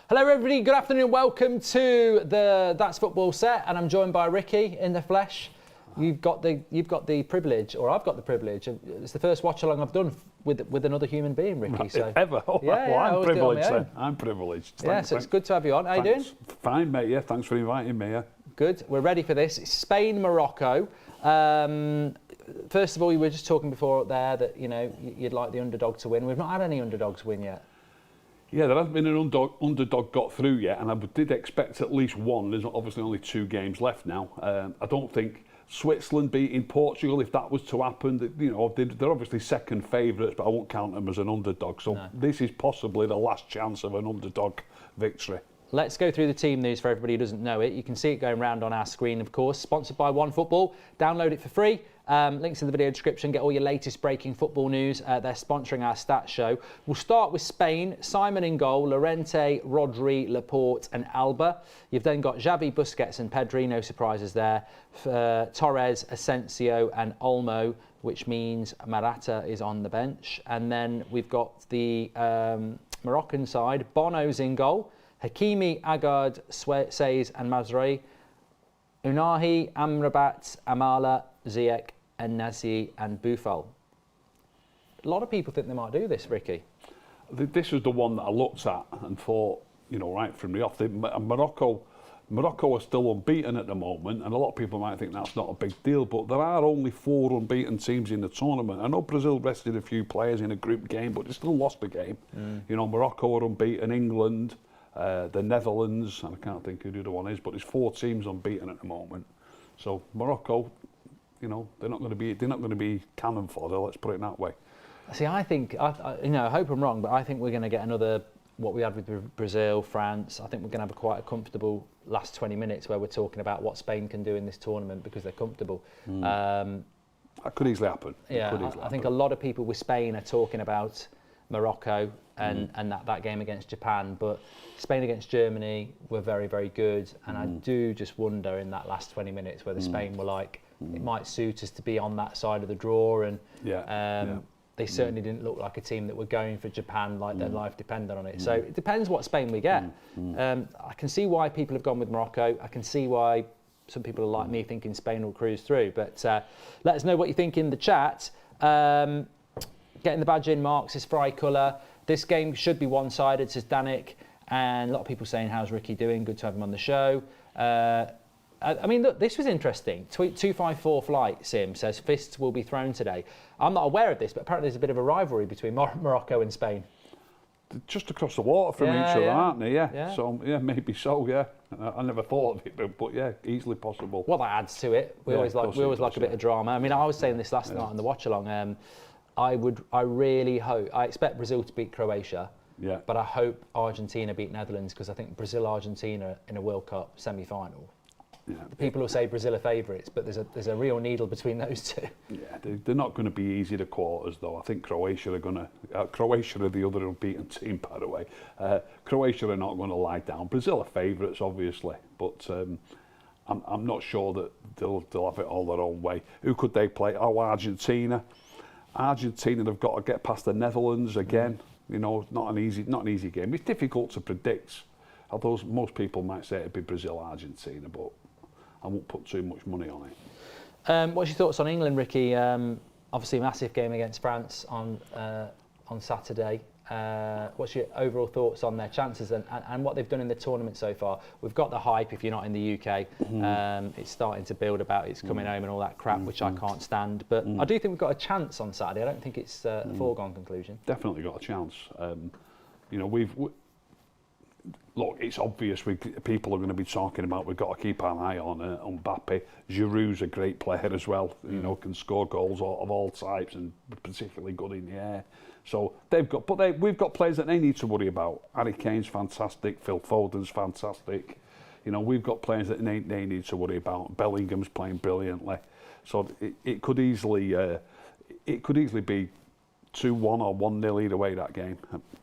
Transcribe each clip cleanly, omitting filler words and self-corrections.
Hello everybody, good afternoon, welcome to the That's Football set, and I'm joined by Ricky in the flesh. You've got the privilege, or I've got the privilege. It's the first watch along I've done with another human being, Ricky. So ever? Oh, yeah, well, I'm privileged then. I'm privileged. Yeah, so it's good to have you on. How you doing? Fine, mate. Yeah, thanks for inviting me. Yeah. Good. We're ready for this. It's Spain, Morocco. First of all, you were just talking before up there that you'd like the underdog to win. We've not had any underdogs win yet. Yeah, there hasn't been an underdog got through yet, and I did expect at least one. There's obviously only 2 games left now. I don't think Switzerland beating Portugal, if that was to happen, they're obviously second favourites, but I won't count them as an underdog. So This is possibly the last chance of an underdog victory. Let's go through the team news for everybody who doesn't know it. You can see it going around on our screen, of course. Sponsored by OneFootball. Download it for free. Links in the video description. Get all your latest breaking football news. They're sponsoring our stats show. We'll start with Spain. Simon in goal. Llorente, Rodri, Laporte and Alba. You've then got Xavi, Busquets and Pedri. No surprises there. Torres, Asensio and Olmo, which means Morata is on the bench. And then we've got the Moroccan side. Bono's in goal. Hakimi, Agard, Saiz and Mazraoui, Unahi, Amrabat, Amala, Ziyech and Nazi and Boufal. A lot of people think they might do this, Ricky. This was the one that I looked at and thought, right from the off, Morocco are still unbeaten at the moment, and a lot of people might think that's not a big deal, but there are only 4 unbeaten teams in the tournament. I know Brazil rested a few players in a group game, but they still lost the game. Morocco are unbeaten, England, the Netherlands, and I can't think who the other one is, but there's 4 teams unbeaten at the moment. So Morocco, they're not going to be cannon fodder. Let's put it that way. See, I think, I hope I'm wrong, but I think we're going to get another what we had with Brazil, France. I think we're going to have quite a comfortable last 20 minutes where we're talking about what Spain can do in this tournament because they're comfortable. That could easily happen. Yeah, I think a lot of people with Spain are talking about Morocco and that game against Japan, but Spain against Germany were very, very good, and I do just wonder in that last 20 minutes whether Spain were like, it might suit us to be on that side of the draw, and they certainly didn't look like a team that were going for Japan like their life depended on it. So it depends what Spain we get. I can see why people have gone with Morocco. I can see why some people are like me thinking Spain will cruise through, but let us know what you think in the chat. Getting the badge in, Marks is Fry Colour. This game should be one-sided, says Danik. And a lot of people saying, how's Ricky doing? Good to have him on the show. I mean, look, this was interesting. Tweet 254 Flight Sim says, fists will be thrown today. I'm not aware of this, but apparently there's a bit of a rivalry between Morocco and Spain. Just across the water from each other, aren't they? Yeah. So, maybe so, yeah. I never thought of it, but yeah, easily possible. Well, that adds to it. We always like a bit of drama. I mean, I was saying this last night on the watch-along. I really hope, I expect Brazil to beat Croatia, but I hope Argentina beat Netherlands, because I think Brazil-Argentina in a World Cup semi-final. Yeah. People will say Brazil are favourites, but there's a real needle between those two. Yeah, they're not going to be easy to quarters, though. I think Croatia are going to. Croatia are the other unbeaten team, by the way. Croatia are not going to lie down. Brazil are favourites, obviously, but I'm not sure that they'll have it all their own way. Who could they play? Oh, Argentina. Argentina have got to get past the Netherlands again. It's not an easy game. It's difficult to predict. Although most people might say it'd be Brazil, Argentina, but I won't put too much money on it. What's your thoughts on England, Ricky? Obviously, a massive game against France on Saturday. What's your overall thoughts on their chances and what they've done in the tournament so far? We've got the hype if you're not in the UK. It's starting to build about it's coming home and all that crap, which I can't stand. But I do think we've got a chance on Saturday. I don't think it's a foregone conclusion. Definitely got a chance. Look, it's obvious people are going to be talking about we've got to keep an eye on Mbappe. Giroud's a great player as well, can score goals of all types and particularly good in the air. So we've got players that they need to worry about. Harry Kane's fantastic, Phil Foden's fantastic. We've got players that they need to worry about. Bellingham's playing brilliantly. So it could easily be 2-1 or 1-0 either way that game.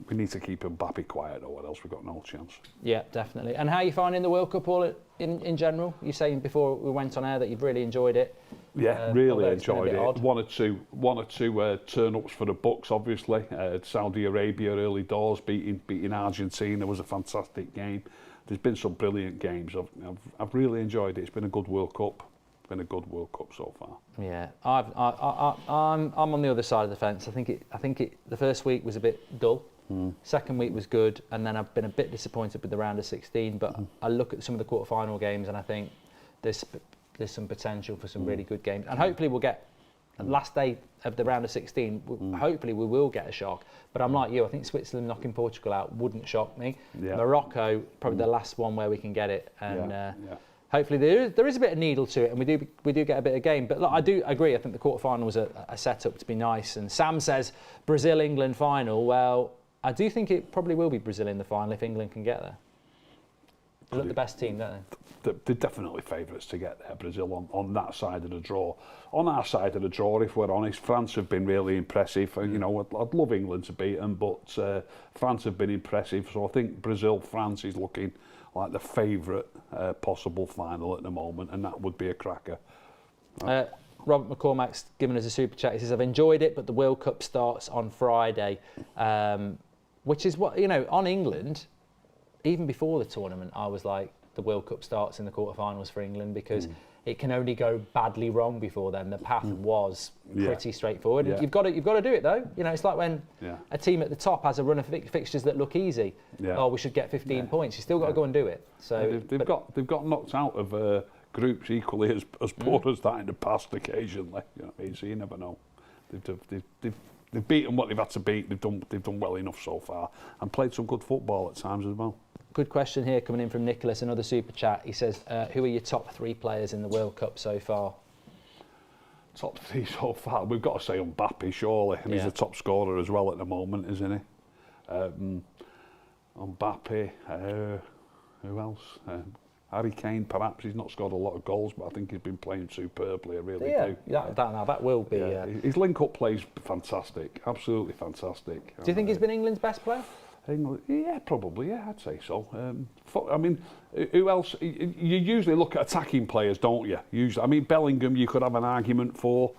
We need to keep Mbappe quiet, or else we've got no chance. Yeah, definitely. And how are you finding the World Cup all in general? You saying before we went on air that you've really enjoyed it. Yeah, really enjoyed it. Odd. One or two turn-ups for the Bucks, obviously. Saudi Arabia early doors beating Argentina was a fantastic game. There's been some brilliant games. I've really enjoyed it. It's been a good World Cup. Been a good World Cup so far. Yeah, I'm on the other side of the fence. I think the first week was a bit dull. Second week was good, and then I've been a bit disappointed with the round of 16. But I look at some of the quarter-final games, and I think there's some potential for some really good games. And hopefully we'll get the last day of the round of 16. Hopefully we will get a shock. But I'm like you. I think Switzerland knocking Portugal out wouldn't shock me. Yeah. Morocco probably the last one where we can get it, and. Hopefully there is a bit of needle to it, and we do get a bit of game. But look, I do agree. I think the quarterfinal was a setup to be nice. And Sam says Brazil-England final. Well, I do think it probably will be Brazil in the final if England can get there. They look the best team, don't they? They're definitely favourites to get there, Brazil, on that side of the draw. On our side of the draw, if we're honest, France have been really impressive. You know, I'd love England to beat them, but France have been impressive. So I think Brazil-France is looking like the favourite possible final at the moment, and that would be a cracker. Robert McCormack's given us a super chat. He says, I've enjoyed it, but the World Cup starts on Friday, which is what, on England, even before the tournament, I was like, the World Cup starts in the quarterfinals for England, because it can only go badly wrong before then. The path was pretty straightforward. Yeah. You've got to do it though. It's like when a team at the top has a run of fixtures that look easy. Yeah. Oh, we should get 15 points. You still got to go and do it. So they've got knocked out of groups equally as poor as that in the past occasionally. So you never know. They've beaten what they've had to beat. They've done well enough so far, and played some good football at times as well. Good question here coming in from Nicholas, another super chat. He says, who are your top 3 players in the World Cup so far? Top 3 so far? We've got to say Mbappe, surely. And he's the top scorer as well at the moment, isn't he? Mbappe, who else? Harry Kane, perhaps. He's not scored a lot of goals, but I think he's been playing superbly, I really do. That will be... his link-up play is fantastic, absolutely fantastic. Do you think he's been England's best player? England, yeah, probably, yeah, I'd say so. I mean, who else? You usually look at attacking players, don't you? Usually, I mean, Bellingham, you could have an argument for.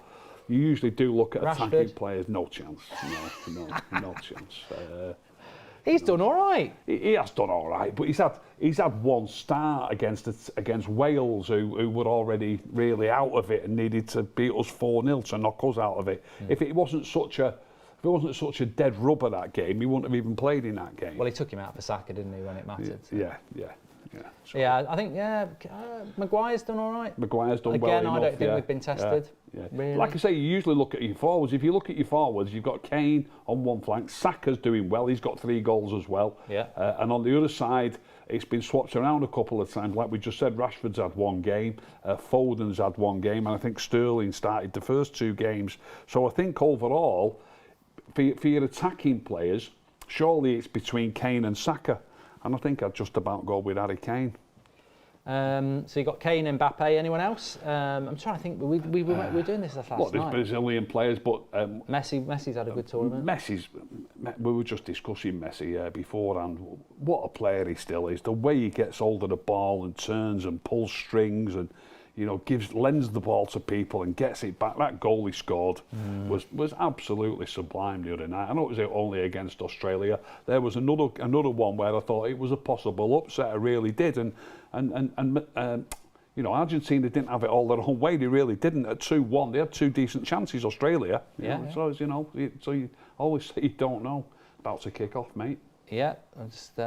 You usually do look at attacking players. No chance. No chance. He's done all right. He has done all right, but he's had one start against Wales, who were already really out of it and needed to beat us 4-0 to knock us out of it. If it wasn't such a dead rubber that game, he wouldn't have even played in that game. Well, he took him out for Saka, didn't he, when it mattered? Yeah. So. Yeah, I think, Maguire's done all right. Maguire's done well enough. Again, I don't think we've been tested. Yeah. Really. Like I say, you usually look at your forwards. If you look at your forwards, you've got Kane on one flank. Saka's doing well. He's got 3 goals as well. Yeah. And on the other side, it's been swapped around a couple of times. Like we just said, Rashford's had 1 game. Foden's had 1 game. And I think Sterling started the first 2 games. So I think overall, for your attacking players, surely it's between Kane and Saka. And I think I'd just about go with Harry Kane. So you got Kane, Mbappe. Anyone else? I'm trying to think. We were doing this last night. There's Brazilian players, but Messi's had a good tournament. We were just discussing Messi beforehand. What a player he still is. The way he gets hold of the ball and turns and pulls strings and lends the ball to people and gets it back. That goal he scored was absolutely sublime the other night. I know it was only against Australia. There was another one where I thought it was a possible upset. I really did. And Argentina didn't have it all their own way. They really didn't. At 2-1, they had 2 decent chances. Australia. So you always say you don't know. About to kick off, mate. Yeah, I'm just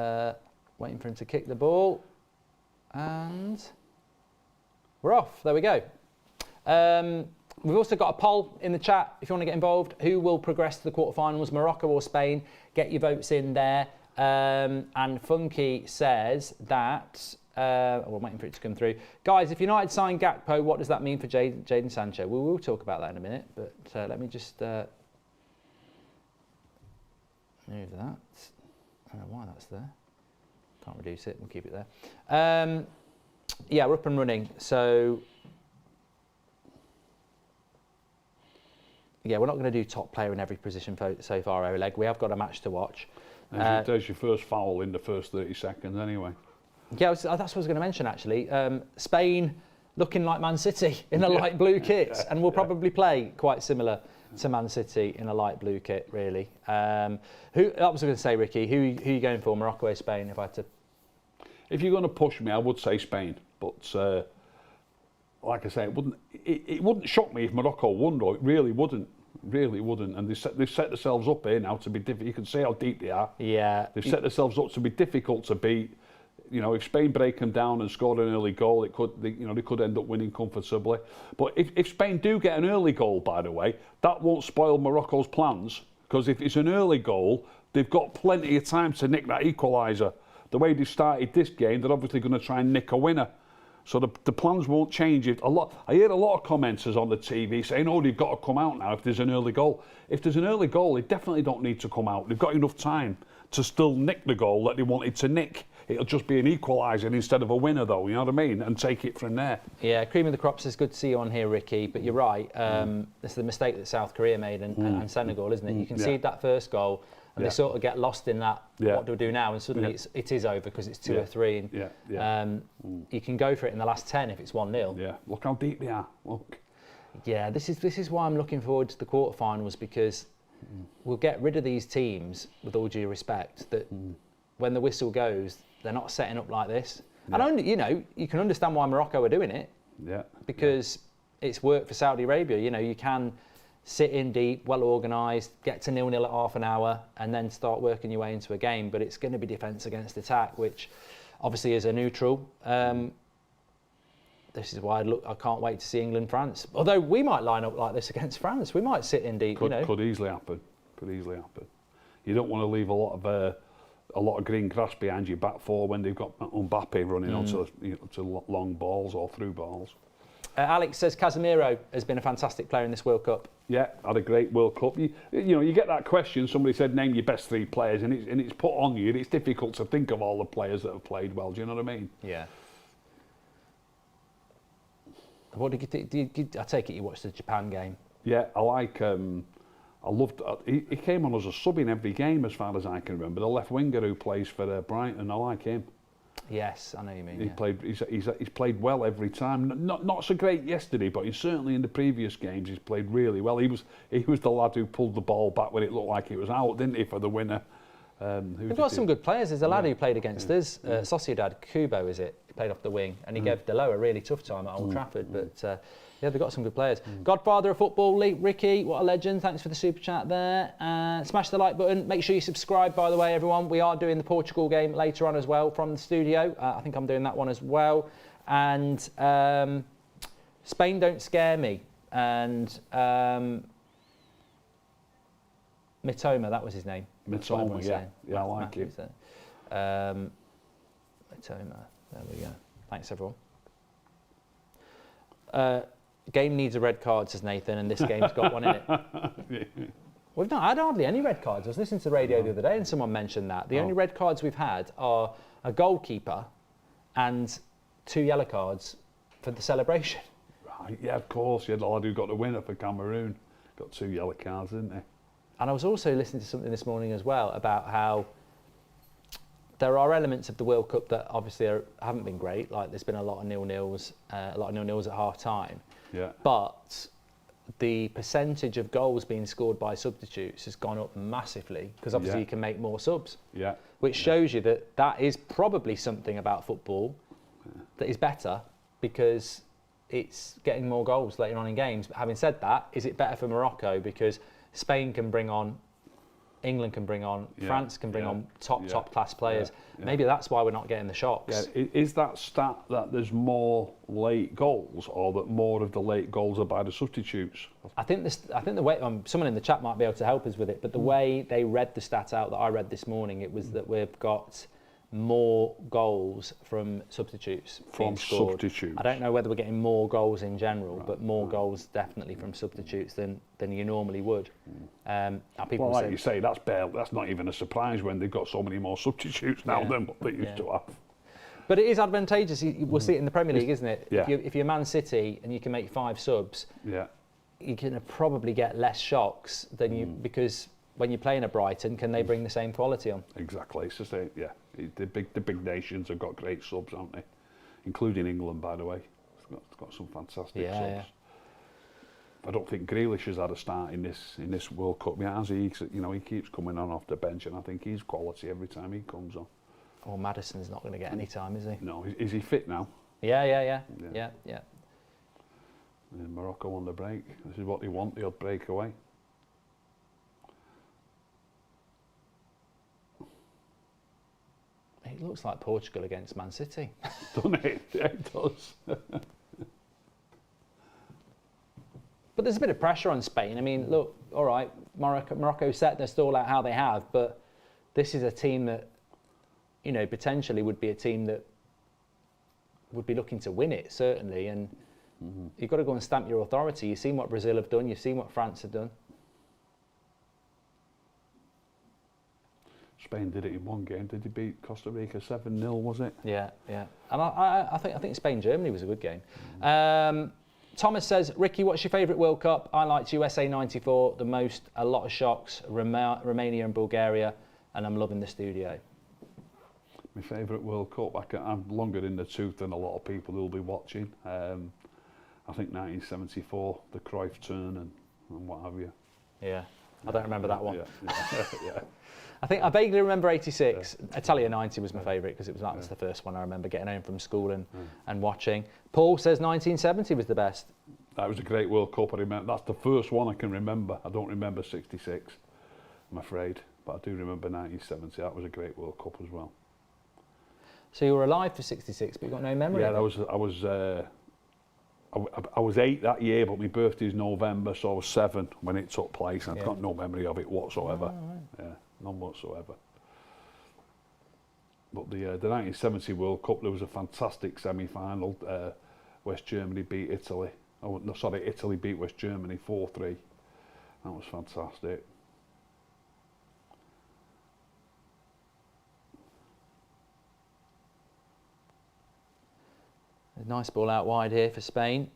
waiting for him to kick the ball, and we're off. There we go. We've also got a poll in the chat if you want to get involved. Who will progress to the quarterfinals, Morocco or Spain? Get your votes in there. And Funky says that, we're waiting for it to come through. Guys, if United sign Gakpo, what does that mean for Jadon Sancho? We will talk about that in a minute, but let me just move that. I don't know why that's there. Can't reduce it, we'll keep it there. Yeah, we're up and running. So, Yeah, we're not going to do top player in every position so far, Oleg. We have got a match to watch. There's your first foul in the first 30 seconds anyway. Yeah, that's what I was going to mention, actually. Spain looking like Man City in a light blue kit, and will probably play quite similar to Man City in a light blue kit, really. I was going to say, Ricky, who are you going for, Morocco or Spain, if I had to? If you're going to push me, I would say Spain, but like I say, it wouldn't shock me if Morocco won, though. It really wouldn't. And they've set themselves up here now to be difficult. You can see how deep they are. Yeah. They've set themselves up to be difficult to beat. You know, if Spain break them down and scored an early goal, they could end up winning comfortably. But if Spain do get an early goal, by the way, that won't spoil Morocco's plans, because if it's an early goal, they've got plenty of time to nick that equaliser. The way they started this game, they're obviously going to try and nick a winner. So the plans won't change. I hear a lot of commenters on the TV saying, "Oh, they've got to come out now if there's an early goal." If there's an early goal, they definitely don't need to come out. They've got enough time to still nick the goal that they wanted to nick. It'll just be an equaliser instead of a winner, though. You know what I mean? And take it from there. Yeah, cream of the crops. Is good to see you on here, Ricky. But you're right. This is the mistake that South Korea made and Senegal, isn't it? You concede that first goal, and they sort of get lost in that. What do we do now? And suddenly it is over because it's 2 or 3. And, you can go for it in the last 10 if it's 1-0. Yeah. Look how deep they are. Look. Yeah. This is why I'm looking forward to the quarterfinals, because we'll get rid of these teams, with all due respect, that when the whistle goes, they're not setting up like this. And you can understand why Morocco are doing it. Yeah. Because it's worked for Saudi Arabia. You know, you can sit in deep, well organised, get to 0-0 at half an hour, and then start working your way into a game. But it's going to be defence against attack, which obviously is a neutral. This is why I can't wait to see England-France. Although we might line up like this against France. We might sit in deep. Could easily happen. You don't want to leave a lot of green grass behind your back four when they've got Mbappe running onto long balls or through balls. Alex says Casemiro has been a fantastic player in this World Cup. Yeah, had a great World Cup. You get that question. Somebody said name your best 3 players, and it's put on you. It's difficult to think of all the players that have played well. Do you know what I mean? Yeah. What did you think? I take it you watched the Japan game. Yeah, I loved. He came on as a sub in every game, as far as I can remember. The left winger who plays for Brighton, I like him. Yes, I know you mean. He's played well every time. Not so great yesterday, but certainly in the previous games he's played really well. He was the lad who pulled the ball back when it looked like it was out, didn't he, for the winner? We've got some good players. There's a lad who played against us, Sociedad, Kubo, is it? He played off the wing, and he gave Delo a really tough time at Old Trafford. But they've got some good players. Godfather of football, Ricky, what a legend. Thanks for the super chat there. Smash the like button. Make sure you subscribe, by the way, everyone. We are doing the Portugal game later on as well from the studio. I think I'm doing that one as well. And Spain don't scare me. And Mitoma, that was his name. Mitoma, yeah, I like it. Mitoma, there we go. Thanks, everyone. Game needs a red card, says Nathan, and this game's got one in it. We've not had hardly any red cards. I was listening to the radio the other day and someone mentioned that. The only red cards we've had are a goalkeeper and 2 yellow cards for the celebration. Right, yeah, of course. You had the lad who got the winner for Cameroon. Got 2 yellow cards, didn't he? And I was also listening to something this morning as well about how there are elements of the World Cup that obviously haven't been great. Like there's been a lot of nil-nils at half time. Yeah. But the percentage of goals being scored by substitutes has gone up massively because obviously you can make more subs. Yeah. Which shows you that is probably something about football that is better because it's getting more goals later on in games. But having said that, is it better for Morocco because Spain can bring on, England can bring on, France can bring on top class players. Maybe that's why we're not getting the shocks. Yeah. Is that stat that there's more late goals, or that more of the late goals are by the substitutes? I think the way someone in the chat might be able to help us with it, but the way they read the stat out that I read this morning, it was that we've got more goals from substitutes being scored. I don't know whether we're getting more goals in general, but more goals definitely from substitutes than you normally would. Well, like you say, that's not even a surprise when they've got so many more substitutes now than what they used to have. But it is advantageous. We'll see it in the Premier League, isn't it? Yeah. If you're Man City and you can make 5 subs, you're going to probably get less shocks than you, because when you're playing at Brighton, can they bring the same quality on? Exactly. It's just the big nations have got great subs, haven't they? Including England, by the way. It's got some fantastic subs. Yeah. I don't think Grealish has had a start in this World Cup. Yeah, as he keeps coming on off the bench, and I think he's quality every time he comes on. Well, Maddison's not going to get any time, is he? No, is he fit now? Yeah. And Morocco on the break. This is what they want, the odd breakaway. It looks like Portugal against Man City. Doesn't it? Yeah, it does. But there's a bit of pressure on Spain. I mean, look, all right, Morocco set their stall out how they have, but this is a team that, you know, potentially would be a team that would be looking to win it, certainly. And you've got to go and stamp your authority. You've seen what Brazil have done. You've seen what France have done. Spain did it in one game. Did they beat Costa Rica 7-0, was it? Yeah. And I think Spain-Germany was a good game. Thomas says, Ricky, what's your favourite World Cup? I liked USA 94 the most. A lot of shocks. Romania and Bulgaria. And I'm loving the studio. My favourite World Cup, I'm longer in the tooth than a lot of people who will be watching. I think 1974, the Cruyff turn and what have you. Yeah, I don't remember that one. Yeah. I vaguely remember 86. Italia 90 was my favourite because that was the first one I remember getting home from school and watching. Paul says 1970 was the best. That was a great World Cup. I remember that's the first one I can remember. I don't remember 66, I'm afraid, but I do remember 1970. That was a great World Cup as well. So you were alive for 66, but you got no memory. Yeah, I was 8 that year, but my birthday's November, so I was 7 when it took place. I've got no memory of it whatsoever. Oh, right. Yeah, none whatsoever. But the 1970 World Cup, there was a fantastic semi-final. West Germany beat Italy. Oh, no, sorry, Italy beat West Germany 4-3. That was fantastic. A nice ball out wide here for Spain.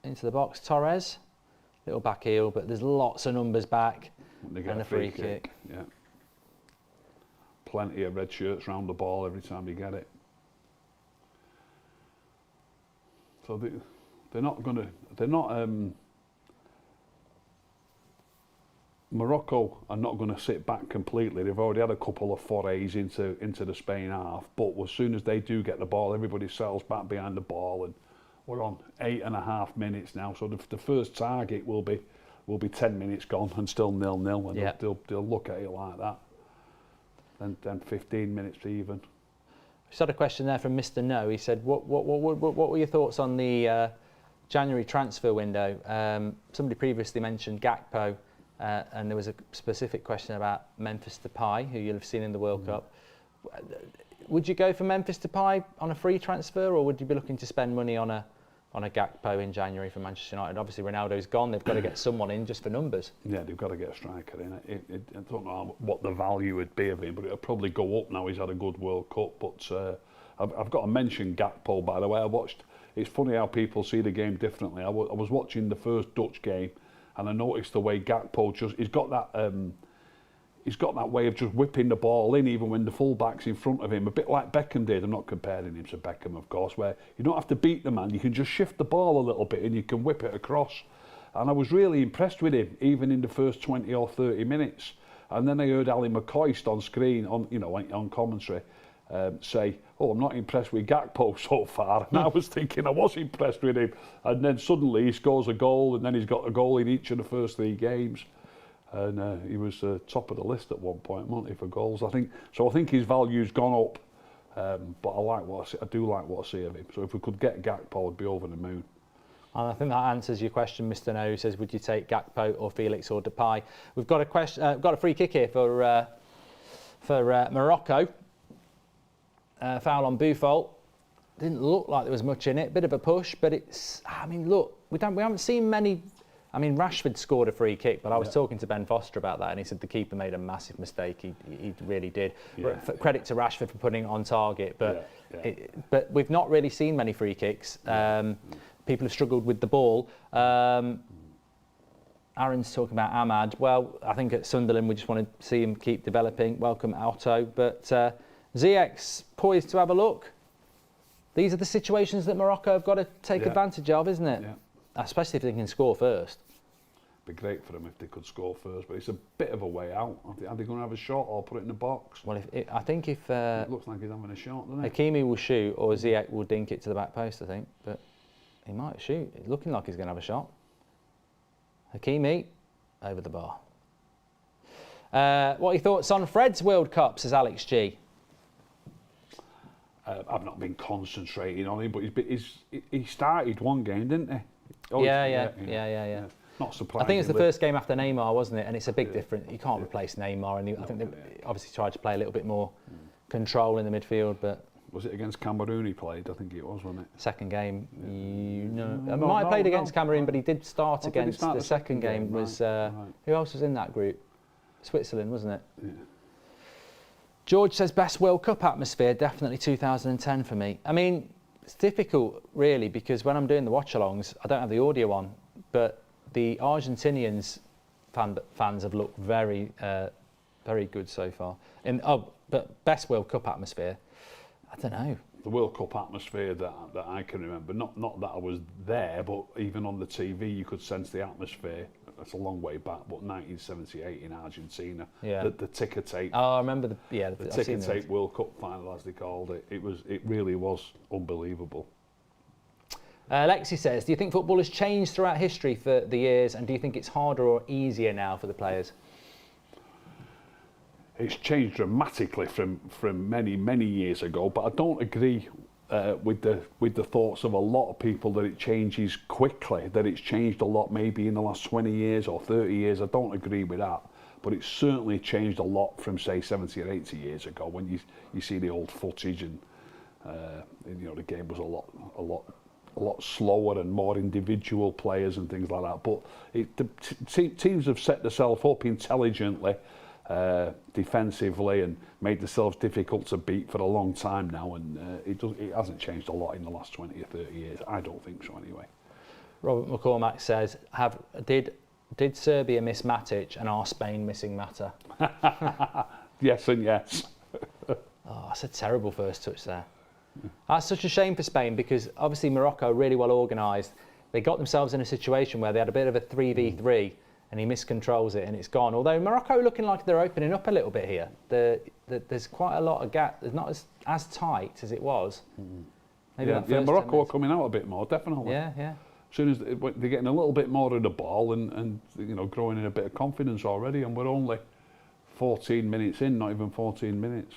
Into the box, Torres. Little back heel, but there's lots of numbers back. And a free kick. Yeah. Plenty of red shirts round the ball every time you get it. So Morocco are not going to sit back completely. They've already had a couple of forays into the Spain half, but as soon as they do get the ball, everybody settles back behind the ball, and we're on 8.5 minutes now. So the first target will be 10 minutes gone and still 0-0, and they'll look at it like that. And then 15 minutes even. Just had a question there from Mr. No. He said, what were your thoughts on the January transfer window? Somebody previously mentioned Gakpo. And there was a specific question about Memphis Depay, who you'll have seen in the World Cup. Would you go for Memphis Depay on a free transfer, or would you be looking to spend money on a Gakpo in January for Manchester United? Obviously, Ronaldo's gone. They've got to get someone in just for numbers. Yeah, they've got to get a striker in. I don't know what the value would be of him, but it'll probably go up now he's had a good World Cup. But I've got to mention Gakpo, by the way. It's funny how people see the game differently. I was watching the first Dutch game, and I noticed the way Gakpo he's got that way of just whipping the ball in even when the fullback's in front of him, a bit like Beckham did. I'm not comparing him to Beckham, of course, where you don't have to beat the man, you can just shift the ball a little bit and you can whip it across. And I was really impressed with him, even in the first 20 or 30 minutes. And then I heard Ali McCoist on screen, on commentary, say, "Oh, I'm not impressed with Gakpo so far." And I was thinking I was impressed with him. And then suddenly he scores a goal, and then he's got a goal in each of the first 3 games. And he was top of the list at one point, wasn't he, for goals? I think his value's gone up. But I do like what I see of him. So if we could get Gakpo, I'd be over the moon. And I think that answers your question, Mr. No, who says, would you take Gakpo or Felix or Depay? We've got a free kick here for Morocco. Foul on Buffon. Didn't look like there was much in it. Bit of a push, but look, we haven't seen many. Rashford scored a free kick, but I was talking to Ben Foster about that, and he said the keeper made a massive mistake. He really did. Yeah. Credit to Rashford for putting it on target, but but we've not really seen many free kicks. people have struggled with the ball. Aaron's talking about Ahmad. Well, I think at Sunderland we just want to see him keep developing. Welcome Otto. But ZX poised to have a look. These are the situations that Morocco have got to take advantage of, isn't it? Yeah. Especially if they can score first. Be great for them if they could score first, but it's a bit of a way out. Are they going to have a shot or put it in the box? Well, I think if it looks like he's having a shot, doesn't it? Hakimi will shoot or Ziyech will dink it to the back post, I think. But he might shoot. It's looking like he's going to have a shot. Hakimi over the bar. What are your thoughts on Fred's World Cup, says Alex G? I've not been concentrating on him, but he started one game, didn't he? Yeah. Not surprising. I think it's the first game after Neymar, wasn't it? And it's a big difference. You can't replace Neymar, and I think they obviously tried to play a little bit more control in the midfield. But was it against Cameroon he played? I think it was, wasn't it? Second game, might have played against Cameroon, but he did start against the second game. Was who else was in that group? Switzerland, wasn't it? Yeah. George says best World Cup atmosphere, definitely 2010 for me. I mean, it's difficult really because when I'm doing the watch-alongs, I don't have the audio on, but the Argentinians fans have looked very, very good so far. But best World Cup atmosphere, I don't know. The World Cup atmosphere that I can remember, not that I was there, but even on the TV, you could sense the atmosphere. That's a long way back, but 1978 in Argentina, the ticker tape. Oh, I remember the ticker tape World Cup final, as they called it. It really was unbelievable. Lexi says, do you think football has changed throughout history for the years, and do you think it's harder or easier now for the players? It's changed dramatically from many years ago, but I don't agree with the thoughts of a lot of people that it changes quickly, that it's changed a lot maybe in the last 20 years or 30 years. I don't agree with that, but it's certainly changed a lot from say 70 or 80 years ago when you see the old footage and the game was a lot slower and more individual players and things like that. But teams have set themselves up intelligently, defensively, and made themselves difficult to beat for a long time now, and it hasn't changed a lot in the last 20 or 30 years. I don't think so anyway. Robert McCormack says, did Serbia miss Matic and are Spain missing Mata? Yes and yes. Oh, that's a terrible first touch there. That's such a shame for Spain because obviously Morocco really well organised. They got themselves in a situation where they had a bit of a 3v3 and he miscontrols it and it's gone. Although Morocco looking like they're opening up a little bit here. There's quite a lot of gap. It's not as tight as it was. Maybe Morocco are coming out a bit more, definitely. Yeah. As soon as they're getting a little bit more of the ball and growing in a bit of confidence already, and we're only 14 minutes in, not even 14 minutes.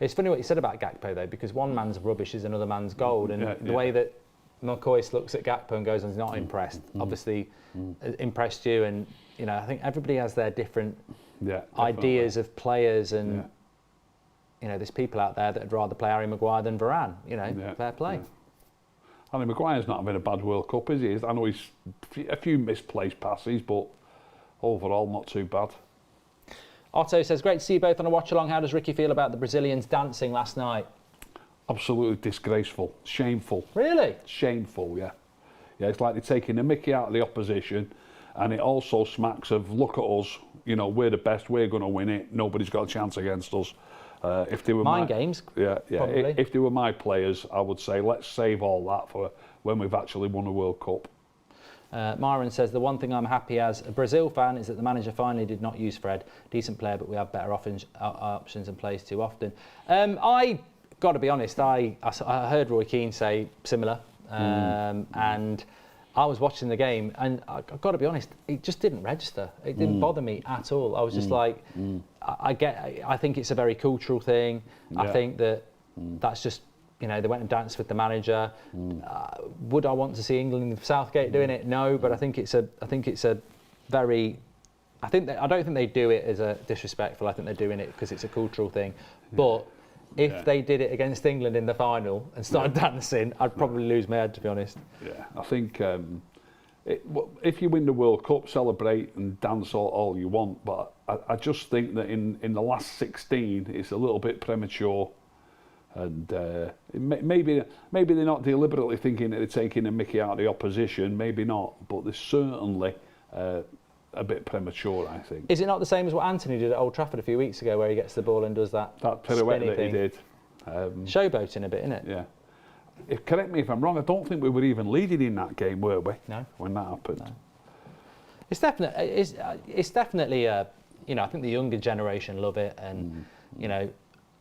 It's funny what you said about Gakpo though, because one man's rubbish is another man's gold, and the way that McCoy looks at Gakpo and goes, "I'm not impressed." Obviously, impressed you, and I think everybody has their different ideas of players, and there's people out there that'd rather play Harry Maguire than Varane. Fair play. Harry Maguire's not having a bad World Cup, is he? I know he's a few misplaced passes, but overall not too bad. Otto says, great to see you both on a watch-along. How does Ricky feel about the Brazilians dancing last night? Absolutely disgraceful. Shameful. Really? Shameful, yeah. Yeah, it's like they're taking the mickey out of the opposition, and it also smacks of, look at us, we're the best, we're going to win it, nobody's got a chance against us. If they were Mind games, probably. If they were my players, I would say, let's save all that for when we've actually won a World Cup. Myron says, the one thing I'm happy as a Brazil fan is that the manager finally did not use Fred. Decent player, but we have better options and plays too often. I got to be honest, I heard Roy Keane say similar, and I was watching the game, and I've got to be honest, it just didn't register. It didn't bother me at all. I was just like, I think it's a very cultural thing. Yeah. I think that's just, they went and danced with the manager. Would I want to see England and Southgate doing it? No, but I don't think they do it as a disrespectful. I think they're doing it because it's a cultural thing. But if they did it against England in the final and started dancing, I'd probably lose my head, to be honest. Yeah, I think if you win the World Cup, celebrate and dance all you want. But I just think that in the last 16, it's a little bit premature. And maybe they're not deliberately thinking that they're taking a mickey out of the opposition, maybe not, but they're certainly a bit premature, I think. Is it not the same as what Anthony did at Old Trafford a few weeks ago, where he gets the ball and does that pirouette that thing? he did? Showboating a bit, isn't it? Yeah. Correct me if I'm wrong, I don't think we were even leading in that game, were we? No. When that happened. No. It's definitely I think the younger generation love it, and you know,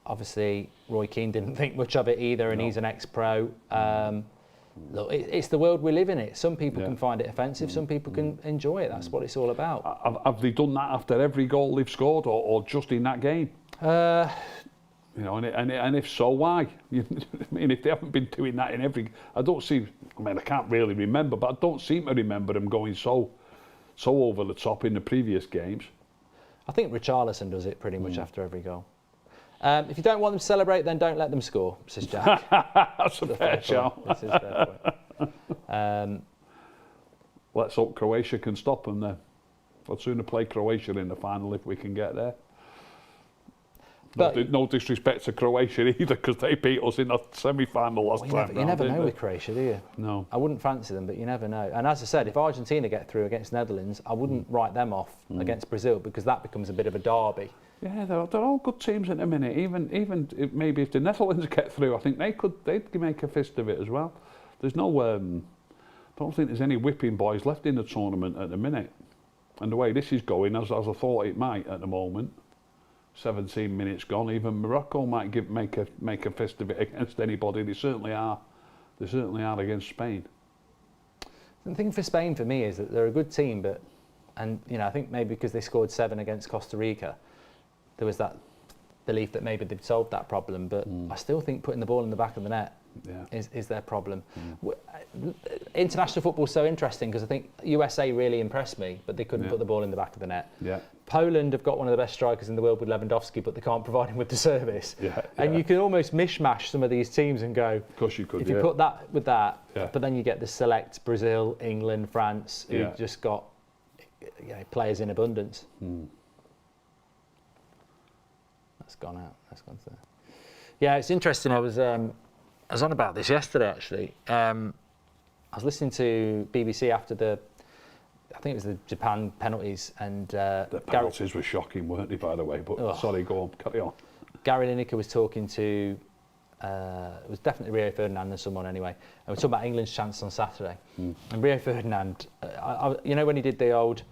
obviously Roy Keane didn't think much of it either, and he's an ex-pro. Look, it's the world we live in. Some people can find it offensive, some people can enjoy it. That's what it's all about. Have they done that after every goal they've scored, or just in that game? You know, and if so, why? I mean, if they haven't been doing that in every, I can't really remember, but I don't seem to remember them going so over the top in the previous games. I think Richarlison does it pretty much after every goal. If you don't want them to celebrate, then don't let them score, says Jack. That's a fair shout. This is fair point. Let's hope Croatia can stop them then. I'd sooner play Croatia in the final if we can get there. But no disrespect to Croatia either, because they beat us in the semi-final last time. You never know with Croatia, do you? No. I wouldn't fancy them, but you never know. And as I said, if Argentina get through against Netherlands, I wouldn't write them off against Brazil, because that becomes a bit of a derby. Yeah, they're all good teams in a minute. Even if, maybe if the Netherlands get through, I think they'd make a fist of it as well. There's no, I don't think there's any whipping boys left in the tournament at the minute. And the way this is going, as I thought it might at the moment. 17 minutes gone. Even Morocco might make a fist of it against anybody. They certainly are. They certainly are against Spain. The thing for Spain for me is that they're a good team, and I think maybe because they scored 7 against Costa Rica, there was that belief that maybe they'd solved that problem. But I still think putting the ball in the back of the net is their problem. International football is so interesting, because I think USA really impressed me, but they couldn't put the ball in the back of the net. Yeah. Poland have got one of the best strikers in the world with Lewandowski, but they can't provide him with the service. And you can almost mishmash some of these teams and go, of course you could, if you put that with that, but then you get the select Brazil, England, France, who just got players in abundance. That's gone out. That's gone through. Yeah, it's interesting. I was on about this yesterday, actually. I was listening to BBC after I think it was the Japan penalties, and the penalties were shocking, weren't they, by the way? But sorry, go on, carry on. Gary Lineker was talking to, it was definitely Rio Ferdinand and someone anyway, and we're talking about England's chance on Saturday. And Rio Ferdinand, when he did the old,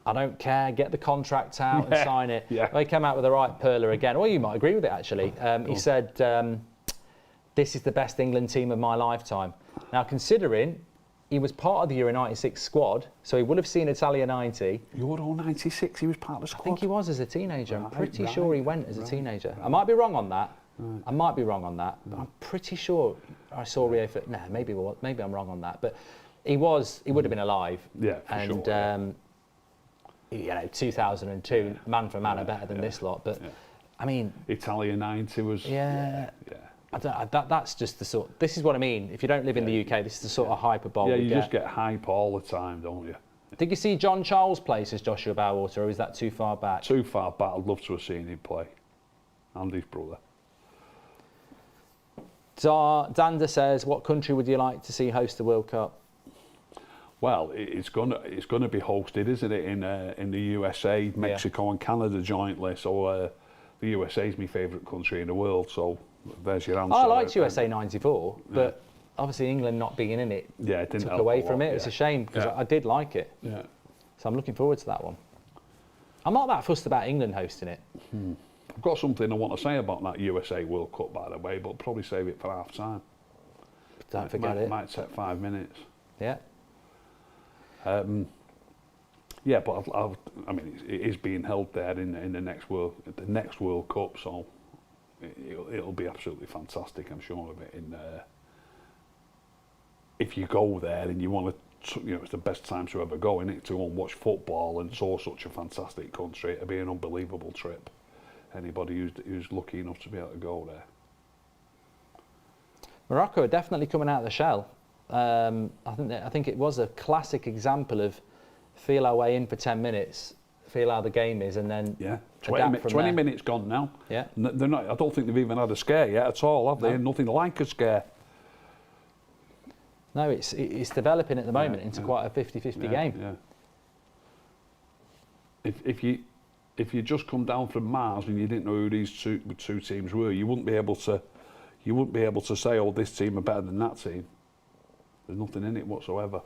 I don't care, get the contract out and sign it. Well, he came out with the right perler again. Well, you might agree with it, actually. He said, this is the best England team of my lifetime. Now, considering he was part of the Euro 96 squad, so he would have seen Italia 90. Euro 96, he was part of the squad? I think he was as a teenager. I'm pretty sure he went as a teenager. I might be wrong on that. But I'm pretty sure I saw Rio. No, maybe I'm wrong on that. But he would have been alive. Yeah, for sure. 2002, man for man, are better than this lot. But I mean, Italia 90 was. That's just the sort. This is what I mean. If you don't live in the UK, this is the sort of hyperbole. Yeah, you just get hype all the time, don't you? Did you see John Charles play as Joshua Bowater, or is that too far back? Too far back. I'd love to have seen him play. And his brother. Danda says, "What country would you like to see host the World Cup?" Well, it's gonna be hosted, isn't it, in the USA, Mexico, and Canada jointly. So the USA is my favourite country in the world. So there's your answer. I liked USA '94, but obviously England not being in it didn't took away from it. It's a shame, because I did like it. Yeah. So I'm looking forward to that one. I'm not that fussed about England hosting it. I've got something I want to say about that USA World Cup, by the way, but probably save it for half time. Don't forget it. Might take 5 minutes. Yeah. But I mean, it is being held there in the next World Cup, so it'll be absolutely fantastic. I'm sure of it. If you go there and you want to, it's the best time to ever go, innit, to go and watch football and tour such a fantastic country. It'll be an unbelievable trip. Anybody who's lucky enough to be able to go there. Morocco are definitely coming out of the shell. I think it was a classic example of feel our way in for 10 minutes, feel how the game is, and then Yeah, adapt from 20 there. minutes gone now. Yeah. They're not. I don't think they've even had a scare yet at all, have they? No. Nothing like a scare. No, it's developing at the moment into quite a 50-50 game. Yeah. If you just come down from Mars and you didn't know who these two teams were, you wouldn't be able to say, oh, this team are better than that team. There's nothing in it whatsoever.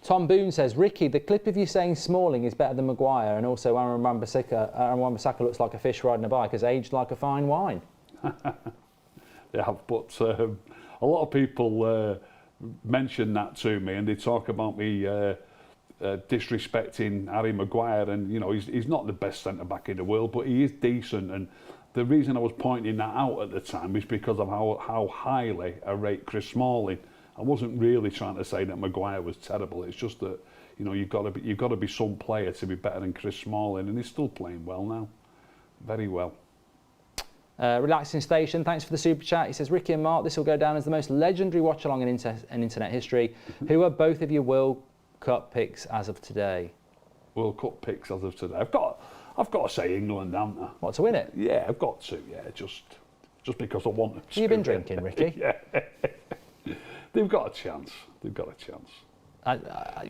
Tom Boone says, Ricky, the clip of you saying Smalling is better than Maguire, and also Aaron Wan-Bissaka looks like a fish riding a bike, has aged like a fine wine. Yeah, but a lot of people mention that to me, and they talk about me disrespecting Harry Maguire, and you know he's not the best centre back in the world, but he is decent. And the reason I was pointing that out at the time is because of how highly I rate Chris Smalling. I wasn't really trying to say that Maguire was terrible. It's just that you've got to be some player to be better than Chris Smalling, and he's still playing well now, very well. Relaxing Station, thanks for the super chat. He says, Ricky and Mark, this will go down as the most legendary watch-along in internet history. Who are both of your World Cup picks as of today? World Cup picks as of today. I've got to say England, haven't I? What, to win it? Yeah, I've got to. Yeah, just because I want to. Have you been drinking, Ricky? Yeah. They've got a chance. They've got a chance.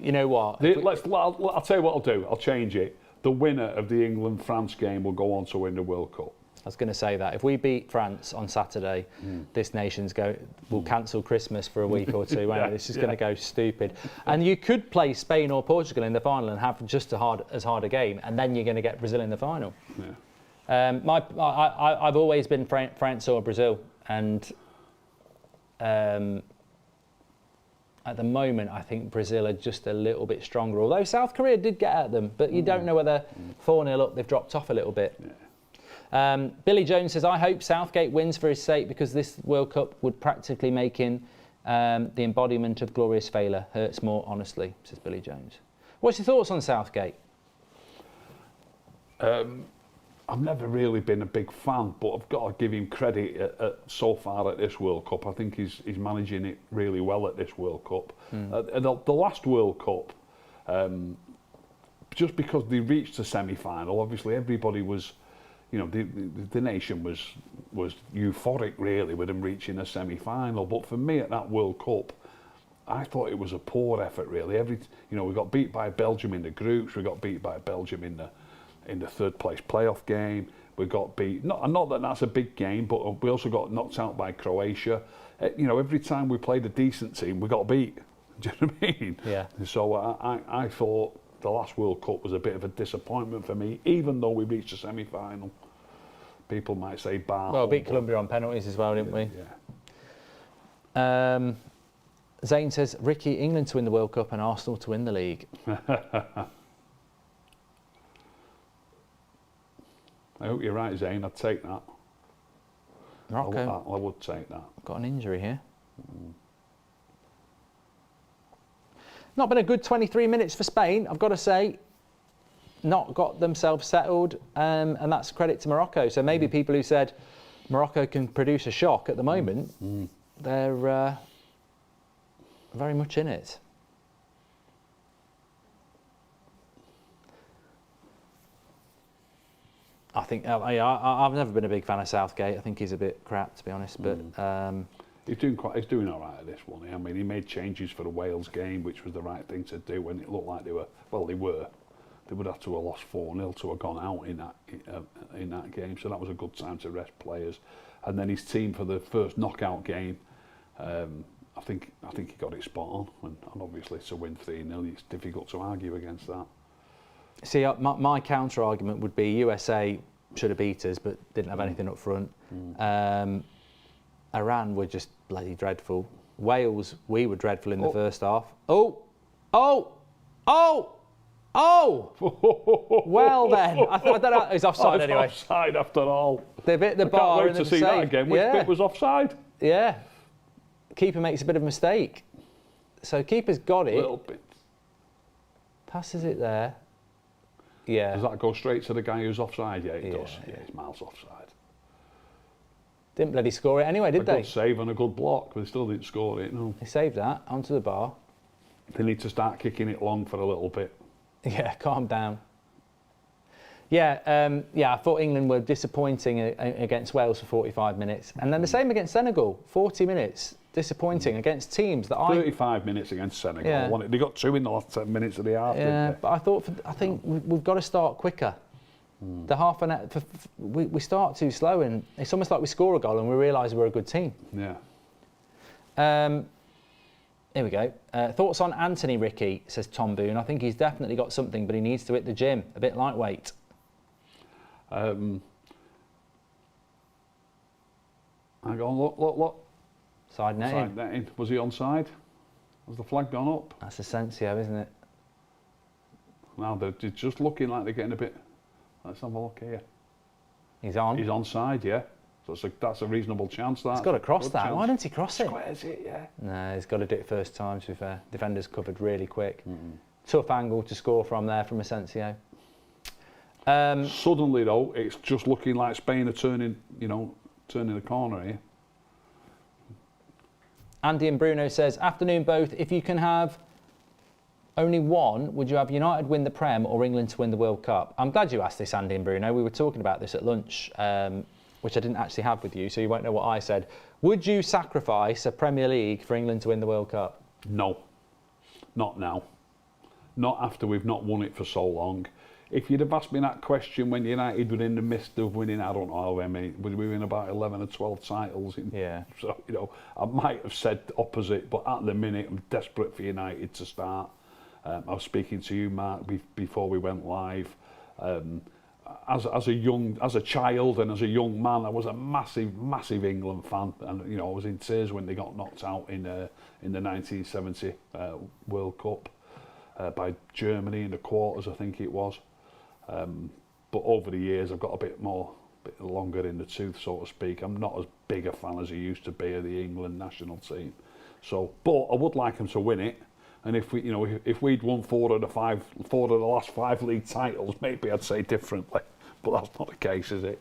You know what? I'll tell you what I'll do. I'll change it. The winner of the England-France game will go on to win the World Cup. I was going to say that. If we beat France on Saturday, this nation's will cancel Christmas for a week or two, won't it? This is going to go stupid. And you could play Spain or Portugal in the final and have just as hard a game, and then you're going to get Brazil in the final. Yeah. I've always been France or Brazil, and at the moment, I think Brazil are just a little bit stronger. Although South Korea did get at them, but you don't know whether 4-0 up, they've dropped off a little bit. Yeah. Billy Jones says, I hope Southgate wins for his sake, because this World Cup would practically make him the embodiment of glorious failure. Hurts more, honestly, says Billy Jones. What's your thoughts on Southgate? I've never really been a big fan, but I've got to give him credit so far at this World Cup. I think he's managing it really well at this World Cup. The last World Cup, just because they reached the semi-final, obviously everybody was, the nation was euphoric really with them reaching a semi-final. But for me at that World Cup, I thought it was a poor effort really. We got beat by Belgium in the groups, we got beat by Belgium in the third place playoff game. We got beat, not that that's a big game, but we also got knocked out by Croatia. Every time we played a decent team, we got beat. Do you know what I mean? Yeah. So I thought the last World Cup was a bit of a disappointment for me, even though we reached the semi-final. People might say bar. Well, beat Colombia on penalties as well, didn't we? Yeah. Zane says, Ricky, England to win the World Cup and Arsenal to win the league. I hope you're right, Zane. I'd take that. Morocco. I would take that. Got an injury here. Not been a good 23 minutes for Spain, I've got to say. Not got themselves settled, and that's credit to Morocco. So maybe people who said Morocco can produce a shock at the moment, they're very much in it. I think I've never been a big fan of Southgate. I think he's a bit crap, to be honest. But he's doing all right at this one. I mean, he made changes for the Wales game, which was the right thing to do when it looked like they would have to have lost 4-0 to have gone out in that game. So that was a good time to rest players. And then his team for the first knockout game, I think he got it spot on. And obviously to win 3-0, it's difficult to argue against that. See, my counter argument would be USA should have beat us, but didn't have anything up front. Iran were just bloody dreadful. Wales, we were dreadful in the first half. Oh! Well then, I don't know. It was offside anyway. Offside after all. They bit the bar. I can't wait to see that again. Which bit was offside? Yeah. Keeper makes a bit of a mistake. So keeper's got it. A little bit. Passes it there. Yeah. Does that go straight to the guy who's offside? Yeah, it does. Yeah, he's miles offside. Didn't bloody score it anyway, did they? A good save and a good block, but they still didn't score it, no. They saved that, onto the bar. They need to start kicking it long for a little bit. Yeah, calm down. I thought England were disappointing against Wales for 45 minutes. And then the same against Senegal, 40 minutes, disappointing against teams that 35 minutes against Senegal. Yeah. They got 2 in the last 10 minutes of the half. Yeah, but I think we've got to start quicker. The half an hour, we start too slow, and it's almost like we score a goal and we realise we're a good team. Yeah. Here we go. Thoughts on Anthony, Ricky, says Tom Boone. I think he's definitely got something, but he needs to hit the gym. A bit lightweight. Hang on, look. Side netting. Side netting. Was he onside? Has the flag gone up? That's Asensio, isn't it? Now they're just looking like they're getting a bit... Let's have a look here. He's on. He's onside, yeah. So that's a reasonable chance. He's got to cross that. Chance. Why didn't he cross it? Squares it, yeah. No, he's got to do it first time, to be fair. Defenders covered really quick. Tough angle to score from there from Asensio. Suddenly, though, it's just looking like Spain are turning the corner here. Andy and Bruno says, afternoon both. If you can have only one, would you have United win the Prem or England to win the World Cup? I'm glad you asked this, Andy and Bruno. We were talking about this at lunch, which I didn't actually have with you, so you won't know what I said. Would you sacrifice a Premier League for England to win the World Cup? No, not now. Not after we've not won it for so long. If you'd have asked me that question when United were in the midst of winning, I don't know how many, we were in about 11 or 12 titles. So, I might have said the opposite, but at the minute, I'm desperate for United to start. I was speaking to you, Mark, before we went live. As a child and as a young man, I was a massive England fan, and I was in tears when they got knocked out in the 1970 World Cup by Germany in the quarters, I think it was. But over the years, I've got a bit longer in the tooth, so to speak. I'm not as big a fan as I used to be of the England national team. So, but I would like them to win it. And if we'd won four of the last 5 league titles, maybe I'd say differently. But that's not the case, is it?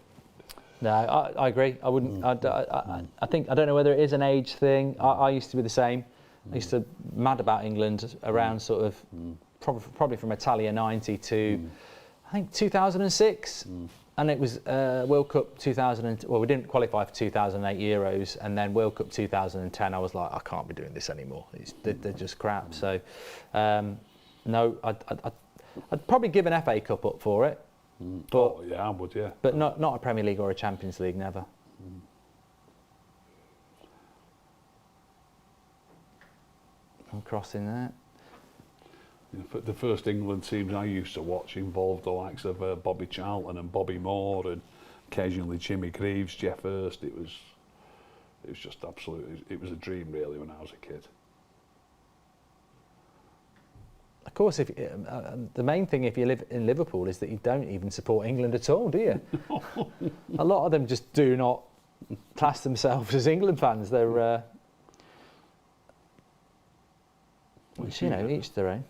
No, I agree. I wouldn't. I think, I don't know whether it is an age thing. I used to be the same. I used to mad about England around sort of probably from Italia 90 to I think 2006. And it was World Cup 2000. Well, we didn't qualify for 2008 Euros, and then World Cup 2010. I was like, I can't be doing this anymore. They're just crap. So, no, I'd probably give an FA Cup up for it. But yeah, I would, yeah. But not a Premier League or a Champions League, never. I'm crossing that. The first England teams I used to watch involved the likes of Bobby Charlton and Bobby Moore and occasionally Jimmy Greaves, Jeff Hurst. It was just absolutely, it was a dream really when I was a kid. Of course, if the main thing if you live in Liverpool is that you don't even support England at all, do you? A lot of them just do not class themselves as England fans. They're, which, each their own.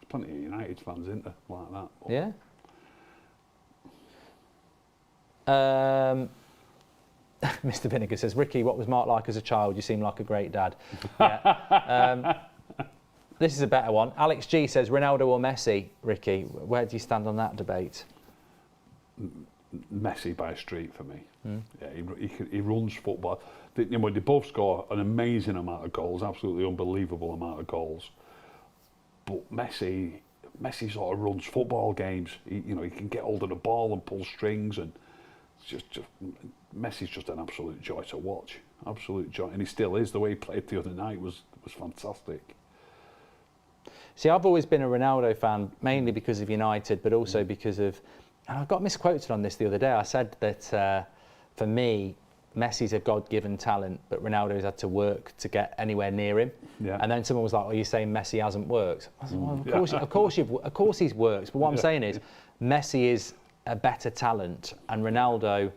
Plenty of United fans, isn't there, like that? But yeah. Mr. Vinegar says, Ricky, what was Mark like as a child? You seem like a great dad. Yeah. This is a better one. Alex G says, Ronaldo or Messi? Ricky, where do you stand on that debate? Messi by a street for me. Yeah, he runs football. They both score an amazing amount of goals, absolutely unbelievable amount of goals. But Messi sort of runs football games. He can get hold of the ball and pull strings, and it's just Messi's just an absolute joy to watch. Absolute joy, and he still is. The way he played the other night was fantastic. See, I've always been a Ronaldo fan, mainly because of United, but also because of, and I got misquoted on this the other day. I said that for me, Messi's a God-given talent, but Ronaldo's had to work to get anywhere near him. Yeah. And then someone was like, "Are you saying Messi hasn't worked?" I said, "Well, of course he's worked." But what I'm saying is, Messi is a better talent, and Ronaldo,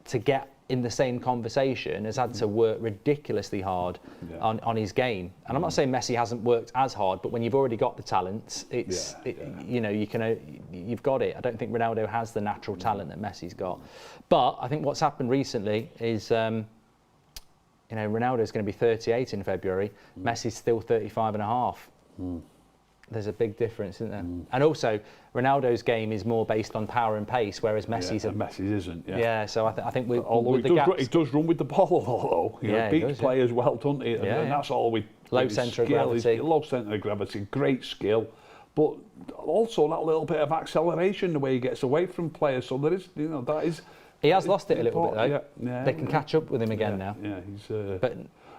to get in the same conversation, has had to work ridiculously hard on his game. And I'm not saying Messi hasn't worked as hard, but when you've already got the talent, you've got it. I don't think Ronaldo has the natural talent that Messi's got. But I think what's happened recently is, Ronaldo's going to be 38 in February. Messi's still 35 and a half. There's a big difference, isn't there? And also, Ronaldo's game is more based on power and pace, whereas Messi's... and Messi's isn't, so I think although he does run with the ball a lot, though. He beats players well, doesn't he? And that's all we... Low centre of gravity. Low centre of gravity, great skill. But also that little bit of acceleration, the way he gets away from players. So there is, that is... He has lost it a little bit, though. Yeah, they can catch up with him again now. Yeah, he's...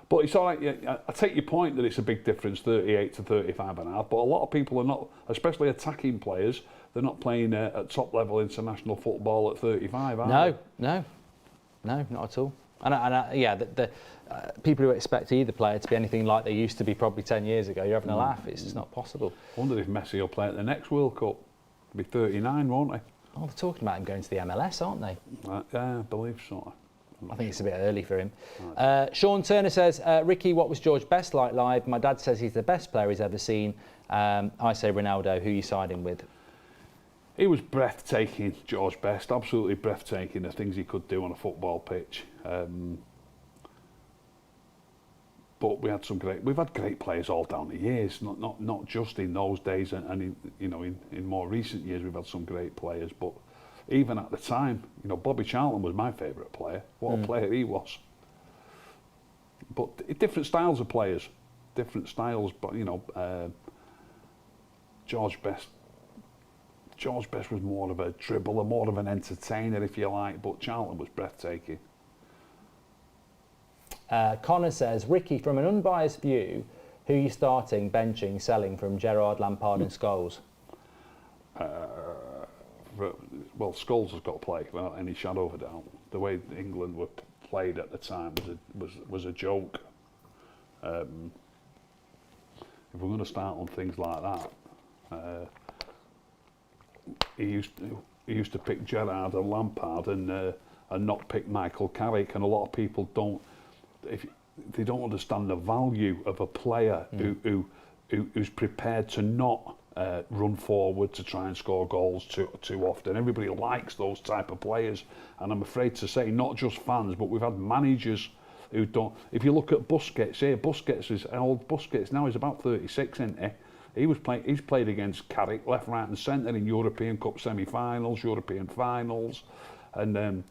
But it's all right. Yeah, I take your point that it's a big difference, 38 to 35 and a half. But a lot of people are not, especially attacking players, they're not playing at top level international football at 35, are they? No, not at all. And the people who expect either player to be anything like they used to be probably 10 years ago, you're having a laugh. It's just not possible. I wonder if Messi will play at the next World Cup. He'll be 39, won't he? Oh, they're talking about him going to the MLS, aren't they? Yeah, I believe so. I think it's a bit early for him. Sean Turner says, Ricky, what was George Best like live? My dad says he's the best player he's ever seen. I say Ronaldo. Who are you siding with? He was breathtaking, George Best. Absolutely breathtaking, the things he could do on a football pitch. But we've had great players all down the years, not just in those days, and in more recent years we've had some great players. But even at the time, Bobby Charlton was my favourite player. What a player he was. But different styles of players, different styles. But George Best was more of a dribbler, more of an entertainer, if you like. But Charlton was breathtaking. Connor says, Ricky, from an unbiased view, who are you starting, benching, selling from Gerrard, Lampard and Scholes? Well, Scholes has got to play without any shadow of a doubt. The way England were played at the time was a joke. If we're going to start on things like that, he used to pick Gerrard and Lampard and not pick Michael Carrick, and a lot of people don't. If they don't understand the value of a player who's prepared to not run forward to try and score goals too often. Everybody likes those type of players, and I'm afraid to say, not just fans, but we've had managers who don't. If you look at Busquets here, Busquets now is about 36, isn't he? He's played against Carrick left, right, and centre in European Cup semi-finals, European finals, and.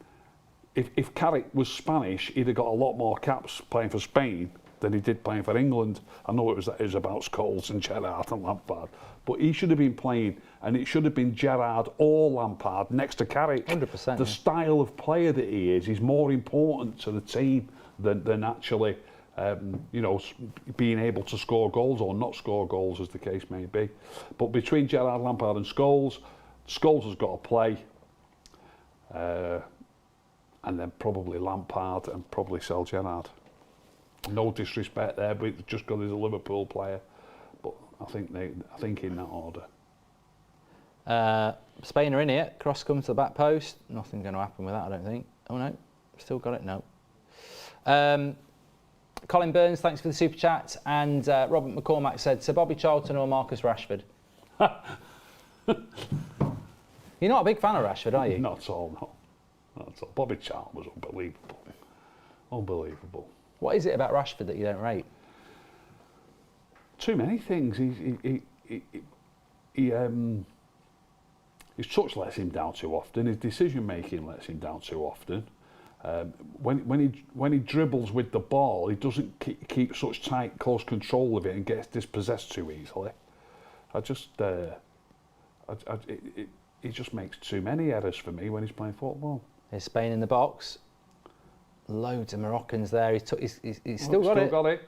If Carrick was Spanish, he'd have got a lot more caps playing for Spain than he did playing for England. I know it was about Scholes and Gerrard and Lampard, but he should have been playing, and it should have been Gerrard or Lampard next to Carrick. 100%. The style of player that he is more important to the team than actually, being able to score goals or not score goals, as the case may be. But between Gerrard, Lampard and Scholes has got to play. And then probably Lampard and probably sell Gerrard. No disrespect there, but just because he's a Liverpool player. But I think in that order. Spain are in here. Cross comes to the back post. Nothing going to happen with that, I don't think. Oh no, still got it. No. Colin Burns, thanks for the super chat. And Robert McCormack said, Sir Bobby Charlton or Marcus Rashford? You're not a big fan of Rashford, are you? Not at all, no. Not at all. Bobby Charlton was unbelievable. Unbelievable. What is it about Rashford that you don't rate? Too many things. His touch lets him down too often. His decision making lets him down too often. When he dribbles with the ball, he doesn't keep such tight, close control of it and gets dispossessed too easily. He just makes too many errors for me when he's playing football. There's Spain in the box. Loads of Moroccans there. He's still got it.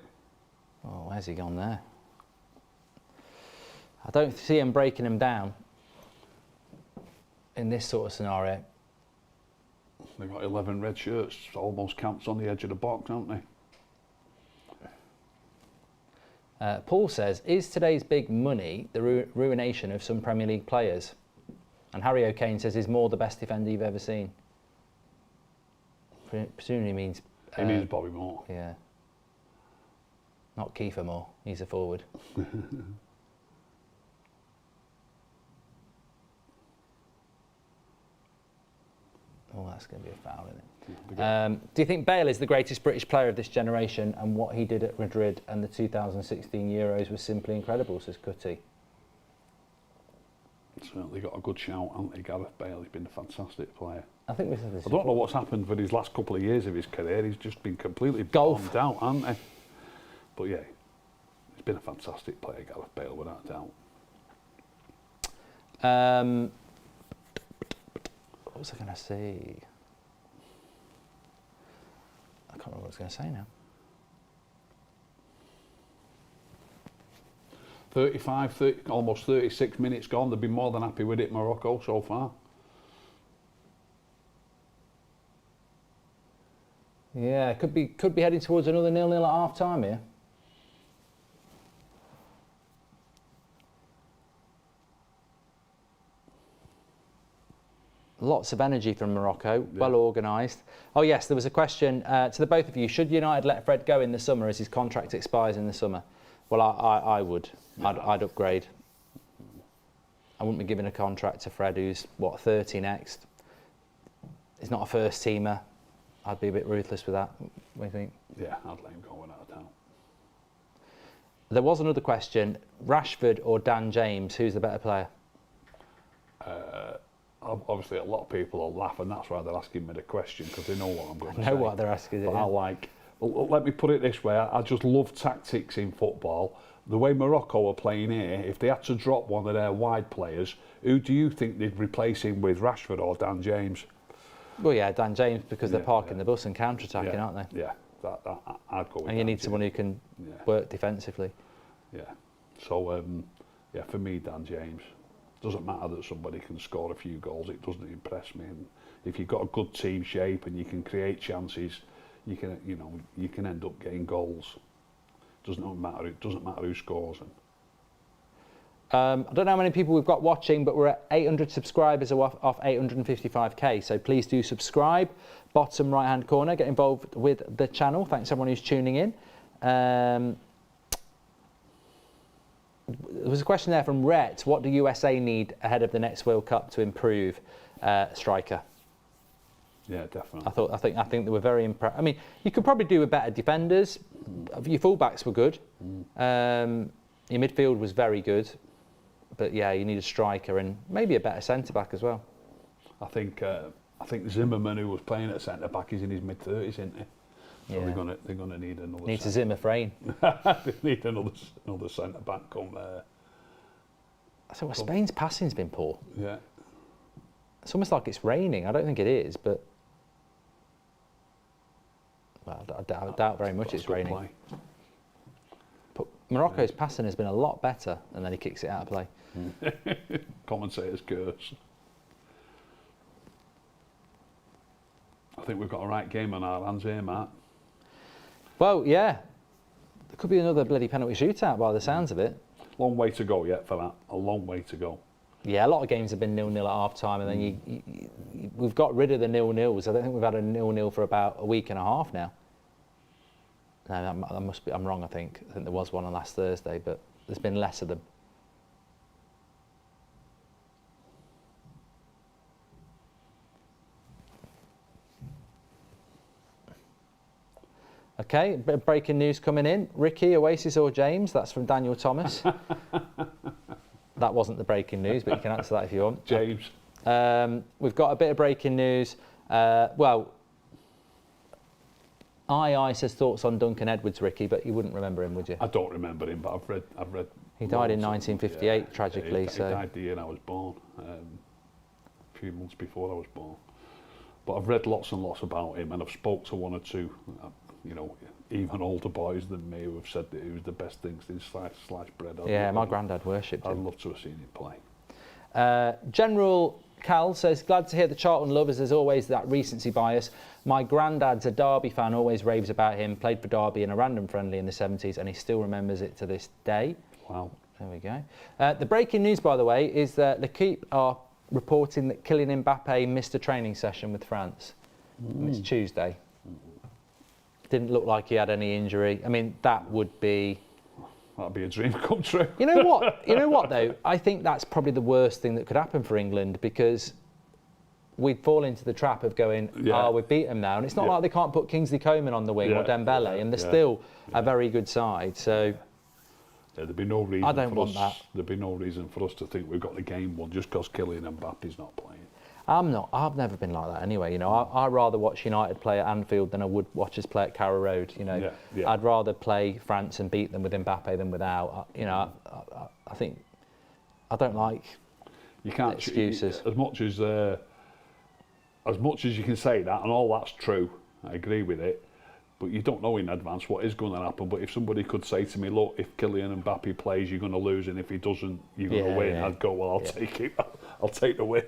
Oh, where's he gone there? I don't see him breaking him down in this sort of scenario. They've got 11 red shirts, almost camped on the edge of the box, haven't they? Paul says, is today's big money the ruination of some Premier League players? And Harry O'Kane says, is Moore the best defender you've ever seen? Presumably means... He means Bobby Moore. Yeah. Not Kiefer Moore, he's a forward. Oh, that's going to be a foul, isn't it? Do you think Bale is the greatest British player of this generation, and what he did at Madrid and the 2016 Euros was simply incredible, says Cutty? Certainly got a good shout, hasn't he, Gareth Bale? He's been a fantastic player. I think this is I don't know what's happened for his last couple of years of his career. He's just been completely Golf. bombed out, hasn't he? But yeah, he's been a fantastic player, Gareth Bale, without a doubt. What was I going to say? I can't remember what I was going to say now. 30, almost 36 minutes gone. They've been more than happy with it, Morocco, so far. Yeah, could be heading towards another 0-0 at half time here. Lots of energy from Morocco, well organised. Oh yes, there was a question to the both of you. Should United let Fred go in the summer as his contract expires in the summer? Well, I would. Yeah. I'd upgrade. I wouldn't be giving a contract to Fred, who's, 30 next. He's not a first teamer. I'd be a bit ruthless with that. What do you think? Yeah, I'd let him go without a doubt. There was another question. Rashford or Dan James, who's the better player? Obviously, a lot of people will laugh, and that's why they're asking me the question, because they know what I'm going to say. I know what they're asking. But let me put it this way, I just love tactics in football. The way Morocco are playing here, if they had to drop one of their wide players, who do you think they'd replace him with, Rashford or Dan James? Well, yeah, Dan James, because they're parking the bus and counter-attacking, aren't they? Yeah, I'd go with And you need James. someone who can work defensively. Yeah, so, for me, Dan James. Doesn't matter that somebody can score a few goals, it doesn't impress me. And if you've got a good team shape and you can create chances, you can end up getting goals. It doesn't matter who scores them. I don't know how many people we've got watching, but we're at 800 subscribers off 855k. So please do subscribe. Bottom right hand corner, get involved with the channel. Thanks everyone who's tuning in. There was a question there from Rhett. What do USA need ahead of the next World Cup to improve striker? Yeah, definitely. I think they were very impressed. I mean, you could probably do with better defenders. Your fullbacks were good. Your midfield was very good. But yeah, you need a striker and maybe a better centre back as well. I think Zimmerman, who was playing at centre back, is in his mid-30s, isn't he? So they're gonna need another. Needs a Zimmer frame. They need another centre back come there. So Spain's passing's been poor. Yeah. It's almost like it's raining. I don't think it is, but well, I doubt very much it's raining. Play. But Morocco's passing has been a lot better, and then he kicks it out of play. Commentators curse. I think we've got a right game on our hands here, Matt. Well, yeah. There could be another bloody penalty shootout by the sounds of it. Long way to go yet for that. A long way to go. Yeah, a lot of games have been 0-0 at half time, and then we've got rid of the 0-0s. I don't think we've had a 0-0 for about a week and a half now. No, that must be. I'm wrong. I think there was one on last Thursday, but there's been less of them. Okay, a bit of breaking news coming in. Ricky, Oasis or James? That's from Daniel Thomas. That wasn't the breaking news, but you can answer that if you want. James. We've got a bit of breaking news. Well, I says thoughts on Duncan Edwards, Ricky, but you wouldn't remember him, would you? I don't remember him, but I've read. He died in 1958, tragically. He died the year I was born, a few months before I was born. But I've read lots and lots about him, and I've spoke to one or two, even older boys than me who have said that he was the best thing since sliced bread. My granddad worshipped him. I'd love to have seen him play. General Cal says, glad to hear the Charlton love, as there's always that recency bias. My granddad's a Derby fan, always raves about him, played for Derby in a random friendly in the 70s, and he still remembers it to this day. Wow. There we go. The breaking news, by the way, is that L'Equipe are reporting that Kylian Mbappe missed a training session with France. It's Tuesday. Didn't look like he had any injury. I mean, that would be... That'd be a dream come true. You know what? Though? I think that's probably the worst thing that could happen for England, because we'd fall into the trap of going, we've beat them now. And it's not like they can't put Kingsley Coman on the wing or Dembele, and they're still a very good side. So There'd be no reason. I don't want that. There'd be no reason for us to think we've got the game won just because Kylian Mbappe's not playing. I'm not. I've never been like that anyway. You know, I'd rather watch United play at Anfield than I would watch us play at Carrow Road. You know, I'd rather play France and beat them with Mbappe than without. You know, I think I don't like. You can't excuses. As much as you can say that, and all that's true. I agree with it. But you don't know in advance what is going to happen. But if somebody could say to me, look, if Kylian Mbappe plays, you're going to lose, and if he doesn't, you're going to win, I'd go, well, I'll take it. I'll take the win.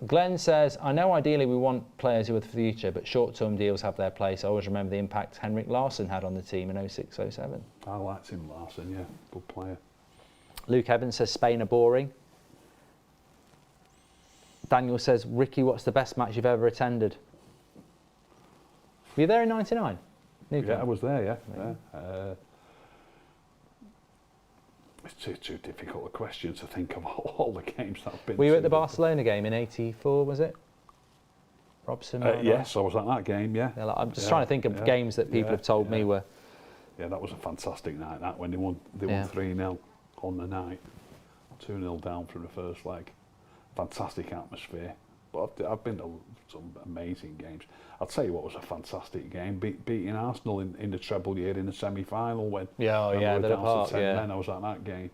Glenn says, I know ideally we want players who are the future, but short-term deals have their place. I always remember the impact Henrik Larsson had on the team in 06-07. I liked him, Larsson, yeah. Good player. Luke Evans says, Spain are boring. Daniel says, Ricky, what's the best match you've ever attended? Were you there in 99? Yeah, I was there, yeah. It's too difficult a question to think of all the games that I've been to. Were you at the Barcelona game in 84, was it? Robson? Yes, I was at that game, yeah. I'm just trying to think of games that people have told me were... Yeah, that was a fantastic night, that, when they won 3-0 on the night. 2-0 down from the first leg. Fantastic atmosphere. But I've been to some amazing games. I'll tell you what was a fantastic game, beating Arsenal in the treble year in the semi-final when we were down to 10 men. I was at that game.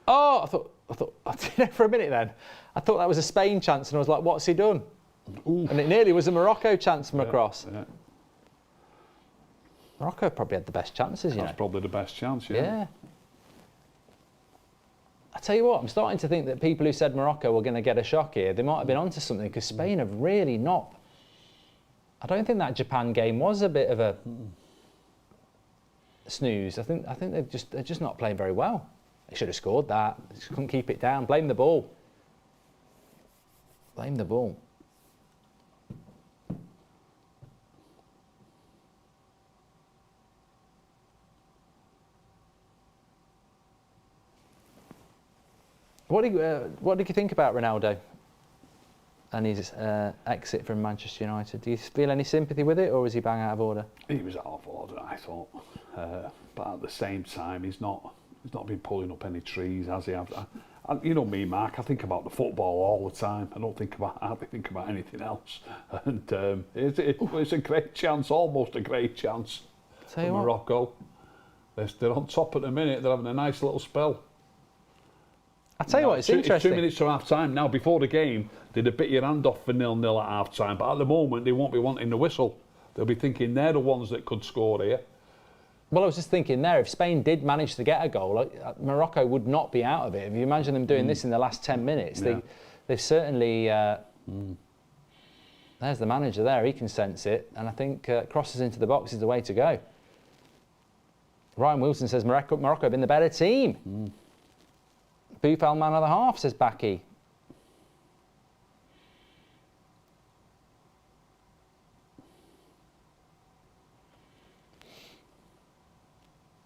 Oh, I thought for a minute then, I thought that was a Spain chance, and I was like, what's he done? Ooh. And it nearly was a Morocco chance from across. Yeah. Morocco probably had the best chances, That's probably the best chance, yeah. I tell you what, I'm starting to think that people who said Morocco were going to get a shock here, they might have been onto something, because Spain have really not. I don't think that Japan game was a bit of a snooze. I think they're just not playing very well. They should have scored that. They just couldn't keep it down. Blame the ball. Blame the ball. What did you think about Ronaldo and his exit from Manchester United? Do you feel any sympathy with it, or was he bang out of order? He was out of order, I thought. But at the same time, he's not been pulling up any trees, has he? You know me, Mark. I think about the football all the time. I don't hardly think about anything else. And it's a great chance, almost a great chance for Morocco. They're on top at the minute. They're having a nice little spell. I tell you what, it's interesting. It's 2 minutes to half time. Now, before the game, they'd have bit your hand off for 0-0 at half time. But at the moment, they won't be wanting the whistle. They'll be thinking they're the ones that could score here. Well, I was just thinking there, if Spain did manage to get a goal, Morocco would not be out of it. If you imagine them doing this in the last 10 minutes, they've certainly... There's the manager there, he can sense it. And I think crosses into the box is the way to go. Ryan Wilson says Morocco have been the better team. Boufal man of the half, says Backy.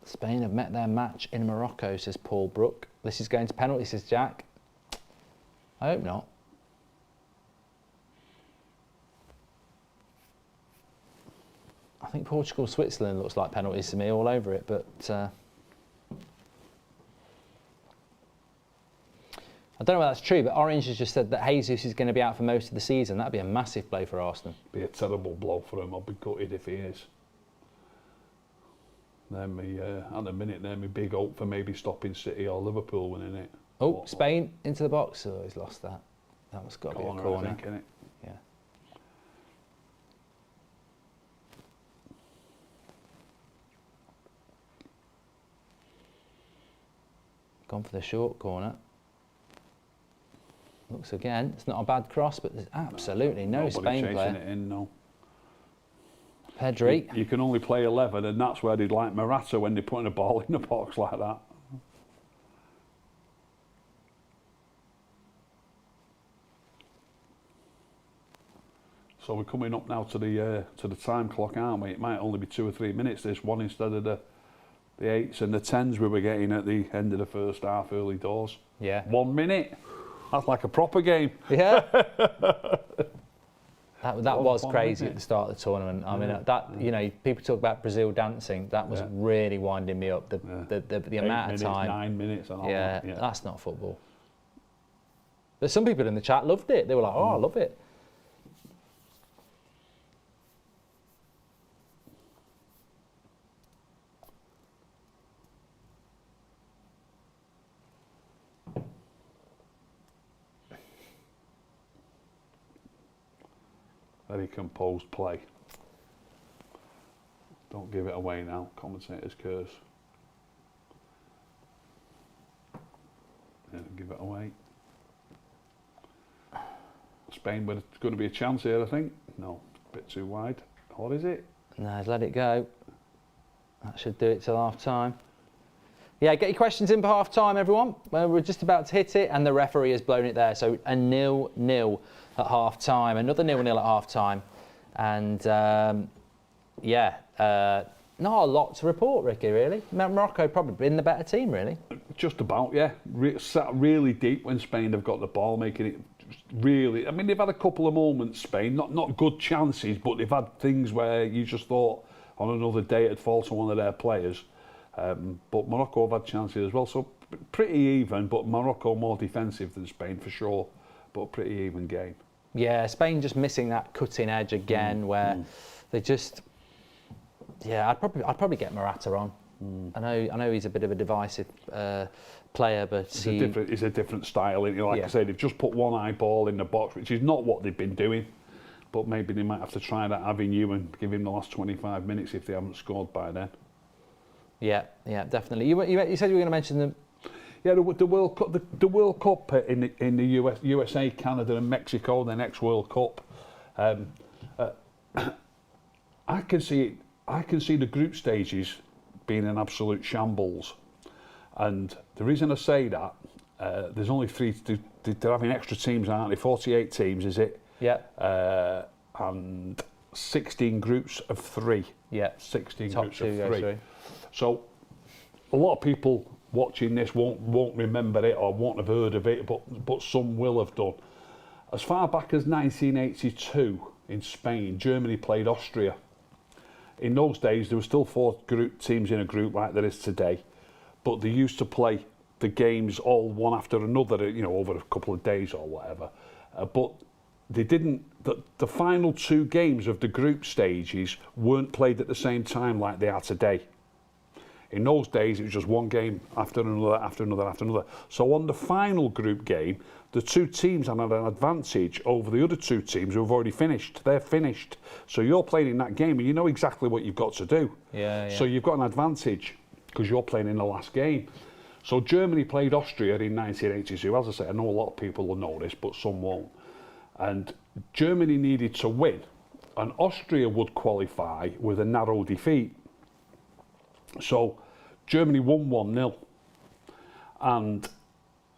Spain have met their match in Morocco, says Paul Brook. This is going to penalty, says Jack. I hope not. I think Portugal-Switzerland looks like penalties to me all over it, but... I don't know whether that's true, but Orange has just said that Jesus is going to be out for most of the season. That'd be a massive blow for Arsenal. Be a terrible blow for him. I'll be gutted if he is. Then at the minute, they're my big hope for maybe stopping City or Liverpool winning it. Oh, Spain into the box. Oh, he's lost that. That was got to be a corner. I think, innit? Yeah. Gone for the short corner. Looks again, it's not a bad cross, but there's absolutely no Spain player. Chasing it in, no. Pedri. You can only play 11, and that's where they'd like Morata when they're putting a ball in the box like that. So we're coming up now to the time clock, aren't we? It might only be 2 or 3 minutes, this one, instead of the 8s and the 10s we were getting at the end of the first half, early doors. Yeah. 1 minute. That's like a proper game. Yeah. That was crazy at the start of the tournament. I mean, you know, people talk about Brazil dancing. That was really winding me up. The amount of time. 9 minutes. And all yeah, that. that's not football. But some people in the chat loved it. They were like, "Oh, I love it." Very composed play. Don't give it away now, commentator's curse. Yeah, give it away. Spain, but it's going to be a chance here, I think. No, a bit too wide. What is it? No, let it go. That should do it till half time. Yeah, get your questions in for half time, everyone. Well, we're just about to hit it, and the referee has blown it there. So a 0-0 at half time, another 0-0 at half time. And not a lot to report, Ricky, really. Morocco probably been the better team, really. Just about, yeah. Sat really deep when Spain have got the ball, making it really. I mean, they've had a couple of moments, Spain, not good chances, but they've had things where you just thought on another day it'd fall to one of their players. But Morocco have had chances as well, so pretty even, but Morocco more defensive than Spain for sure, but pretty even game. Yeah, Spain just missing that cutting edge again, where they just. Yeah, I'd probably get Morata on. I know he's a bit of a divisive player, but it's a different style. Like I say, they've just put one eyeball in the box, which is not what they've been doing. But maybe they might have to try that avenue and give him the last 25 minutes if they haven't scored by then. Yeah, definitely. You said you were going to mention them. Yeah, the World Cup, the World Cup in the USA, Canada, and Mexico, the next World Cup. I can see the group stages being an absolute shambles, and the reason I say that there's only three. They're having extra teams, aren't they? 48 teams, is it? Yeah. And 16 groups of 3. Yeah. 16 Top groups 2 of 3. through. So a lot of people watching this won't remember it or won't have heard of it, but some will have done. As far back as 1982 in Spain, Germany played Austria. In those days, there were still 4 teams in a group like there is today, but they used to play the games all one after another, over a couple of days or whatever. But they didn't. The final 2 games of the group stages weren't played at the same time like they are today. In those days, it was just one game after another, after another, after another. So on the final group game, the 2 teams had an advantage over the other 2 teams who have already finished. They're finished. So you're playing in that game and you know exactly what you've got to do. Yeah. So you've got an advantage because you're playing in the last game. So Germany played Austria in 1982. As I say, I know a lot of people will know this, but some won't. And Germany needed to win, and Austria would qualify with a narrow defeat. So Germany won 1-0, and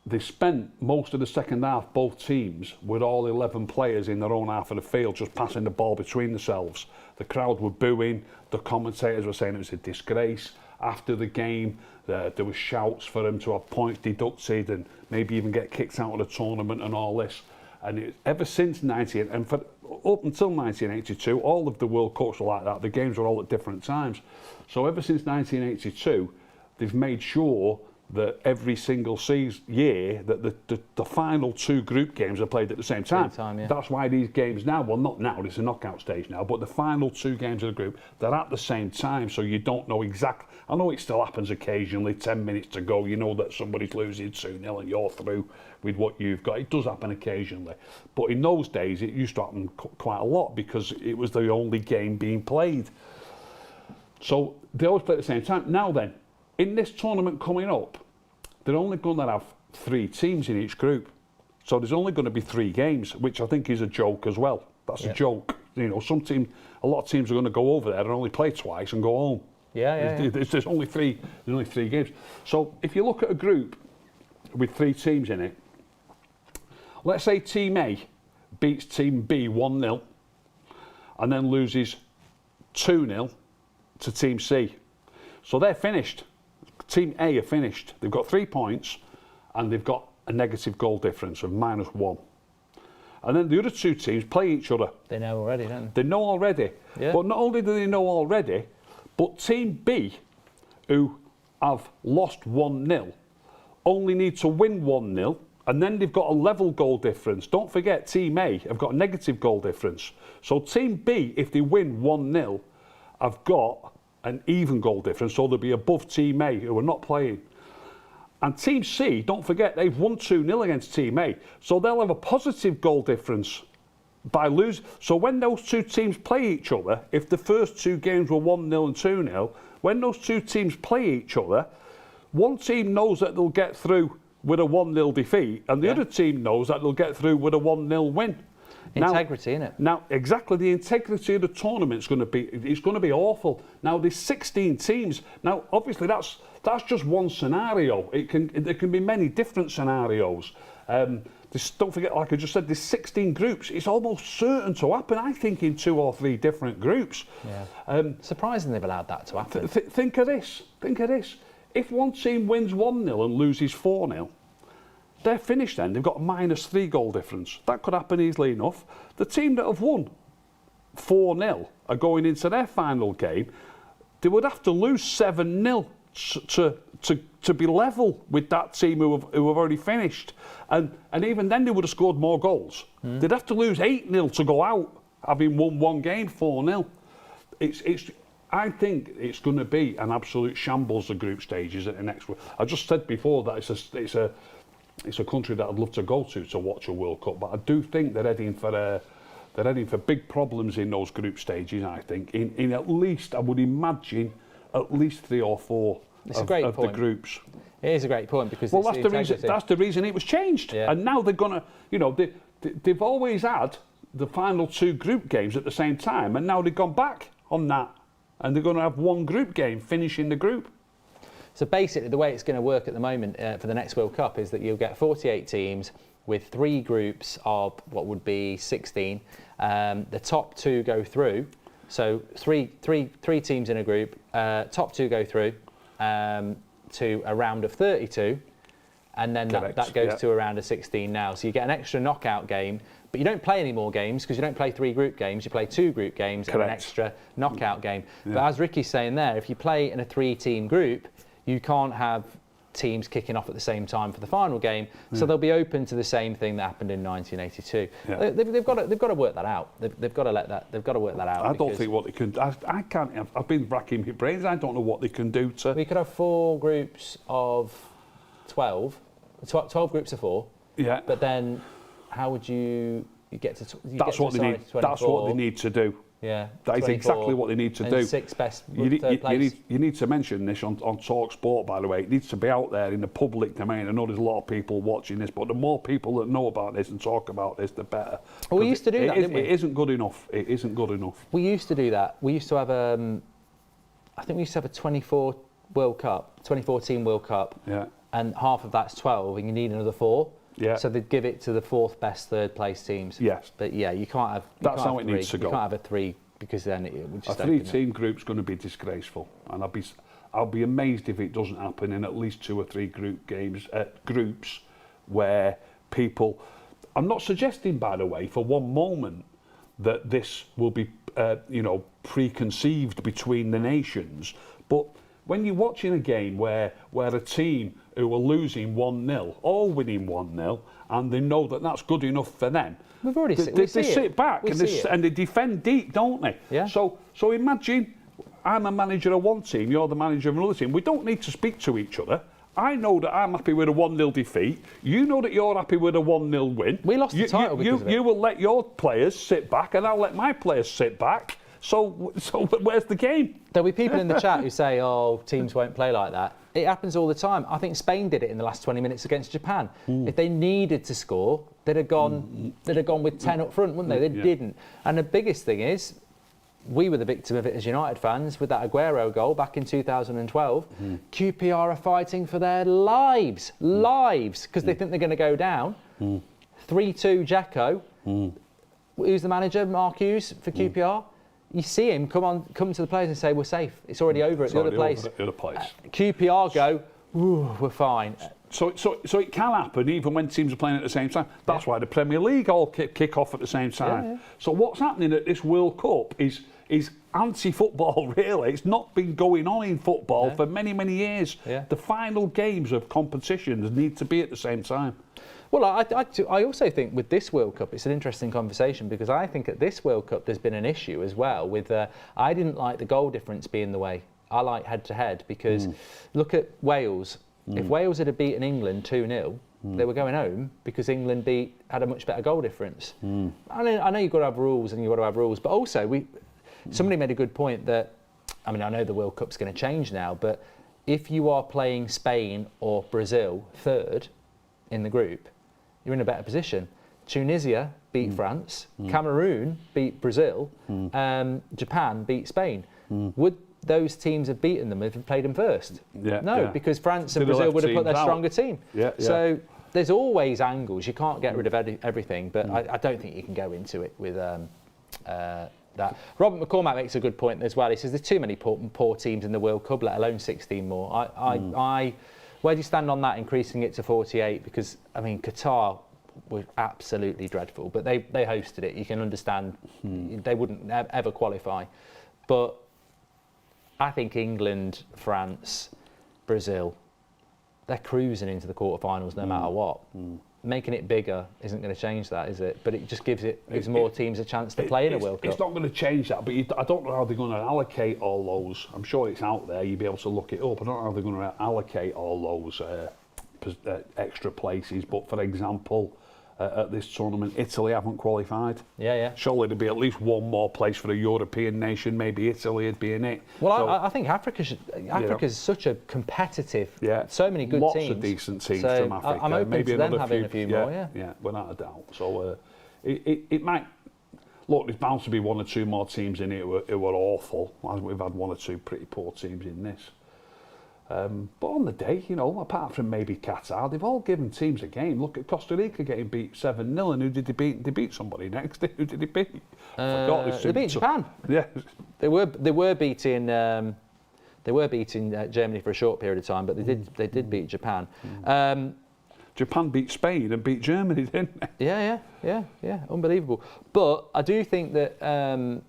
they spent most of the second half, both teams, with all 11 players in their own half of the field, just passing the ball between themselves. The crowd were booing, the commentators were saying it was a disgrace. After the game, there were shouts for them to have points deducted and maybe even get kicked out of the tournament and all this. And ever since up until 1982, all of the World Cups were like that. The games were all at different times. So ever since 1982, they've made sure that every single year that the final 2 group games are played at the same time. That's why these games now, well, not now, it's a knockout stage now, but the final 2 games of the group, they're at the same time, so you don't know exactly. I know it still happens occasionally, 10 minutes to go, you know that somebody's losing 2-0 and you're through with what you've got. It does happen occasionally. But in those days, it used to happen quite a lot because it was the only game being played. So they always play at the same time. Now then, in this tournament coming up, they're only going to have 3 teams in each group. So there's only going to be 3 games, which I think is a joke as well. That's a joke. A lot of teams are going to go over there and only play twice and go home. There's only 3 games. So if you look at a group with 3 teams in it, let's say Team A beats Team B 1-0 and then loses 2-0 to Team C. So they're finished. Team A are finished. They've got 3 points and they've got a negative goal difference of -1. and then the other two teams play each other. They know already, don't they? They know already. Yeah. But not only do they know already, but Team B, who have lost 1-0, only need to win 1-0, and then they've got a level goal difference. Don't forget, Team A have got a negative goal difference. So Team B, if they win 1-0, have got an even goal difference, so they'll be above Team A, who are not playing. And Team C, don't forget, they've won 2-0 against Team A, so they'll have a positive goal difference by losing. So when those two teams play each other, if the first two games were 1-0 and 2-0, when those two teams play each other, one team knows that they'll get through with a 1-0 defeat, and the other team knows that they'll get through with a 1-0 win. Integrity, isn't it? Now, exactly, the integrity of the tournament's going to be awful. Now, there's 16 teams. Now, obviously, that's just one scenario. There can be many different scenarios. Don't forget, like I just said, there's 16 groups. It's almost certain to happen, I think, in 2 or 3 different groups. Yeah. Surprising they've allowed that to happen. Think of this. If one team wins 1-0 and loses 4-0, they're finished then. They've got a -3 goal difference. That could happen easily enough. The team that have won 4-0 are going into their final game. They would have to lose 7-0 to be level with that team who have already finished. And even then they would have scored more goals. They'd have to lose 8-0 to go out, having won one game 4-0. I think it's going to be an absolute shambles, the group stages at the next one. I just said before that it's a country that I'd love to go to watch a World Cup, but I do think they're heading for big problems in those group stages. I think in at least, I would imagine, at least 3 or 4 of the groups. It is a great point because that's the reason it was changed. Yeah. And now they're gonna, they've always had the final 2 group games at the same time, and now they've gone back on that, and they're going to have one group game finishing the group. So basically, the way it's going to work at the moment for the next World Cup is that you'll get 48 teams with 3 groups of what would be 16. The top 2 go through. So three teams in a group. Top 2 go through to a round of 32, and then that goes to a round of 16 now. So you get an extra knockout game, but you don't play any more games because you don't play 3 group games. You play 2 group games and an extra knockout game. Yeah. But as Ricky's saying there, if you play in a 3-team group, you can't have teams kicking off at the same time for the final game, so they'll be open to the same thing that happened in 1982. Yeah. They've got to work that out. They've got to work that out. I don't think what they can. I can't. I've been racking my brains. I don't know what they can do to. We could have 4 groups of 12. 12 groups of 4. Yeah. But then, how would you get to? That's what they need. 24. That's what they need to do. Yeah, that is exactly what they need to do. 6 best you need to mention this on Talk Sport, by the way. It needs to be out there in the public domain. I know there's a lot of people watching this, but the more people that know about this and talk about this, the better. Well, we used to do that, didn't we? It isn't good enough. It isn't good enough. We used to do that. We used to have I think we used to have a 24 World Cup, 2014 World Cup. Yeah. And half of that's 12, and you need another 4. Yeah. So they'd give it to the 4th best 3rd place teams. Yes. But yeah, you can't have. That's how it needs to go. You can't have a 3 because then it would just. A 3-team group's going to be disgraceful, and I'll be amazed if it doesn't happen in at least 2 or 3 groups where people. I'm not suggesting, by the way, for one moment that this will be preconceived between the nations, but when you're watching a game where a team who are losing 1-0 or winning 1-0, and they know that that's good enough for them, we've already they sit back and they defend deep, don't they? Yeah. So imagine I'm a manager of one team, you're the manager of another team. We don't need to speak to each other. I know that I'm happy with a 1-0 defeat. You know that you're happy with a 1-0 win. We lost the title because of it. You will let your players sit back, and I'll let my players sit back. So where's the game? There'll be people in the chat who say, "Oh, teams won't play like that." It happens all the time. I think Spain did it in the last 20 minutes against Japan. If they needed to score, they'd have gone with 10 up front, wouldn't they? They didn't. And the biggest thing is, we were the victim of it as United fans with that Aguero goal back in 2012. QPR are fighting for their lives, because they think they're going to go down. 3-2 Jacko. Who's the manager? Mark Hughes for QPR. You see him come to the players and say, "We're safe. It's already over at the other place." QPR go, "Ooh, we're fine." So it can happen even when teams are playing at the same time. That's why the Premier League all kick off at the same time. Yeah. So what's happening at this World Cup is anti-football, really. It's not been going on in football for many, many years. Yeah. The final games of competitions need to be at the same time. Well, I also think with this World Cup, it's an interesting conversation because I think at this World Cup there's been an issue as well with, I didn't like the goal difference being the way. I like head-to-head because look at Wales. If Wales had beaten England 2-0, they were going home because England had a much better goal difference. I know you've got to have rules and you've got to have rules, but also somebody made a good point that, I mean, I know the World Cup's going to change now, but if you are playing Spain or Brazil third in the group, you're in a better position. Tunisia beat France, Cameroon beat Brazil, Japan beat Spain. Would those teams have beaten them if they played them first? No, because France and Brazil would have put their stronger team. So there's always angles. You can't get rid of everything, but I don't think you can go into it with that. Robert McCormack makes a good point as well. He says there's too many poor teams in the World Cup, let alone 16 more. Where do you stand on that, increasing it to 48? Because, I mean, Qatar were absolutely dreadful, but they hosted it. You can understand they wouldn't ever qualify. But I think England, France, Brazil, they're cruising into the quarterfinals no matter what. Making it bigger isn't going to change that, is it? But it just gives more teams a chance to play in a World Cup. It's not going to change that, but I don't know how they're going to allocate all those. I'm sure it's out there, you'll be able to look it up. I don't know how they're going to allocate all those extra places. But for example, at this tournament, Italy haven't qualified. Surely there'd be at least one more place for a European nation. Maybe Italy would be in it. Well, so, I think Africa's such a competitive. So many good lots teams. Lots of decent teams so from Africa. I'm open maybe to them having a few more. Yeah, without a doubt. So it might. Look, there's bound to be one or two more teams in it who were awful. We've had one or two pretty poor teams in this. But on the day, apart from maybe Qatar, they've all given teams a game. Look at Costa Rica getting beat 7-0, and who did they beat? They beat somebody next. Who did they beat? They beat Japan. Yeah, they were beating Germany for a short period of time, but they did beat Japan. Japan beat Spain and beat Germany, didn't they? Yeah, unbelievable. But I do think that.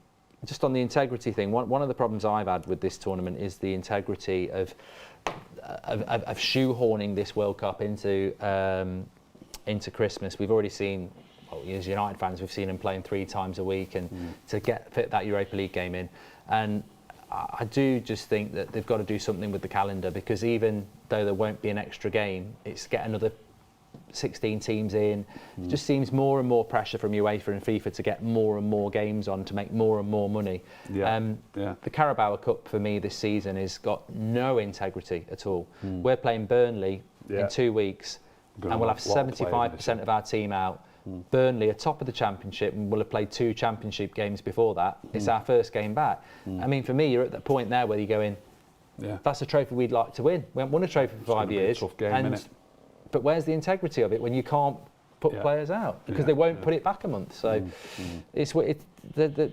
Just on the integrity thing, one of the problems I've had with this tournament is the integrity of shoehorning this World Cup into Christmas. We've already seen, as United fans, we've seen them playing 3 times a week, and to fit that Europa League game in. And I do just think that they've got to do something with the calendar, because even though there won't be an extra game, it's get another 16 teams in. It just seems more and more pressure from UEFA and FIFA to get more and more games on to make more and more money. The Carabao Cup for me this season has got no integrity at all. We're playing Burnley in 2 weeks, and we'll have 75% of our team out. Burnley are top of the Championship and will have played 2 Championship games before that. It's our first game back. I mean, for me, you're at that point there where you're going, that's a trophy we'd like to win. We haven't won a trophy for 5 years. Tough game, innit? But where's the integrity of it when you can't put players out? Because they won't put it back a month. So that,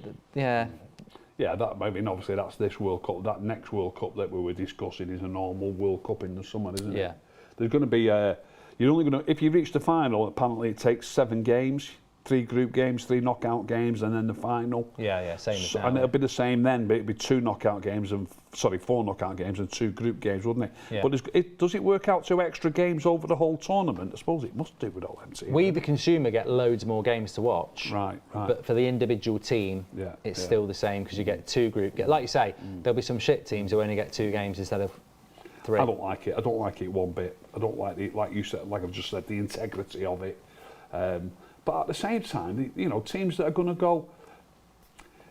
I mean, obviously that's this World Cup. That next World Cup that we were discussing is a normal World Cup in the summer, isn't it? There's going to be you're only going to, if you reach the final, apparently it takes 7 games, 3 group games, 3 knockout games, and then the final. Same as now. And it'll be the same then, but it'll be 2 knockout games and 4 knockout games and 2 group games, wouldn't it? But does it work out 2 extra games over the whole tournament? I suppose it must do with all them teams. We, the consumer, get loads more games to watch. Right. But for the individual team, it's still the same, because you get 2 group. Like you say, there'll be some shit teams who only get 2 games instead of 3. I don't like it. I don't like it one bit. I don't like like you said, like I've just said, the integrity of it. But at the same time, teams that are going to go.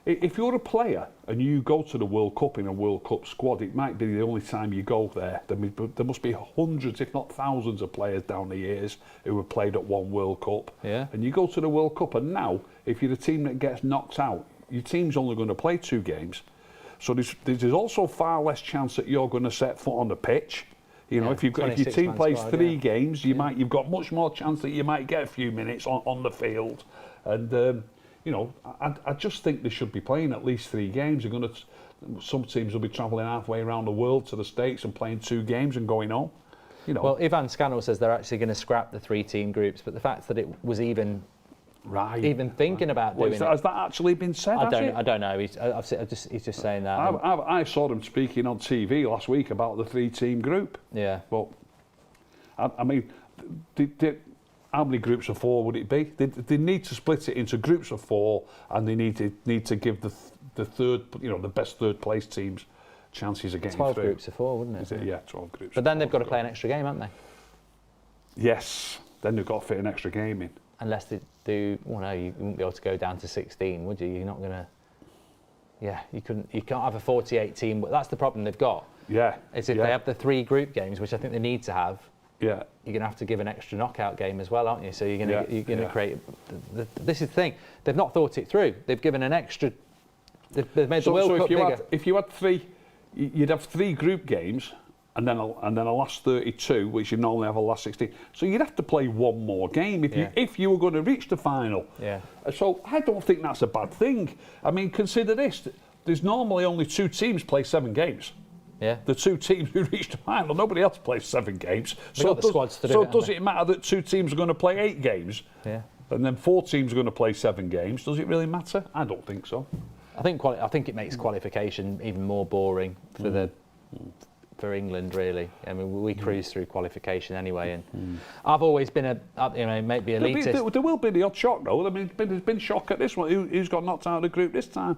If you're a player and you go to the World Cup in a World Cup squad, it might be the only time you go there. There must be hundreds, if not thousands, of players down the years who have played at one World Cup. And you go to the World Cup, and now, if you're the team that gets knocked out, your team's only going to play 2 games. So there's also far less chance that you're going to set foot on the pitch. If your team plays 3 games, you've got much more chance that you might get a few minutes on the field. And I just think they should be playing at least 3 games. Some teams will be travelling halfway around the world to the States and playing 2 games and going home. you know. Well, Ivan Scannell says they're actually going to scrap the 3-team groups, but the fact that it was even thinking about doing it. Has that actually been said? I don't know. He's just saying that. I saw him speaking on TV last week about the 3-team group. Yeah. But I mean, how many groups of 4 would it be? They need to split it into groups of 4, and they need to give the third, the best third place teams chances of getting 12 through. groups of 4, wouldn't it? Is it? Yeah, 12 groups. But then they've got to play an extra game, haven't they? Yes. Then they've got to fit an extra game in. Unless they do, well, no, you wouldn't be able to go down to 16, would you? You're not going to. Yeah, you couldn't. You can't have a 48 team. But that's the problem they've got. Yeah. Is if they have the 3 group games, which I think they need to have. Yeah. You're going to have to give an extra knockout game as well, aren't you? So you're going to create. This is the thing. They've not thought it through. They've given an extra. They've made the World Cup bigger. If you had 3, you'd have 3 group games. And then a last 32, which you normally have a last 16. So you'd have to play 1 more game if you were going to reach the final. Yeah. So I don't think that's a bad thing. I mean, consider this: there's normally only 2 teams play 7 games. Yeah. The 2 teams who reach the final, nobody else plays 7 games. They've got the squads to do it, does it matter that 2 teams are going to play 8 games? Yeah. And then 4 teams are going to play 7 games? Does it really matter? I don't think so. I think it makes qualification even more boring for England, really. I mean, we cruise through qualification anyway, and I've always been maybe elitist. There will be the odd shock, though. I mean, there's been shock at this one. Who's got knocked out of the group this time?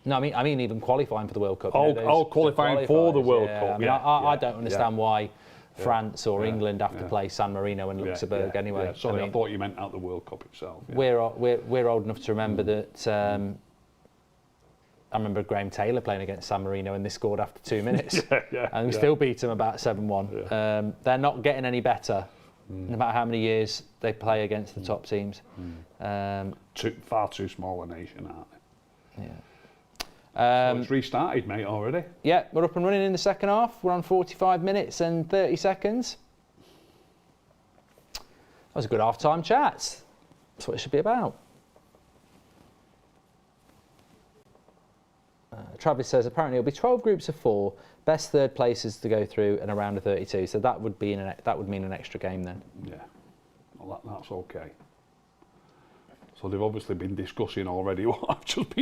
No, I mean even qualifying for the World Cup. Qualifying for the World Cup. I mean, I don't understand why France or England have to play San Marino and Luxembourg anyway. Yeah. Sorry, I thought you meant out the World Cup itself. Yeah. We're old enough to remember that. I remember Graham Taylor playing against San Marino and they scored after 2 minutes. And we still beat them about 7-1. Yeah. They're not getting any better, no matter how many years they play against the top teams. Far too small a nation, aren't they? Yeah. So it's restarted, mate, already. Yeah, we're up and running in the second half. We're on 45 minutes and 30 seconds. That was a good half-time chat. That's what it should be about. Travis says apparently it'll be 12 groups of 4, best third places to go through, and a round of 32. So that would mean an extra game then. Yeah, well, that's okay. So they've obviously been discussing already what I've just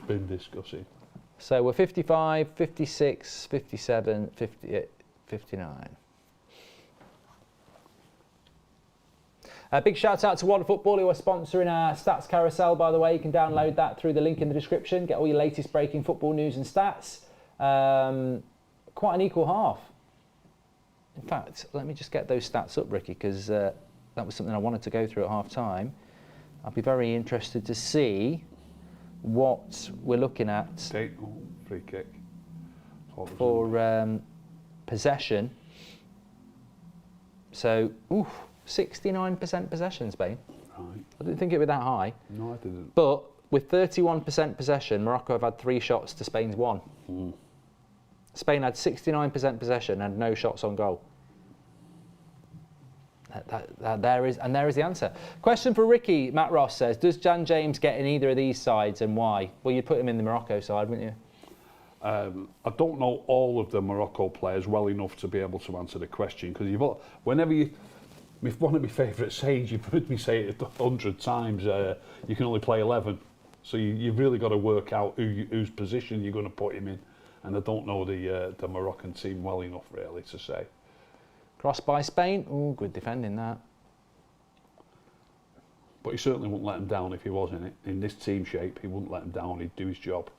been discussing. So we're 55, 56, 57, 58, 59. A big shout out to World Football, who are sponsoring our Stats Carousel, by the way. You can download that through the link in the description. Get all your latest breaking football news and stats. Quite an equal half. In fact, let me just get those stats up, Ricky, because that was something I wanted to go through at half time. I'll be very interested to see what we're looking at free kick for possession. So, 69% possession, Spain. Right. I didn't think it would be that high. No, I didn't. But with 31% possession, Morocco have had 3 shots to Spain's 1. Spain had 69% possession and no shots on goal. There is the answer. Question for Ricky. Matt Ross says, does Jan James get in either of these sides and why? Well, you'd put him in the Morocco side, wouldn't you? I don't know all of the Morocco players well enough to be able to answer the question, because one of my favourite sayings, you've heard me say it 100 times, you can only play 11. So you've really got to work out whose position you're going to put him in. And I don't know the Moroccan team well enough, really, to say. Cross by Spain. Oh, good defending that. But he certainly wouldn't let him down if he was in it. In this team shape, he wouldn't let him down. He'd do his job.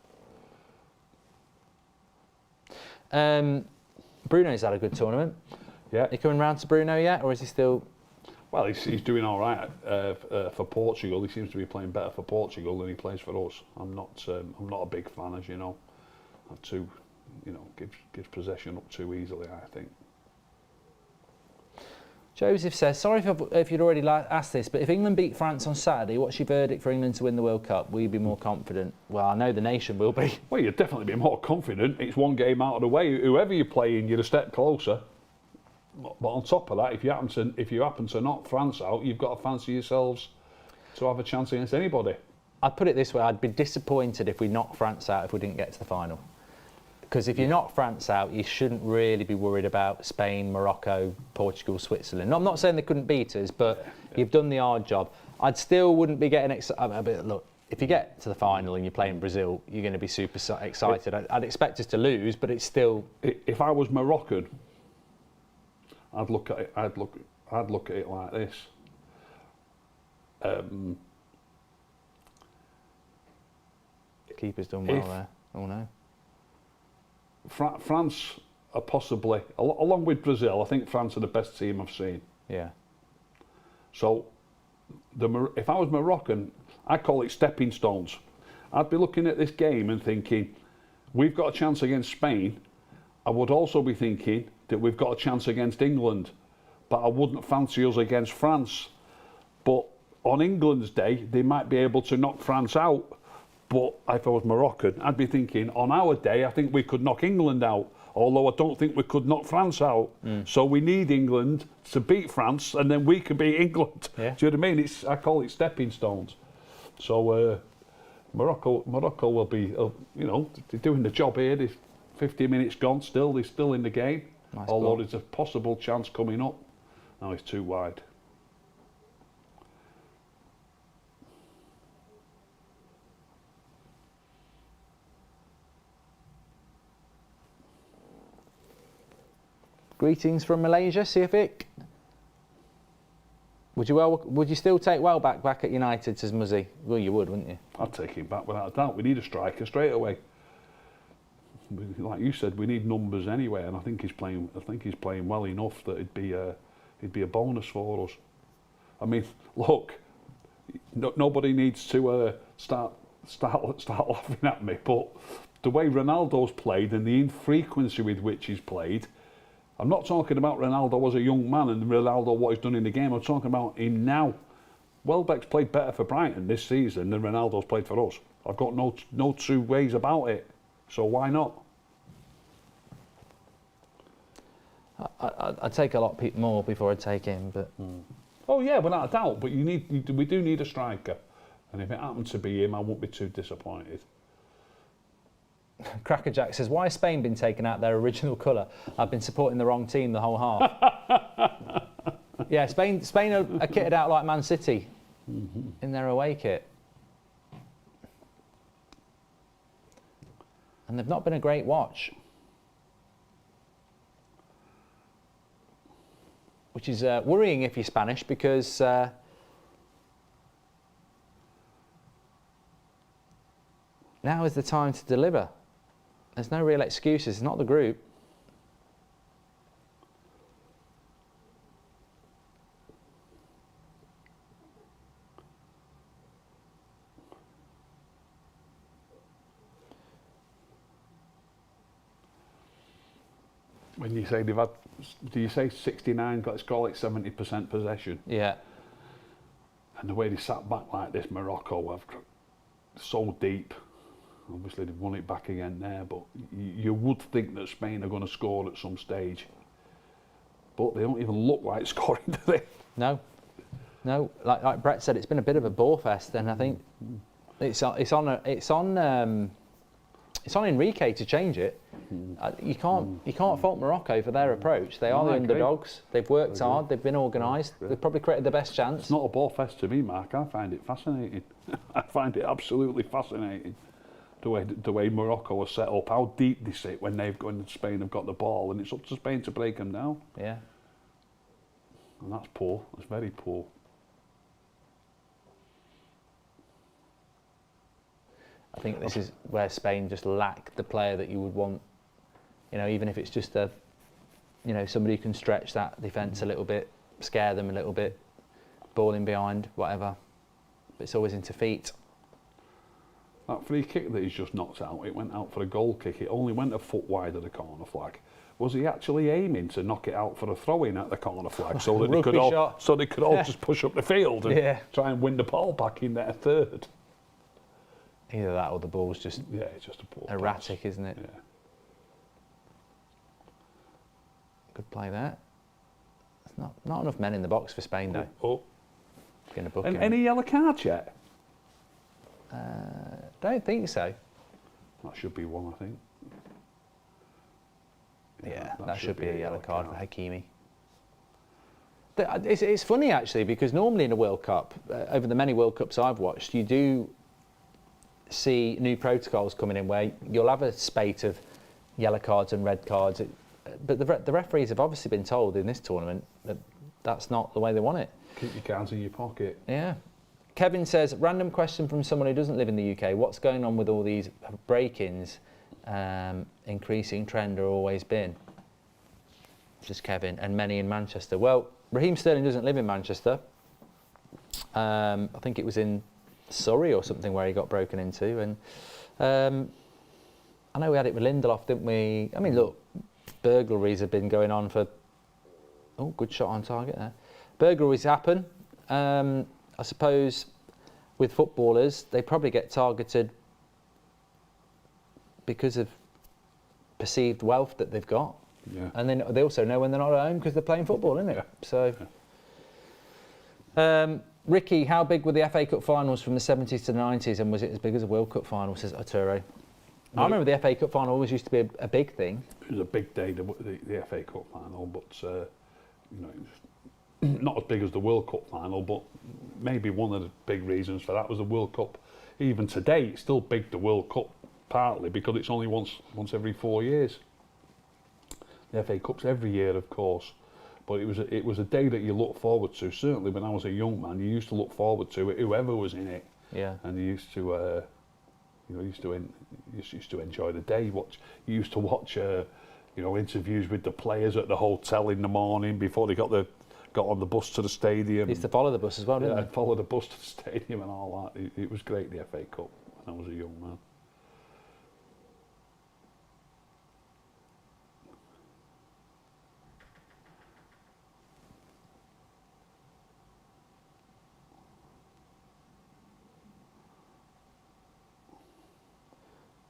Bruno's had a good tournament. Yeah. You coming round to Bruno yet, or is he still? Well, he's doing all right for Portugal. He seems to be playing better for Portugal than he plays for us. I'm not a big fan, as you know. Gives possession up too easily, I think. Joseph says, sorry if you'd already asked this, but if England beat France on Saturday, what's your verdict for England to win the World Cup? Will you be more confident? Well, I know the nation will be. Well, you'd definitely be more confident. It's one game out of the way. Whoever you're playing, you're a step closer. But on top of that, if you happen to knock France out, you've got to fancy yourselves to have a chance against anybody. I'd put it this way, I'd be disappointed if we knocked France out if we didn't get to the final. Because if you knock France out, you shouldn't really be worried about Spain, Morocco, Portugal, Switzerland. I'm not saying they couldn't beat us, but you've done the hard job. I'd still wouldn't be getting excited. Look, if you get to the final and you're playing Brazil, you're going to be super excited. I'd expect us to lose, but it's still. If I was Moroccan, I'd look at it. I'd look at it like this. Keeper's done well there. Oh no. France are possibly, along with Brazil, I think France are the best team I've seen. Yeah. So, if I was Moroccan, I'd call it stepping stones. I'd be looking at this game and thinking, we've got a chance against Spain. I would also be thinking that we've got a chance against England, but I wouldn't fancy us against France. But on England's day, they might be able to knock France out. But if I was Moroccan, I'd be thinking, on our day, I think we could knock England out, although I don't think we could knock France out. So we need England to beat France, and then we can beat England. Yeah. Do you know what I mean? I call it stepping stones. So Morocco will be, they're doing the job here. There's 50 minutes gone still. They're still in the game, Nice although ball. there's a possible chance coming up. Now it's too wide. Greetings from Malaysia, Siafik. Would you still take Welbeck back at United, says Muzzy? Well, you would, wouldn't you? I'd take him back without a doubt. We need a striker straight away. Like you said, we need numbers anyway, and I think he's playing well enough that it'd be a bonus for us. I mean, look, nobody needs to start laughing at me, but the way Ronaldo's played and the infrequency with which he's played. I'm not talking about Ronaldo as a young man and Ronaldo what he's done in the game. I'm talking about him now. Welbeck's played better for Brighton this season than Ronaldo's played for us. I've got no two ways about it. So why not? I'd take a lot more before I'd take him, but. Oh yeah, without a doubt. But we do need a striker, and if it happened to be him, I won't be too disappointed. Crackerjack says, why has Spain been taken out their original colour? I've been supporting the wrong team the whole half. Yeah, Spain are kitted out like Man City in their away kit. And they've not been a great watch. Which is worrying if you're Spanish, because now is the time to deliver. There's no real excuses. It's not the group. When you say they've had, do you say 69? Let's call it 70% possession. Yeah. And the way they sat back like this, Morocco have so deep. Obviously they've won it back again there, but you would think that Spain are going to score at some stage. But they don't even look like scoring, do they? No. Like Brett said, it's been a bit of a bore fest, and I think it's on Enrique to change it. You can't fault Morocco for their approach. They are the underdogs. They've worked hard. They've been organised. They've probably created the best chance. It's not a bore fest to me, Mark. I find it fascinating. I find it absolutely fascinating. The way Morocco are set up, how deep they sit when Spain have got the ball, and it's up to Spain to break them down. Yeah. And that's poor. That's very poor. I think this is where Spain just lack the player that you would want. You know, even if it's just somebody who can stretch that defence a little bit, scare them a little bit, ball in behind, whatever. But it's always into feet. That free kick that he's just knocked out, it went out for a goal kick. It only went a foot wide of the corner flag. Was he actually aiming to knock it out for a throw-in at the corner flag so that they could all just push up the field and try and win the ball back in their third? Either that or the ball's just it's just a poor erratic, pass. Isn't it? Yeah. Good play there. There's not enough men in the box for Spain though. Oh. Going to book And him. any yellow cards yet? Don't think so. That should be one, I think. Yeah, that should be a yellow card for Hakimi. It's funny actually, because normally in a World Cup, over the many World Cups I've watched, you do see new protocols coming in where you'll have a spate of yellow cards and red cards, but the referees have obviously been told in this tournament that that's not the way they want it. Keep your cards in your pocket. Yeah. Kevin says, random question from someone who doesn't live in the UK. What's going on with all these break-ins? Increasing trend or always been? Just Kevin, and many in Manchester. Well, Raheem Sterling doesn't live in Manchester. I think it was in Surrey or something where he got broken into. And I know we had it with Lindelof, didn't we? I mean, look, burglaries have been going on for... Oh, good shot on target there. Burglaries happen. I suppose with footballers, they probably get targeted because of perceived wealth that they've got. Yeah. And then they also know when they're not at home because they're playing football, isn't it? Yeah. So, Ricky, how big were the FA Cup finals from the 70s to the 90s, and was it as big as a World Cup final, says Arturo? I remember the FA Cup final always used to be a big thing. It was a big day, the FA Cup final, but you know, it was not as big as the World Cup final, but maybe one of the big reasons for that was the World Cup. Even today, it's still big, the World Cup, partly because it's only once every 4 years. The FA Cup's every year, of course, but it was a day that you look forward to. Certainly, when I was a young man, you used to look forward to it, whoever was in it. Yeah. And you used to, used to enjoy the day. You used to watch, interviews with the players at the hotel in the morning before they got on the bus to the stadium. They used to follow the bus as well, didn't Yeah, they? follow the bus to the stadium and all that. It was great, the FA Cup, when I was a young man.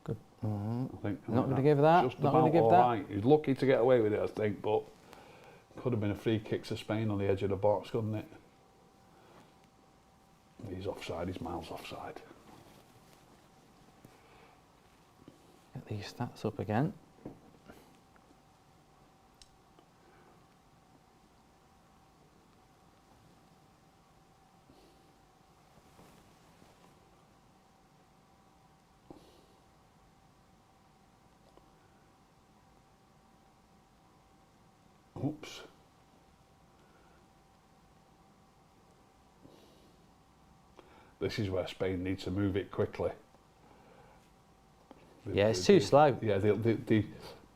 Good. I think Not going to give that. Just Not about going to give all that. right. He was lucky to get away with it, I think, but could have been a free kick to Spain on the edge of the box, couldn't it? He's offside. He's miles offside. Get these stats up again. Oops. This is where Spain needs to move it quickly. Yeah, it's too slow. Yeah, the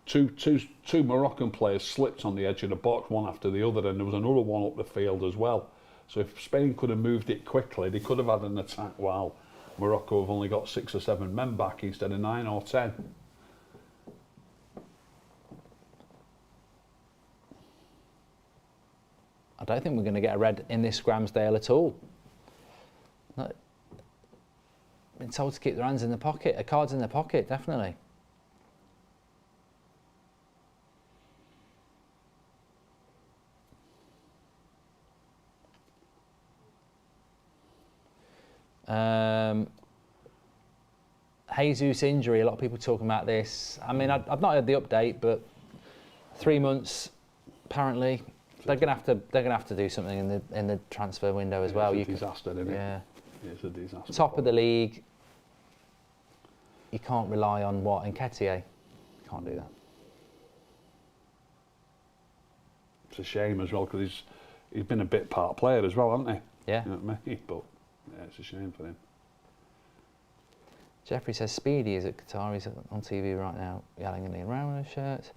two Moroccan players slipped on the edge of the box, one after the other, and there was another one up the field as well. So if Spain could have moved it quickly, they could have had an attack while Morocco have only got 6 or 7 men back instead of 9 or 10. I don't think we're going to get a red in this Scramsdale at all. No. Been told to keep their hands in the pocket. A card's in the pocket, definitely. Jesus injury, a lot of people talking about this. I mean, I've not heard the update, but 3 months apparently. They're gonna have to do something in the transfer window as well. It's a disaster, isn't it? Yeah. It's a disaster. Top of the league. You can't rely on what? Nketiah? You can't do that. It's a shame as well because he's been a bit part player as well, hasn't he? Yeah. You know what I mean? But yeah, it's a shame for him. Jeffrey says Speedy is at Qatar. He's on TV right now, yelling in the Rowner shirt.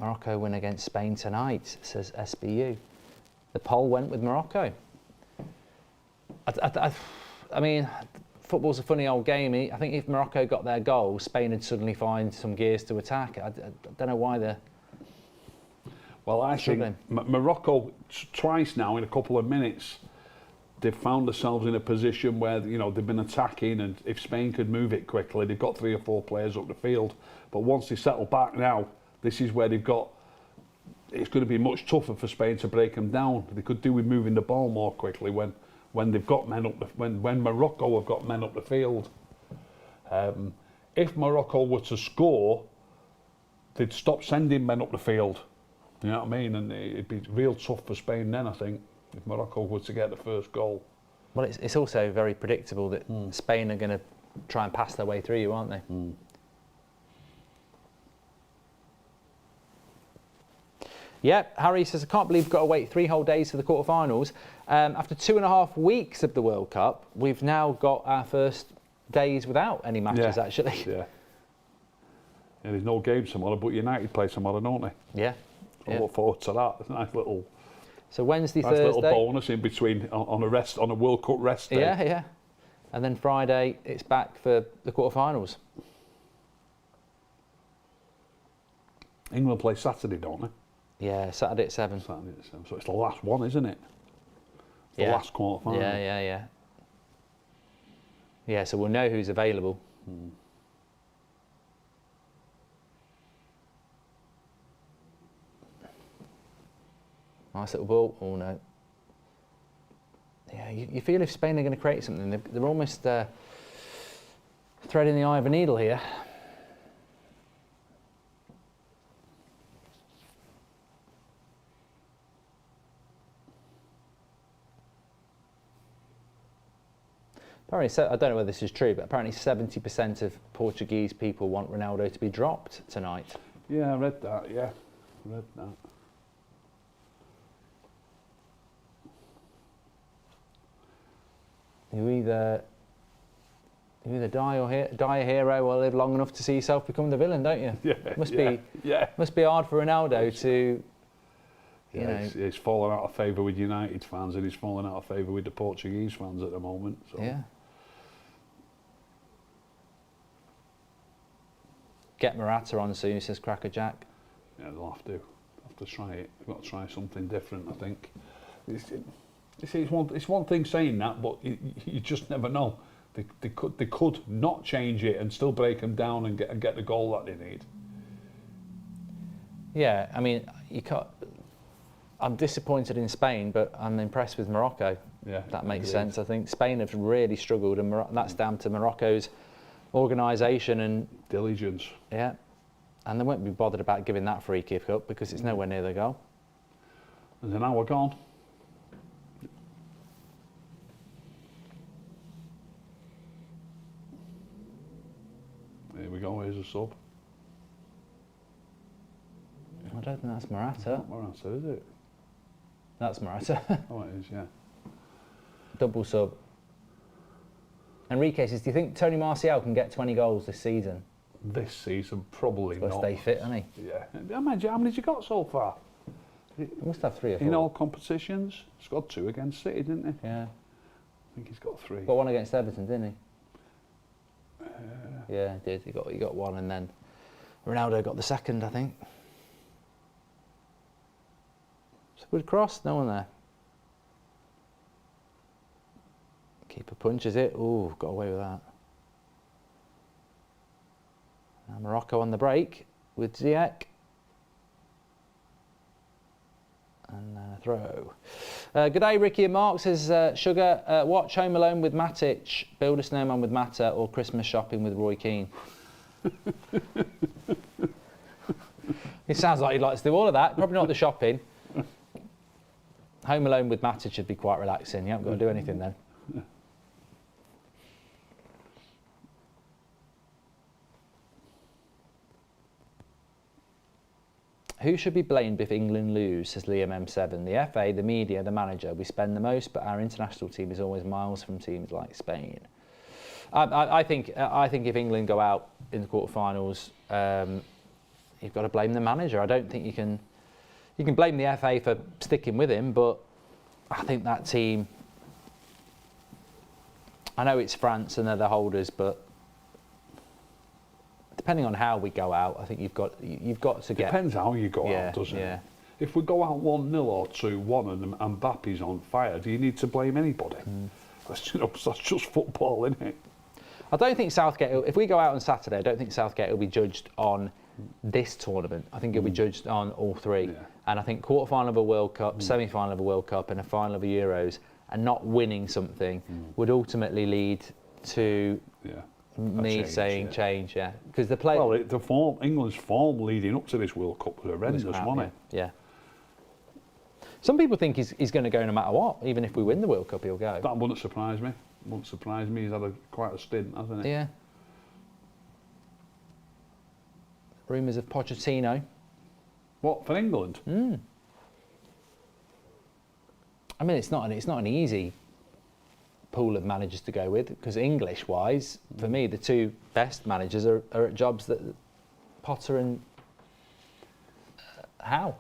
Morocco win against Spain tonight, says SBU. The poll went with Morocco. I mean, football's a funny old game. I think if Morocco got their goal, Spain would suddenly find some gears to attack. I don't know why they're... Well, I think Morocco, twice now in a couple of minutes, they've found themselves in a position where, you know, they've been attacking, and if Spain could move it quickly, they've got 3 or 4 players up the field. But once they settle back now, this is where they've got... It's going to be much tougher for Spain to break them down. They could do with moving the ball more quickly when they've got men up when Morocco have got men up the field. If Morocco were to score, they'd stop sending men up the field. You know what I mean? And it'd be real tough for Spain then, I think, if Morocco were to get the first goal. Well, it's also very predictable that Spain are going to try and pass their way through you, aren't they? Yeah, Harry says, I can't believe we've got to wait 3 whole days for the quarterfinals. After 2.5 weeks of the World Cup, we've now got our first days without any matches, actually. Yeah. And there's no games tomorrow, but United play tomorrow, don't they? Yeah. I look forward to that. It's a nice little, so Wednesday, Thursday. little bonus in between on a World Cup rest day. Yeah, yeah. And then Friday, it's back for the quarterfinals. England play Saturday, don't they? Yeah, Saturday at 7. Saturday at 7. So it's the last one, isn't it? The last quarter final. Yeah. Yeah, so we'll know who's available. Nice little ball. Oh no. Yeah, you feel if Spain are going to create something, they're almost threading the eye of a needle here. Apparently, I don't know whether this is true, but apparently 70% of Portuguese people want Ronaldo to be dropped tonight. Yeah, I read that, yeah. I read that. You either die a hero or live long enough to see yourself become the villain, don't you? Yeah, Must be hard for Ronaldo to, you know. He's fallen out of favour with United fans and he's fallen out of favour with the Portuguese fans at the moment. So. Yeah. Get Morata on soon, says Cracker Jack. Yeah, they'll have to try it. They've got to try something different, I think. It's one thing saying that, but you just never know. They could not change it and still break them down and get the goal that they need. Yeah, I mean, you can't. I'm disappointed in Spain, but I'm impressed with Morocco. Yeah, that makes sense. I think Spain have really struggled, and that's down to Morocco's organisation and diligence. Yeah, and they won't be bothered about giving that free kick up because it's nowhere near the goal. And an hour gone. Here we go. Here's a sub. I don't think that's Morata. It's not Morata, is it? That's Morata. Oh, it is, yeah. Double sub. Enrique says, do you think Tony Martial can get 20 goals this season? This season, probably not. Stay fit, hasn't he? Yeah. How many has he got so far? He must have 3 or 4. In all competitions? He's got 2 against City, didn't he? Yeah. I think he's got 3. Got 1 against Everton, didn't he? Yeah, he did. He got 1, and then Ronaldo got the 2nd, I think. It's a good cross. No one there. Keeper punches it. Ooh, got away with that. Now Morocco on the break with Ziyech. And throw. Good day, Ricky and Mark, says Sugar. Watch Home Alone with Matic, Build a Snowman with Mata, or Christmas Shopping with Roy Keane. It sounds like he'd like to do all of that. Probably not the shopping. Home Alone with Matic should be quite relaxing. You haven't got to do anything then. Who should be blamed if England lose, says Liam M7. The FA, the media, the manager. We spend the most, but our international team is always miles from teams like Spain. I think if England go out in the quarterfinals, you've got to blame the manager. I don't think you can blame the FA for sticking with him, but I think that team. I know it's France and they're the holders, but depending on how we go out, I think you've got to get. Depends how you go out, doesn't it? If we go out 1-0 or 2-1 and Mbappe's on fire, do you need to blame anybody? That's just football, isn't it? I don't think Southgate. If we go out on Saturday, I don't think Southgate will be judged on this tournament. I think he'll be judged on all 3. Yeah. And I think quarter-final of a World Cup, semi-final of a World Cup, and a final of a Euros, and not winning something would ultimately lead to me saying change, yeah, because the play. Well, the form, England's form leading up to this World Cup was horrendous, wasn't it? Yeah. Some people think he's going to go no matter what. Even if we win the World Cup, he'll go. That wouldn't surprise me. Wouldn't surprise me. He's had quite a stint, hasn't he? Yeah. Rumours of Pochettino. What, for England? I mean, it's not an easy pool of managers to go with, because English-wise, for me, the two best managers are at jobs that Potter and Howe.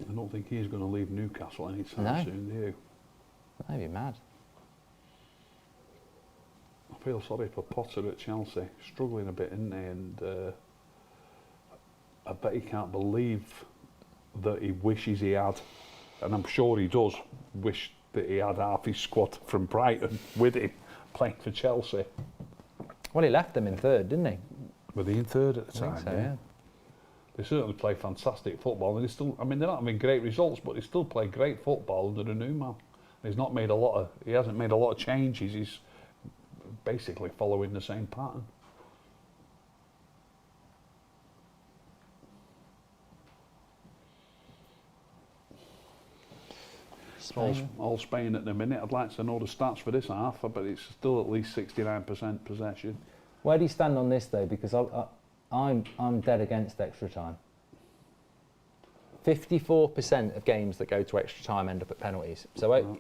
I don't think he's going to leave Newcastle anytime soon, do you? That'd be mad. I feel sorry for Potter at Chelsea, struggling a bit, isn't he? And I bet he can't believe that he wishes he had, and I'm sure he does wish that he had half his squad from Brighton with him playing for Chelsea. Well, he left them in third, didn't he? Were they in third at the time? So, yeah. They certainly play fantastic football, and they still, I mean, they're not having great results, but they still play great football under a new man. He hasn't made a lot of changes. He's basically following the same pattern. All Spain at the minute. I'd like to know the stats for this half, but it's still at least 69% possession. Where do you stand on this though? Because I'm dead against extra time. 54% of games that go to extra time end up at penalties. So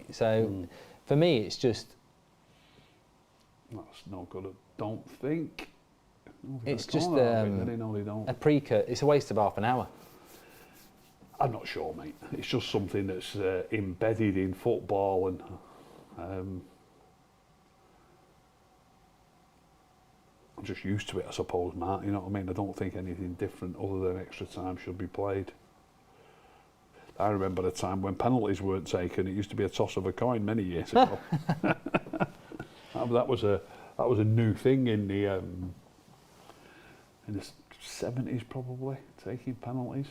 for me, it's just. That's no good. I don't think. It's just a precursor. It's a waste of half an hour. I'm not sure, mate. It's just something that's embedded in football, and I'm just used to it, I suppose, Matt. You know what I mean? I don't think anything different other than extra time should be played. I remember a time when penalties weren't taken. It used to be a toss of a coin many years ago. That was a new thing in the 70s, probably, taking penalties.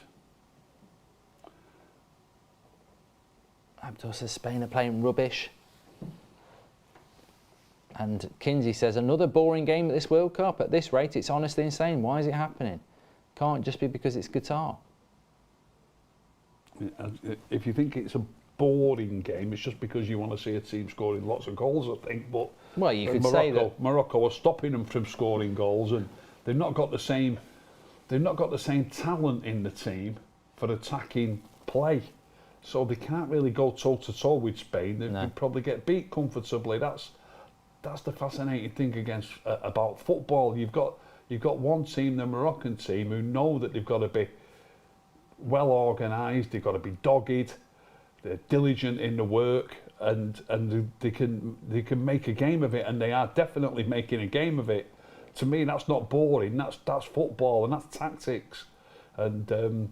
Abdul says Spain are playing rubbish. And Kinsey says, another boring game at this World Cup. At this rate, it's honestly insane. Why is it happening? Can't just be because it's Qatar. If you think it's a boring game, it's just because you want to see a team scoring lots of goals, I think. But well, you could say that Morocco are stopping them from scoring goals, and they've not got the same talent in the team for attacking play. So they can't really go toe to toe with Spain. They could probably get beat comfortably. That's the fascinating thing about football. You've got one team, the Moroccan team, who know that they've got to be well organised. They've got to be dogged. They're diligent in the work, and they can make a game of it, and they are definitely making a game of it. To me, that's not boring. That's football, and that's tactics. And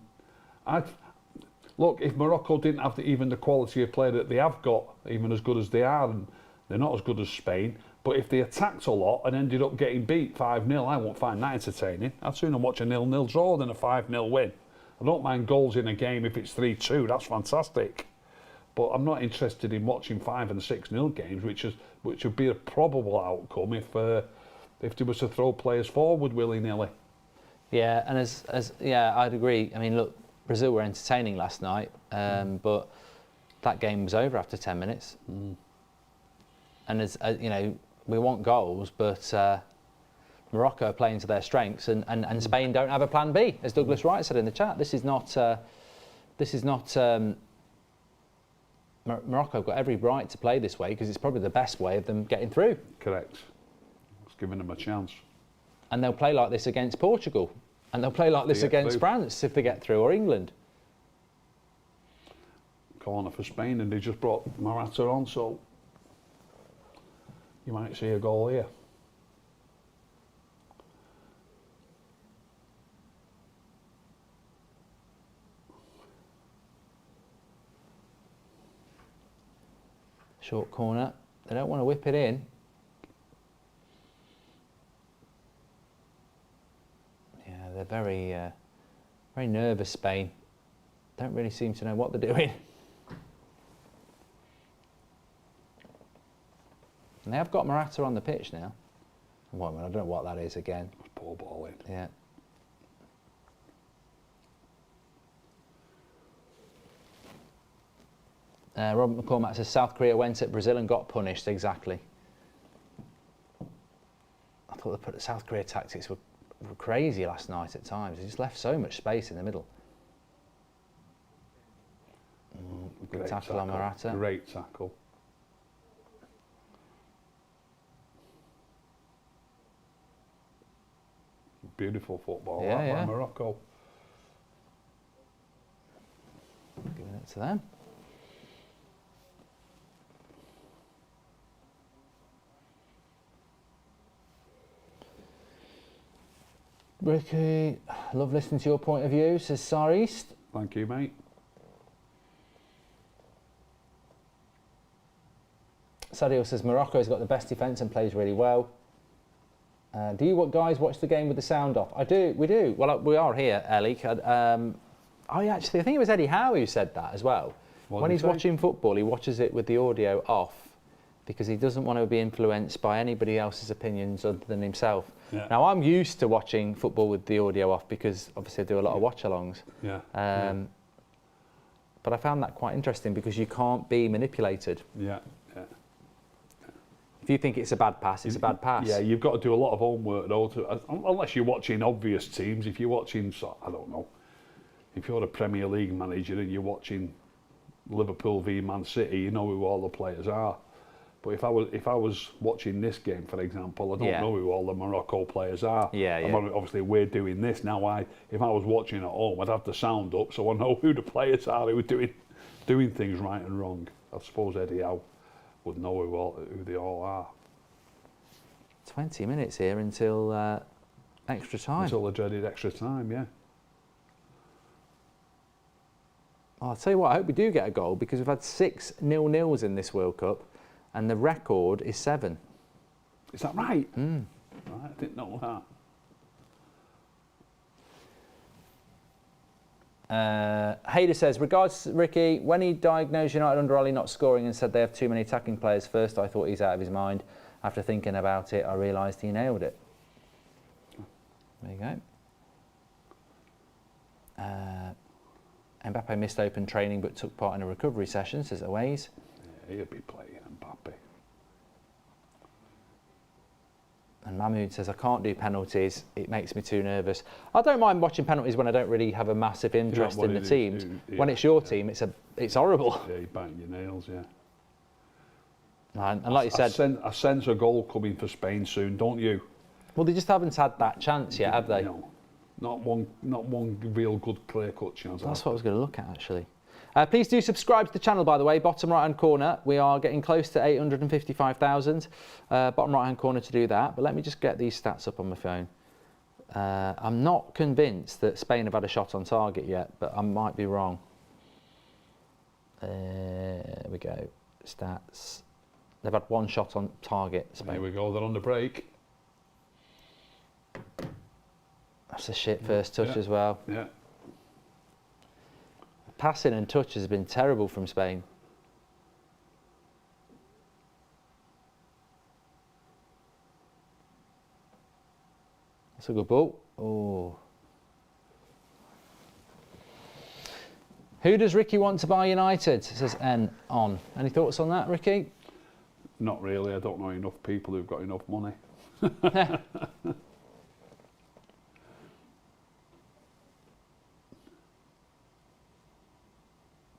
look, if Morocco didn't have even the quality of play that they have got, even as good as they are, and they're not as good as Spain, but if they attacked a lot and ended up getting beat 5-0, I won't find that entertaining. I'd sooner watch a 0-0 draw than a 5-0 win. I don't mind goals in a game if it's 3-2, that's fantastic. But I'm not interested in watching 5- and 6-0 games, which would be a probable outcome if they were to throw players forward willy-nilly. Yeah, and I'd agree. I mean, look, Brazil were entertaining last night, but that game was over after 10 minutes. And as you know, we want goals, but Morocco are playing to their strengths, and Spain don't have a plan B, as Douglas Wright said in the chat. This is not. Morocco have got every right to play this way because it's probably the best way of them getting through. Correct. It's giving them a chance. And they'll play like this against Portugal. And they'll play like this against France if they get through, or England. Corner for Spain, and they just brought Morata on, so you might see a goal here. Short corner. They don't want to whip it in. Yeah, they're very, very nervous, Spain. Don't really seem to know what they're doing. And they have got Morata on the pitch now. Well, I don't know what that is again. Poor ball in. Yeah. Robert McCormack says South Korea went at Brazil and got punished. Exactly. I thought the South Korea tactics were crazy last night at times. They just left so much space in the middle. Good tackle on Morata. Great tackle. Beautiful football by Morocco. Giving it to them. Ricky, love listening to your point of view, says Sar East. Thank you, mate. Sadio says Morocco's got the best defence and plays really well. Do you guys watch the game with the sound off? I do. We do. Well, we are here, Ellie. I think it was Eddie Howe who said that as well. When he's watching football, he watches it with the audio off because he doesn't want to be influenced by anybody else's opinions other than himself. Yeah. Now, I'm used to watching football with the audio off because obviously I do a lot of watch-alongs. Yeah. But I found that quite interesting because you can't be manipulated. Yeah. If you think it's a bad pass, it's a bad pass. Yeah, you've got to do a lot of homework though, unless you're watching obvious teams. If you're watching, I don't know, if you're a Premier League manager and you're watching Liverpool v Man City, you know who all the players are. But if I was watching this game, for example, I don't know who all the Morocco players are. Obviously, we're doing this now. If I was watching at home, I'd have the sound up so I know who the players are who are doing things right and wrong. I suppose Eddie Howe would know who they all are. 20 minutes here until extra time. Until the dreaded extra time, yeah. Well, I'll tell you what, I hope we do get a goal because we've had 6 0-0s in this World Cup and the record is 7. Is that right? Right, I didn't know that. Hayder says, regards Ricky, when he diagnosed United under Ollie not scoring and said they have too many attacking players, first I thought he's out of his mind. After thinking about it, I realised he nailed it. There you go. Mbappe missed open training but took part in a recovery session, says Aways. Yeah, he'll be playing Mbappe. And Mahmood says, I can't do penalties, it makes me too nervous. I don't mind watching penalties when I don't really have a massive interest in the teams. When it's your team, it's horrible. Yeah, you bang your nails, yeah. And like you said... I sense a goal coming for Spain soon, don't you? Well, they just haven't had that chance yet, have they? No, not one real good clear-cut chance. That's what I was going to look at, actually. Please do subscribe to the channel, by the way, bottom right-hand corner. We are getting close to 855,000. Bottom right-hand corner to do that. But let me just get these stats up on my phone. I'm not convinced that Spain have had a shot on target yet, but I might be wrong. There we go. Stats. They've had 1 shot on target, Spain. Here we go, they're on the break. That's a shit first touch as well. Yeah. Passing and touch has been terrible from Spain. That's a good ball. Oh. Who does Ricky want to buy United? Says N on. Any thoughts on that, Ricky? Not really. I don't know enough people who've got enough money.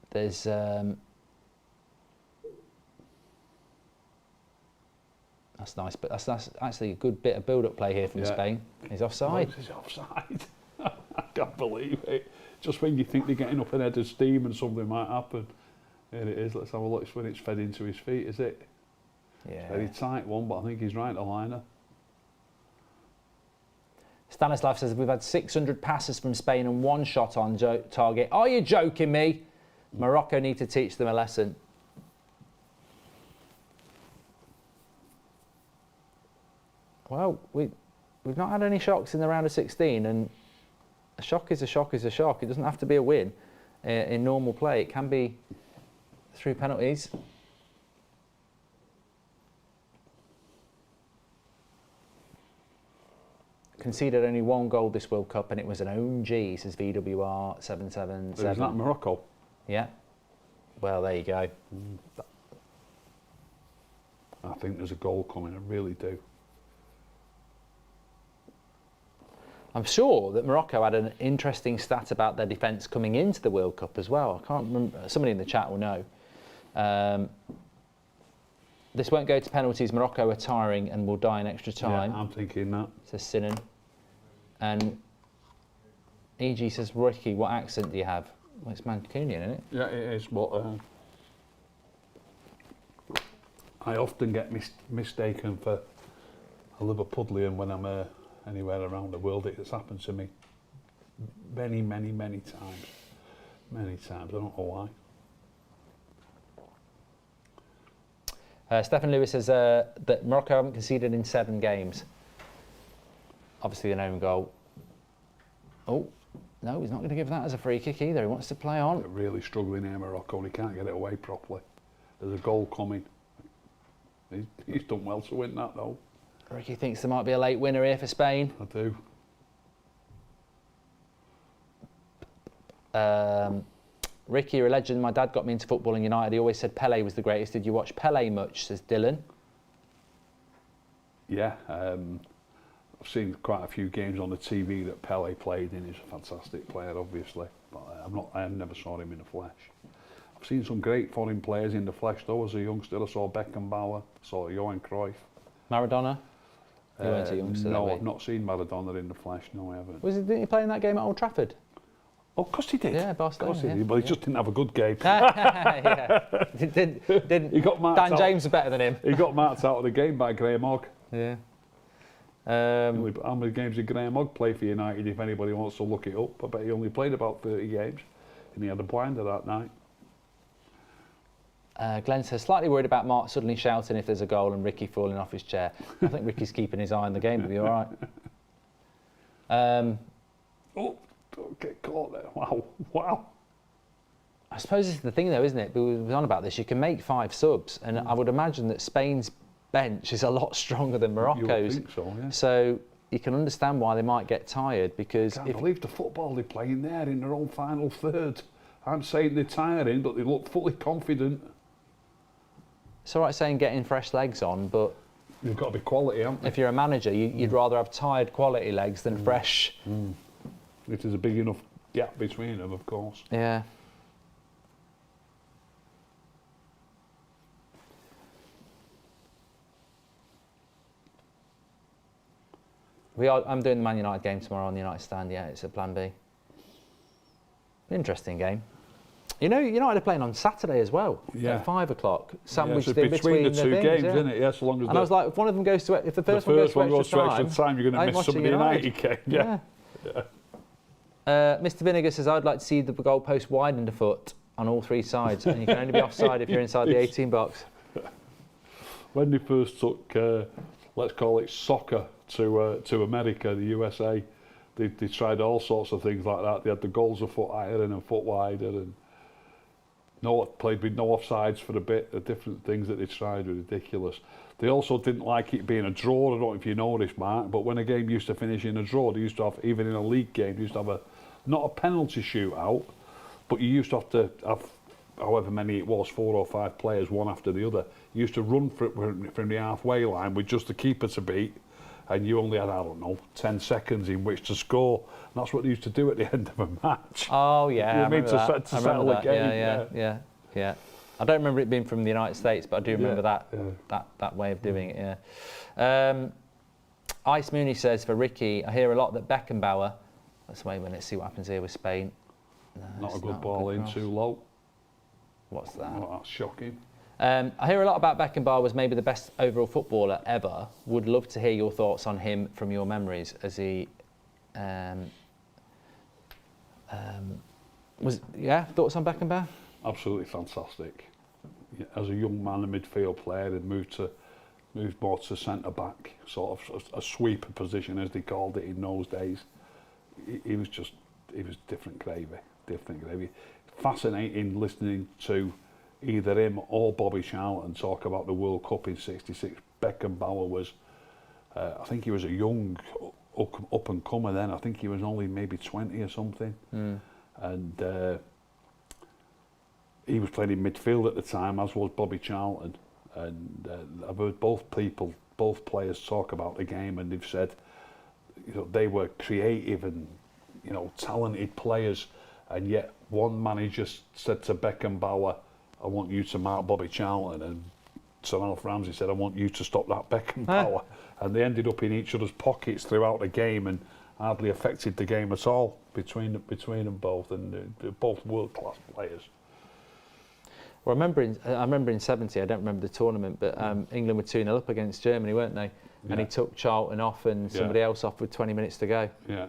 There's that's nice, but that's actually a good bit of build-up play here from Spain. He's offside. He's offside. I can't believe it. Just when you think they're getting up an head of steam and something might happen. Here it is. Let's have a look. It's when it's fed into his feet, is it? Yeah. Very tight one, but I think he's right to liner. Stanislav says we've had 600 passes from Spain and 1 shot on target. Are you joking me? Morocco need to teach them a lesson. Well, we've not had any shocks in the round of 16, and a shock is a shock is a shock. It doesn't have to be a win in normal play. It can be through penalties. conceded only 1 goal this World Cup, and it was an own G, says VWR 777. Is that Morocco? Yeah. Well, there you go. I think there's a goal coming, I really do. I'm sure that Morocco had an interesting stat about their defence coming into the World Cup as well. I can't remember, somebody in the chat will know. This won't go to penalties. Morocco are tiring and will die in extra time. Yeah, I'm thinking that. Says Sinan. And EG says, Ricky, what accent do you have? Well, it's Mancunian, isn't it? Yeah, it is, but I often get mistaken for a Liverpudlian when I'm anywhere around the world. It's happened to me many times. Many times, I don't know why. Stephen Lewis says that Morocco haven't conceded in 7 games. Obviously an own goal. Oh, no, he's not going to give that as a free kick either. He wants to play on. They're really struggling here, Morocco, and he can't get it away properly. There's a goal coming. He's done well to win that, though. Ricky thinks there might be a late winner here for Spain. I do. Ricky, you're a legend. My dad got me into football and United. He always said Pele was the greatest. Did you watch Pele much, says Dylan? Yeah, I've seen quite a few games on the TV that Pele played in. He's a fantastic player, obviously, but I never saw him in the flesh. I've seen some great foreign players in the flesh, though. As a youngster, I saw Beckenbauer, saw Johan Cruyff. Maradona? You weren't a youngster, no, I've not seen Maradona in the flesh. No, I haven't. Didn't he play in that game at Old Trafford? Oh, of course he did. Yeah, Barcelona. Of course he did, but he just didn't have a good game. Yeah. Didn't He got marked Dan out. James was better than him. He got marked out of the game by Graham Ogg. Yeah. How many games did Graham Ogg play for United, if anybody wants to look it up? I bet he only played about 30 games, and he had a blinder that night. Glenn says, slightly worried about Mark suddenly shouting if there's a goal and Ricky falling off his chair. I think Ricky's keeping his eye on the game, he'll be all right. Oh, don't get caught there. Wow. I suppose this is the thing, though, isn't it? We were on about this. You can make 5 subs, and I would imagine that Spain's bench is a lot stronger than Morocco's. You would think so, yeah. So you can understand why they might get tired, because I can't believe the football they're playing there in their own final third. I'm saying they're tiring, but they look fully confident. It's all right saying getting fresh legs on, but They've got to be quality, haven't they? if you're a manager, you'd rather have tired quality legs than fresh. It is a big enough gap between them, of course. Yeah. I'm doing the Man United game tomorrow on the United stand. Yeah, it's a plan B. Interesting game. You know, United are playing on Saturday as well. Yeah. At 5 o'clock. Sandwiched so in between the two things, games, yeah. isn't it? Yeah, so long as And I was like, if one of them goes to, if the first one goes to extra time, you're going to miss some of the United game. Yeah. Mr. Vinegar says, I'd like to see the goalpost widened a foot on all 3 sides, and you can only be offside if you're inside the 18 box. When they first took, let's call it soccer, to America, the USA, they tried all sorts of things like that. They had the goals a foot higher and a foot wider, and played with no offsides for a bit. The different things that they tried were ridiculous. They also didn't like it being a draw. I don't know if you know this, Mark, but when a game used to finish in a draw, they used to have, even in a league game, they used to have not a penalty shootout, but you used to have however many it was, 4 or 5 players, one after the other. You used to run from the halfway line with just the keeper to beat, and you only had, I don't know, 10 seconds in which to score. And that's what they used to do at the end of a match. Oh, yeah, I remember that. To settle the game. Yeah. I don't remember it being from the United States, but I do remember that way of doing it, yeah. Ice Mooney says, for Ricky, I hear a lot that Beckenbauer, let's see what happens here with Spain. No, not a good ball in, too low. What's that? Oh, that's shocking. I hear a lot about Beckenbauer was maybe the best overall footballer ever. Would love to hear your thoughts on him from your memories as he thoughts on Beckenbauer? Absolutely fantastic. As a young man, a midfield player, and moved more to centre back, sort of a sweeper position as they called it in those days. He was different gravy. Fascinating listening to either him or Bobby Charlton talk about the World Cup in '66. Beckenbauer was, I think he was a young up and comer then. I think he was only maybe 20 or something. And he was playing in midfield at the time, as was Bobby Charlton. And I've heard both players talk about the game, and they've said, you know, they were creative and, you know, talented players, and yet one manager said to Beckenbauer, I want you to mark Bobby Charlton, and Sir Alf Ramsey said, I want you to stop that Beckenbauer. And they ended up in each other's pockets throughout the game and hardly affected the game at all between them both, and they're both world-class players. Well, I remember in 70, I don't remember the tournament, but England were 2-0 up against Germany, weren't they? And he took Charlton off and somebody else off with 20 minutes to go. Yeah.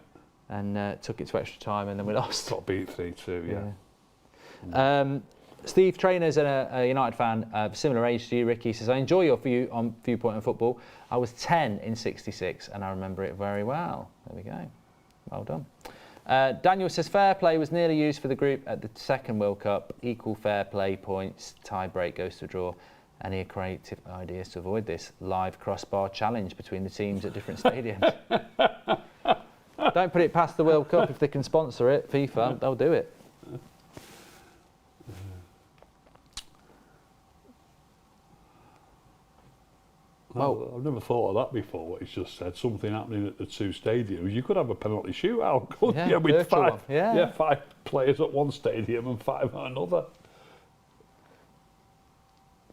And took it to extra time, and then we lost. Got beat 3-2, Steve Trainer's a United fan, similar age to you, Ricky. Says, I enjoy your viewpoint on football. I was 10 in '66 and I remember it very well. There we go. Well done. Daniel says, fair play was nearly used for the group at the second World Cup. Equal fair play points. Tie break goes to draw. Any creative ideas to avoid this? Live crossbar challenge between the teams at different stadiums. Don't put it past the World Cup. If they can sponsor it, FIFA, they'll do it. Well, I've never thought of that before, what he's just said. Something happening at the two stadiums. You could have a penalty shootout, couldn't you? With five players at one stadium and 5 at another.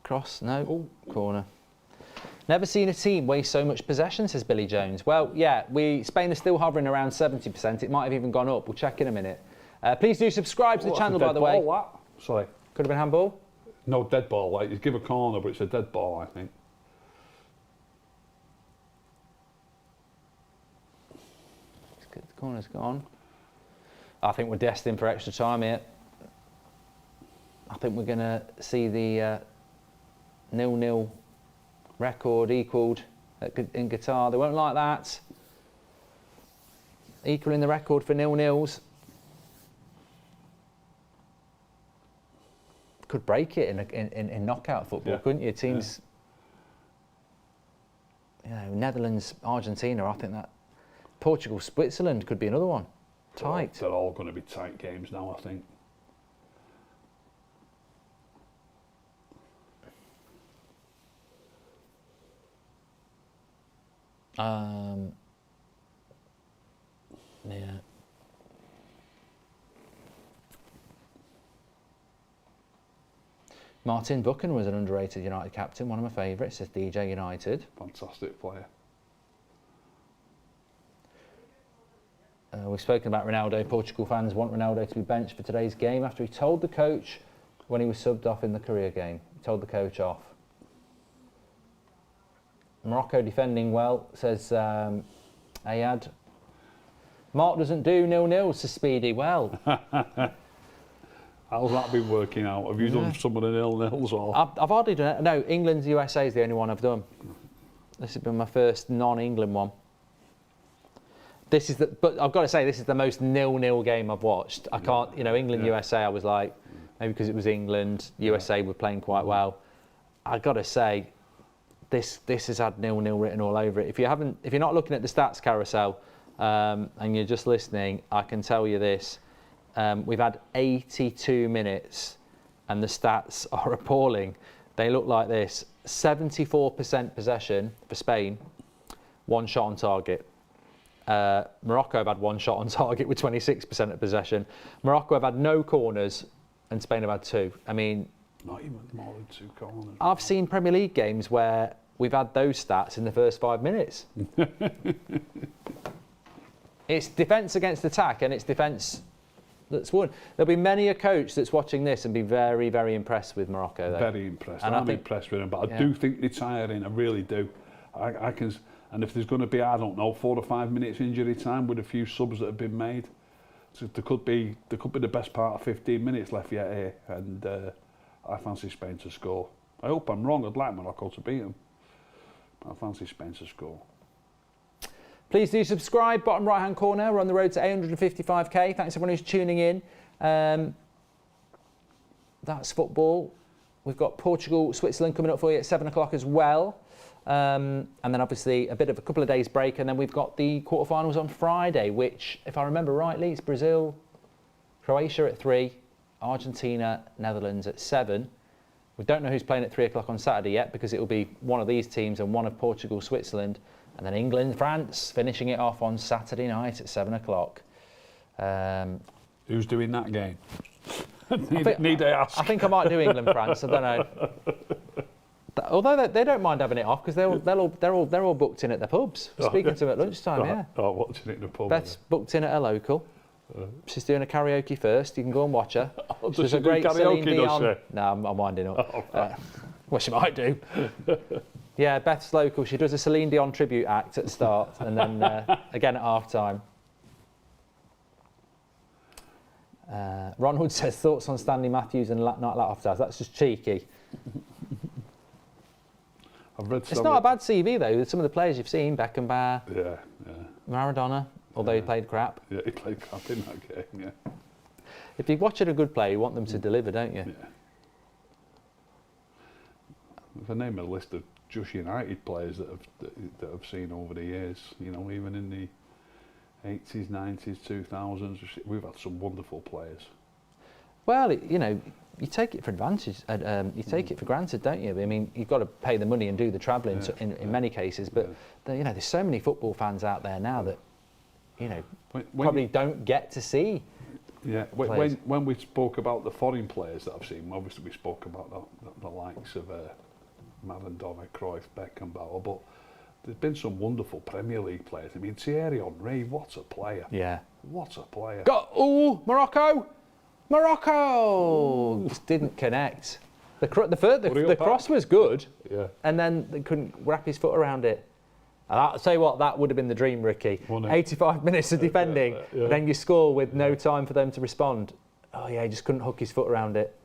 Cross, no. Corner. Never seen a team waste so much possession, says Billy Jones. Well, yeah, Spain are still hovering around 70%. It might have even gone up. We'll check in a minute. Please do subscribe to the channel, by the way. Sorry. Could have been handball? No, dead ball. Like, you give a corner, but it's a dead ball, I think. The corner's gone. I think we're destined for extra time here. I think we're going to see the 0-0 record equalled in Qatar. They won't like that. Equalling the record for 0-0s. Could break it in knockout football, couldn't you? Teams, you know, Netherlands, Argentina, I think that. Portugal, Switzerland could be another one. Tight. They're all going to be tight games now, I think. Yeah. Martin Buchan was an underrated United captain, one of my favourites, says DJ United. Fantastic player. We've spoken about Ronaldo. Portugal fans want Ronaldo to be benched for today's game after he told the coach when he was subbed off in the Korea game. He told the coach off. Morocco defending well, says Ayad. Mark doesn't do 0-0, says Speedy. Well. How's that been working out? Have you done some of the 0-0s? Or? I've hardly done it. No, England's USA is the only one I've done. This has been my first non-England one. But I've got to say, this is the most 0-0 game I've watched. I can't, England, USA, I was like, maybe because it was England, USA were playing quite well. I've got to say, this has had 0-0 written all over it. If you're not looking at the stats carousel and you're just listening, I can tell you this. We've had 82 minutes and the stats are appalling. They look like this. 74% possession for Spain, 1 shot on target. Morocco have had 1 shot on target with 26% of possession. Morocco have had no corners and Spain have had 2. I mean, not even more than 2 corners. I've seen Premier League games where we've had those stats in the first 5 minutes. It's defence against attack, and it's defence that's won. There'll be many a coach that's watching this and be very, very impressed with Morocco. Though. Very impressed. And I'm impressed with them, but I do think they're tiring. I really do. I can. And if there's going to be, I don't know, 4 or 5 minutes injury time with a few subs that have been made, so there could be the best part of 15 minutes left yet here, and I fancy Spain to score. I hope I'm wrong. I'd like Morocco to beat them. I fancy Spain to score. Please do subscribe. Bottom right hand corner. We're on the road to 855k. Thanks everyone who's tuning in. That's football. We've got Portugal, Switzerland coming up for you at 7 o'clock as well. And then obviously a couple of days break, and then we've got the quarterfinals on Friday, which, if I remember rightly, it's Brazil, Croatia at 3, Argentina, Netherlands at 7. We don't know who's playing at 3 o'clock on Saturday yet, because it will be one of these teams and one of Portugal, Switzerland, and then England, France, finishing it off on Saturday night at 7 o'clock. Who's doing that game? Need I ask? I think I might do England, France. I don't know. Although they don't mind having it off, because they're all booked in at their pubs. Speaking to them at lunchtime, yeah. Oh, watching it in the pub. Beth's booked in at a local. She's doing a karaoke first. You can go and watch her. Does she do karaoke, does she? No, I'm winding up. Oh, right. Well, she might do. Yeah, Beth's local. She does a Celine Dion tribute act at the start, and then again at half time. Ron Hood says, thoughts on Stanley Matthews and not Lattoftas. That's just cheeky. It's not a bad CV though. Some of the players you've seen, Beckenbauer, Maradona, although he played crap. Yeah, he played crap in that game, yeah. If you're watching a good player, you want them to deliver, don't you? Yeah. If I name a list of just United players that I've seen over the years, you know, even in the 80s, 90s, 2000s, we've had some wonderful players. Well, you know, you take it for advantage. You take it for granted, don't you? I mean, you've got to pay the money and do the travelling in many cases. But you know, there's so many football fans out there now that, you know, probably don't get to see. Yeah, when we spoke about the foreign players that I've seen, obviously we spoke about the likes of Maradona, Cruyff, Beckenbauer, but there's been some wonderful Premier League players. I mean, Thierry Henry, what a player! Yeah, what a player! Morocco! Just didn't connect. The cross was good, and then they couldn't wrap his foot around it. And I'll tell you what, that would have been the dream, Ricky. 85 minutes of defending, and then you score with no time for them to respond. Oh yeah, he just couldn't hook his foot around it.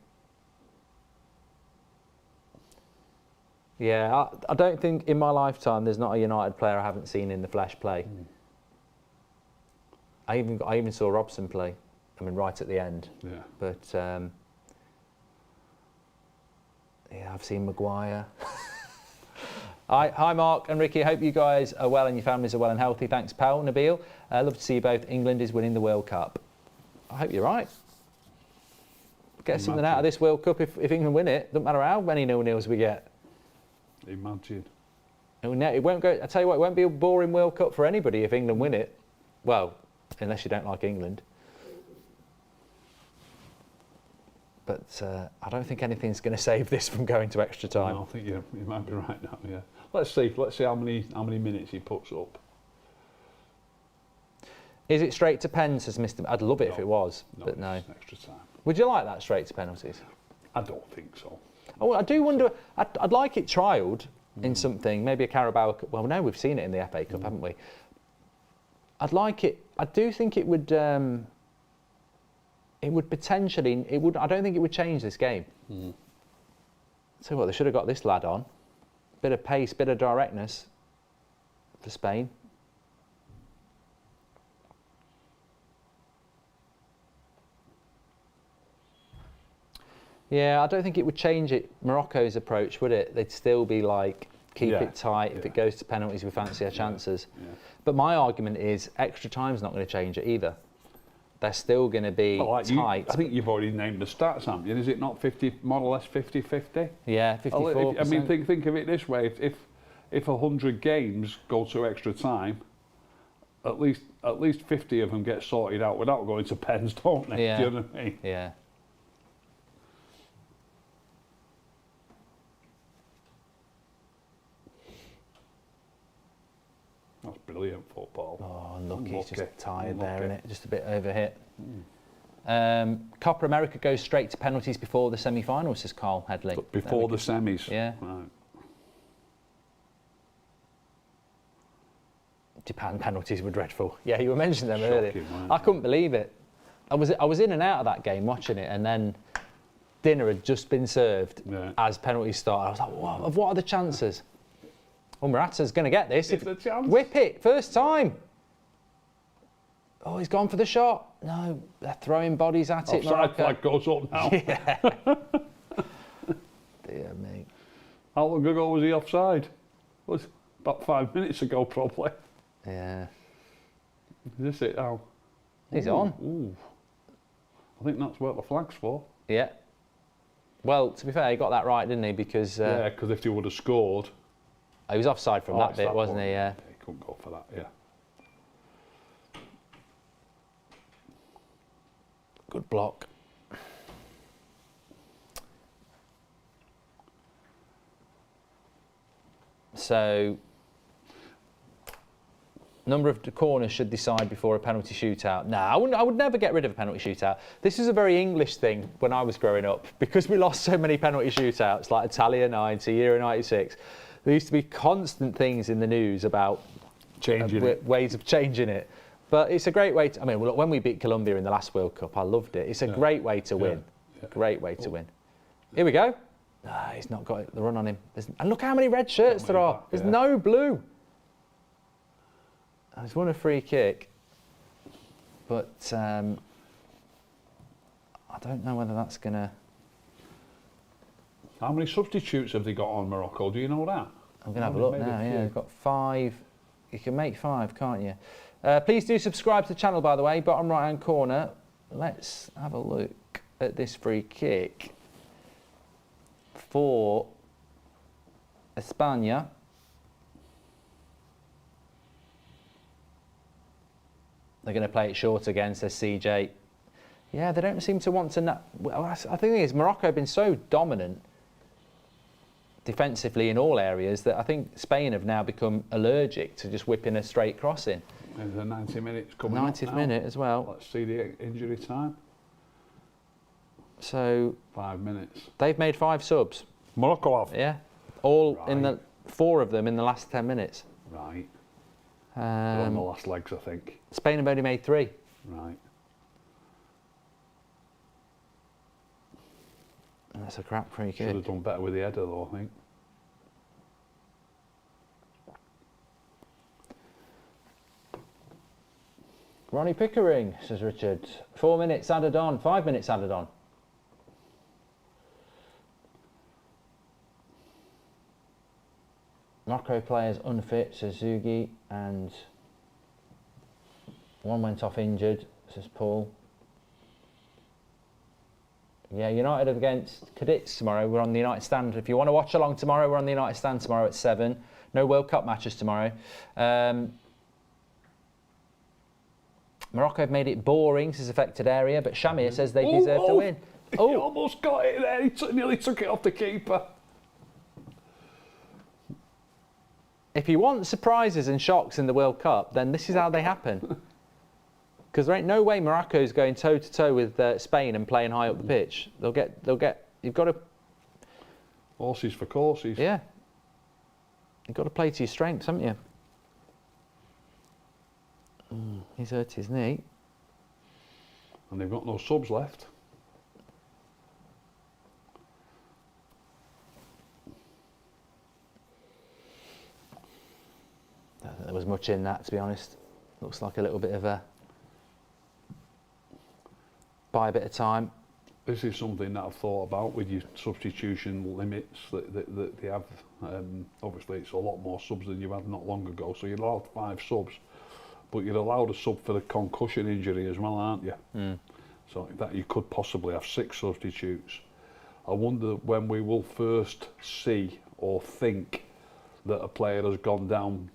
Yeah, I don't think in my lifetime there's not a United player I haven't seen in the flesh play. I even saw Robson play. I mean, right at the end. Yeah. But yeah, I've seen Maguire. Hi, Mark and Ricky. Hope you guys are well and your families are well and healthy. Thanks, pal. Nabil. Love to see you both. England is winning the World Cup. I hope you're right. Get something out of this World Cup if England win it. Doesn't matter how many 0-0s we get. Imagine. It won't go. I tell you what, it won't be a boring World Cup for anybody if England win it. Well, unless you don't like England. But I don't think anything's going to save this from going to extra time. No, I think you might be right now. Yeah. Let's see how many minutes he puts up. Is it straight to pens? Says Mr. I'd love it if it was, but no. Extra time. Would you like that straight to penalties? I don't think so. Oh, I do wonder. I'd like it trialled in something, maybe a Carabao Cup. Well, no, we've seen it in the FA Cup, haven't we? I'd like it. I do think it would. It would potentially. It would. I don't think it would change this game. So what? They should have got this lad on. Bit of pace, bit of directness for Spain. Yeah, I don't think it would change Morocco's approach, would it? They'd still be like, keep it tight. If it goes to penalties, we fancy our chances. But my argument is extra time's not going to change it either. They're still going to be tight. I think you've already named the stats, haven't you? Is it not 50, more or less 50-50? Yeah, 54%. I mean, think of it this way: if 100 games go to extra time, at least 50 of them get sorted out without going to pens, don't they? Yeah. Do you know what I mean? Yeah. That's brilliant football. Oh, unlucky. He's just tired there, isn't it? Just a bit overhit. Copa America goes straight to penalties before the semi-finals, says Carl Headley. But before the semis? Yeah. Right. Japan penalties were dreadful. Yeah, you were mentioning them earlier. I couldn't believe it. I was in and out of that game watching it, and then dinner had just been served as penalties started. I was like, what are the chances? Oh, Morata's going to get this. Whip it, first time. Oh, he's gone for the shot. No, they're throwing bodies at it. Offside flag goes up now. Yeah. Dear me. How long ago was he offside? Was about 5 minutes ago, probably. Yeah. Is this it now? He's on. Ooh. I think that's what the flag's for. Yeah. Well, to be fair, he got that right, didn't he? Because Yeah, because if he would have scored... he was offside from that it's bit, wasn't point. he? Yeah. He couldn't go for that, yeah. Good block. So, number of corners should decide before a penalty shootout. No, I would never get rid of a penalty shootout. This is a very English thing when I was growing up. Because we lost so many penalty shootouts, like Italia 90, Euro 96, there used to be constant things in the news about ways of changing it. But it's a great way to, I mean, when we beat Colombia in the last World Cup, I loved it. It's a great way to win. Yeah. Great way to win. Here we go. Nah, he's not got the run on him. And look how many red shirts there are. There's no blue. He's won a free kick. But I don't know whether that's going to... How many substitutes have they got on Morocco? Do you know that? I'm going to have a look now. Yeah, they've got 5. You can make 5, can't you? Please do subscribe to the channel, by the way. Bottom right-hand corner. Let's have a look at this free kick for España. They're going to play it short again, says CJ. Yeah, they don't seem to want to... Well, I think the thing is, Morocco have been so dominant defensively in all areas that I think Spain have now become allergic to just whipping a straight cross in. There's a 90 minutes coming 90th minute as well. Let's see the injury time. So 5 minutes. They've made 5 subs. Morocco have? Yeah. All in the 4 of them in the last 10 minutes. Right. On the Um, last legs, I think. Spain have only made 3. Right. And that's a crap free Should have kick. done better with the header, though, I think. Ronnie Pickering, says Richard. 4 minutes added on. 5 minutes added on. Morocco players unfit, says Zugi, and one went off injured, says Paul. Yeah, United against Cadets tomorrow. We're on the United Stand. If you want to watch along tomorrow, we're on the United Stand tomorrow at 7. No World Cup matches tomorrow. Morocco have made it boring, says affected area, but Shamir says they deserve to win. He almost got it there. He nearly took it off the keeper. If you want surprises and shocks in the World Cup, then this is how they happen. Because there ain't no way Morocco's going toe to toe with Spain and playing high up the pitch. They'll get. You've got to. Horses for courses. Yeah. You've got to play to your strengths, haven't you? He's hurt his knee. And they've got no subs left. I don't think there was much in that, to be honest. Looks like a little bit of a buy a bit of time. This is something that I've thought about with your substitution limits that they have. Obviously, it's a lot more subs than you had not long ago. So you're allowed 5 subs, but you're allowed a sub for the concussion injury as well, aren't you? So that you could possibly have 6 substitutes. I wonder when we will first see or think that a player has gone down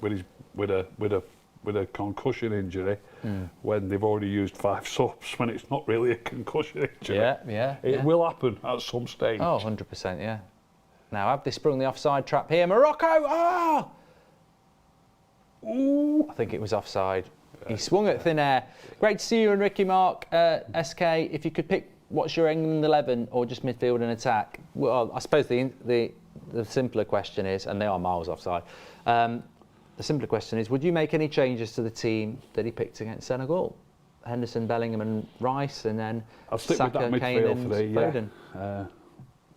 with a concussion injury when they've already used 5 subs, when it's not really a concussion injury. It will happen at some stage. Oh, 100%, yeah. Now, have they sprung the offside trap here? Morocco! Ah! Ooh. I think it was offside. He swung at thin air. Great to see you and Ricky Mark. SK, if you could pick what's your England 11 or just midfield and attack? Well, I suppose the simpler question is, and they are miles offside, the simpler question is, would you make any changes to the team that he picked against Senegal? Henderson, Bellingham and Rice, and then I'll stick Saka, with that Kane midfield and for the Foden.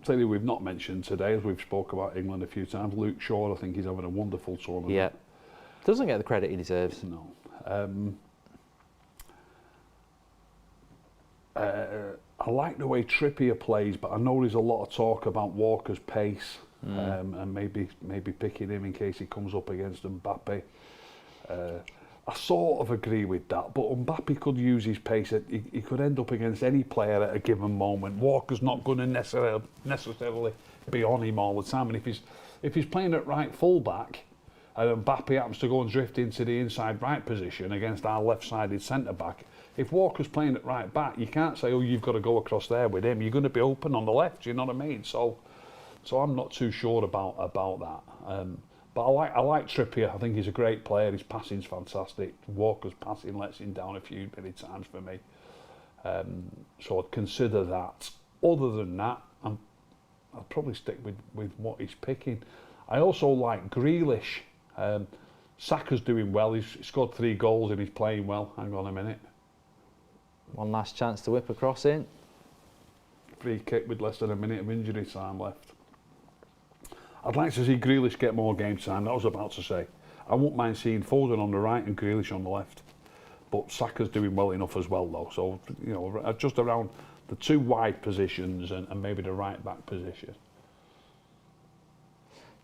Clearly we've not mentioned today, as we've spoke about England a few times, Luke Shaw, I think he's having a wonderful tournament. Yeah. Doesn't get the credit he deserves. No. I like the way Trippier plays, but I know there's a lot of talk about Walker's pace and maybe picking him in case he comes up against Mbappe. I sort of agree with that, but Mbappe could use his pace. He could end up against any player at a given moment. Walker's not going to necessarily be on him all the time, and if he's playing at right full-back, and Mbappe happens to go and drift into the inside right position against our left-sided centre-back, if Walker's playing at right back, you can't say, oh, you've got to go across there with him. You're going to be open on the left, you know what I mean? So I'm not too sure about that. But I like Trippier. I think he's a great player. His passing's fantastic. Walker's passing lets him down many times for me. So I'd consider that. Other than that, I'll probably stick with what he's picking. I also like Grealish. Saka's doing well. He's scored 3 goals and he's playing well. Hang on a minute. One last chance to whip a cross in. Free kick with less than a minute of injury time left. I'd like to see Grealish get more game time. That was about to say. I wouldn't mind seeing Foden on the right and Grealish on the left. But Saka's doing well enough as well, though. So, you know, just around the 2 wide positions and maybe the right back position.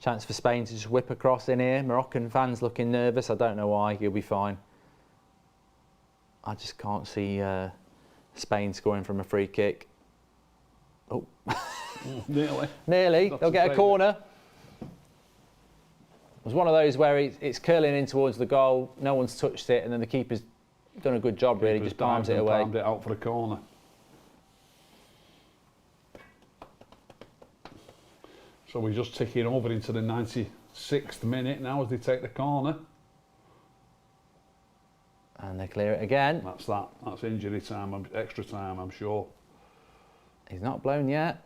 Chance for Spain to just whip across in here. Moroccan fans looking nervous. I don't know why. He'll be fine. I just can't see Spain scoring from a free kick. Oh. Nearly. Nearly. They'll get a corner. It was one of those where it's curling in towards the goal, no one's touched it, and then the keeper's done a good job, really, just palms it away. Palmed it out for a corner. So we're just ticking over into the 96th minute now as they take the corner. And they clear it again. That's injury time, extra time, I'm sure. He's not blown yet.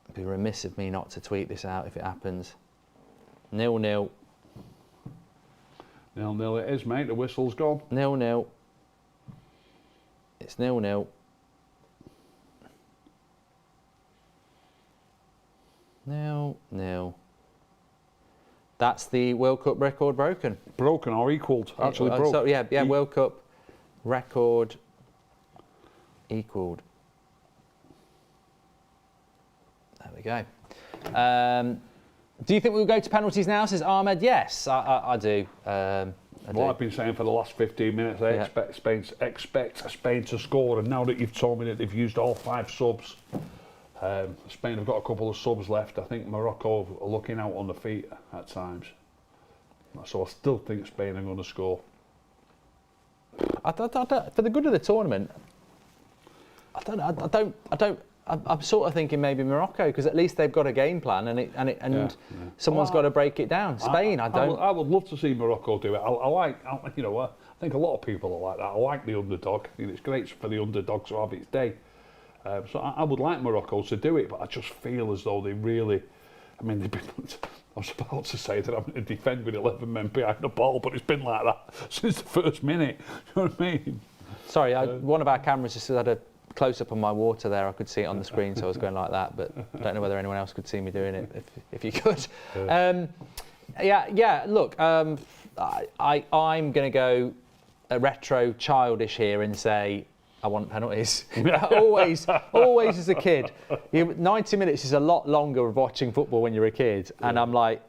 It'd be remiss of me not to tweet this out if it happens. 0-0. 0-0 it is, mate. The whistle's gone. 0-0. It's 0-0. 0-0. That's the World Cup record broken. Broken or equalled? Actually broke. So, yeah, World Cup record equalled. There we go. Do you think we'll go to penalties now, says Ahmed? Yes, I do. I've been saying for the last 15 minutes, I expect Spain to score, and now that you've told me that they've used all 5 subs, Spain have got a couple of subs left. I think Morocco are looking out on the feet at times. So I still think Spain are going to score. For the good of the tournament, I'm sort of thinking maybe Morocco, because at least they've got a game plan and someone's got to break it down. Spain, I would love to see Morocco do it. I think a lot of people are like that. I like the underdog. It's great for the underdog to have its day. So I would like Morocco to do it, but I just feel as though they really. I mean, they've been. I was about to say that I'm going to defend with 11 men behind the ball, but it's been like that since the first minute. You know what I mean? Sorry, one of our cameras just had a close-up on my water there. I could see it on the screen, so I was going like that, but I don't know whether anyone else could see me doing it, if you could. Look, I'm going to go retro childish here and say I want penalties. always as a kid. 90 minutes is a lot longer of watching football when you're a kid, and I'm like,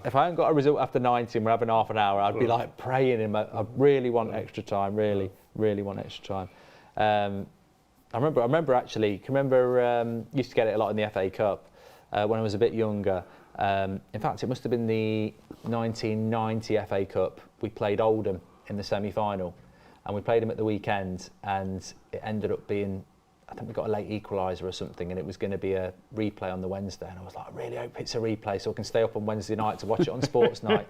if I haven't got a result after 90 and we're having half an hour, I'd be like praying. I really want extra time, really want extra time. I remember actually, used to get it a lot in the FA Cup when I was a bit younger. In fact, it must have been the 1990 FA Cup. We played Oldham in the semi-final, and we played them at the weekend, and it ended up being, I think we got a late equaliser or something, and it was going to be a replay on the Wednesday, and I was like, I really hope it's a replay so I can stay up on Wednesday night to watch it on Sports Night.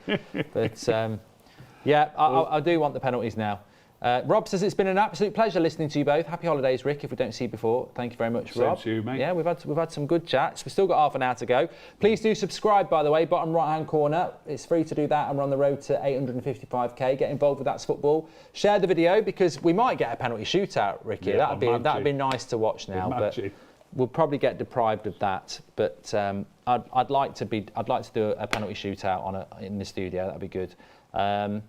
But I do want the penalties now. Rob says it's been an absolute pleasure listening to you both. Happy holidays, Rick, if we don't see you before. Thank you very much, Rob. Same to you, mate. Yeah, we've had some good chats. We've still got half an hour to go. Please do subscribe, by the way, bottom right-hand corner. It's free to do that, and we're on the road to 855k. Get involved with That's Football. Share the video, because we might get a penalty shootout, Ricky. Yeah, that'd be nice to watch now, but we'll probably get deprived of that. But I'd like to do a penalty shootout in the studio. That'd be good. 1-0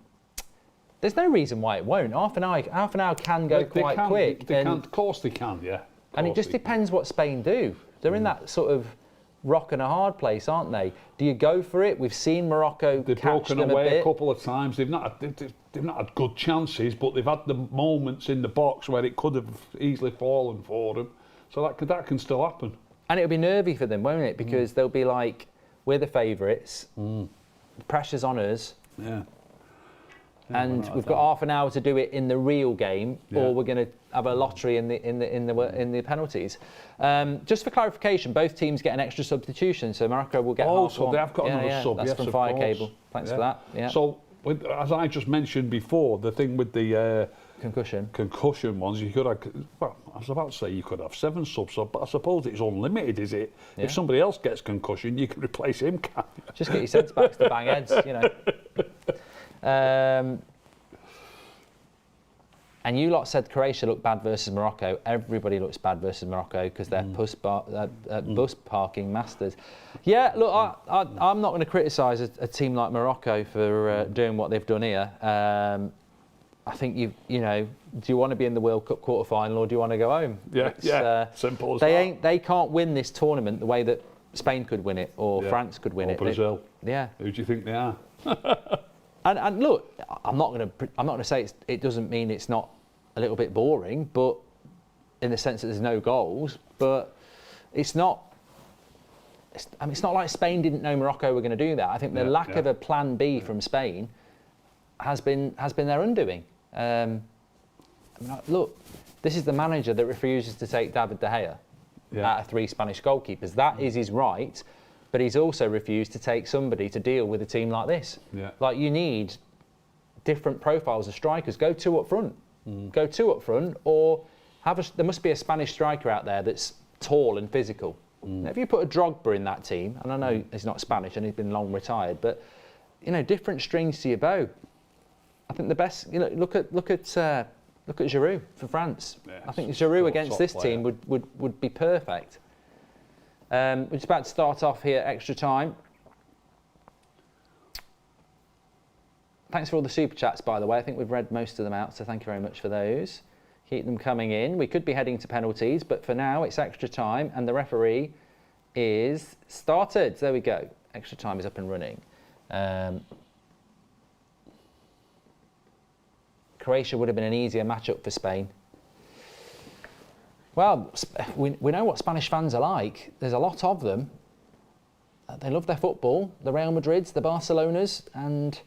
to there's no reason why it won't. Half an hour can go quite quick. Of course they can, yeah. And it just depends what Spain do. They're in that sort of rock and a hard place, aren't they? Do you go for it? We've seen Morocco They've catch broken them away a a couple of times. They've not had good chances, but they've had the moments in the box where it could have easily fallen for them. So that can still happen. And it'll be nervy for them, won't it? Because they'll be like, we're the favourites. The pressure's on us. Yeah. And we've got half an hour to do it in the real game, or we're going to have a lottery in the penalties. Just for clarification, both teams get an extra substitution, so Morocco will get half so one. they have got another sub. That's yes, from of Fire course. Cable. Thanks for that. Yeah. So, as I just mentioned before, the thing with the concussion ones, you could have. Well, I was about to say you could have 7 subs, but I suppose it's unlimited, is it? Yeah. If somebody else gets concussion, you can replace him. Can't you? Just get your centre backs to bang heads, you know. And you lot said Croatia looked bad versus Morocco. Everybody looks bad versus Morocco because they're bus parking masters. Yeah, look, I'm not going to criticise a team like Morocco for doing what they've done here. I think you know, do you want to be in the World Cup quarter final or do you want to go home? Yeah, simple as that. They can't win this tournament the way that Spain could win it or France could win it. Brazil. Yeah. Who do you think they are? And look, I'm not going to say it doesn't mean it's not a little bit boring, but in the sense that there's no goals. But it's not. It's not like Spain didn't know Morocco were going to do that. I think the lack of a plan B from Spain has been their undoing. Look, this is the manager that refuses to take David De Gea out of 3 Spanish goalkeepers. That is his right. But he's also refused to take somebody to deal with a team like this. Yeah. Like, you need different profiles of strikers. Go 2 up front. Go 2 up front, or there must be a Spanish striker out there that's tall and physical. Now, if you put a Drogba in that team, and I know he's not Spanish and he's been long retired, but you know, different strings to your bow. I think the best, you know, look at Giroud for France. Yeah, I think Giroud against this team would be perfect. We're just about to start off here, extra time. Thanks for all the super chats, by the way. I think we've read most of them out, so thank you very much for those. Keep them coming in. We could be heading to penalties, but for now it's extra time, and the referee is started. There we go. Extra time is up and running. Croatia would have been an easier matchup for Spain. Well, we know what Spanish fans are like. There's a lot of them. They love their football, the Real Madrids, the Barcelonas, and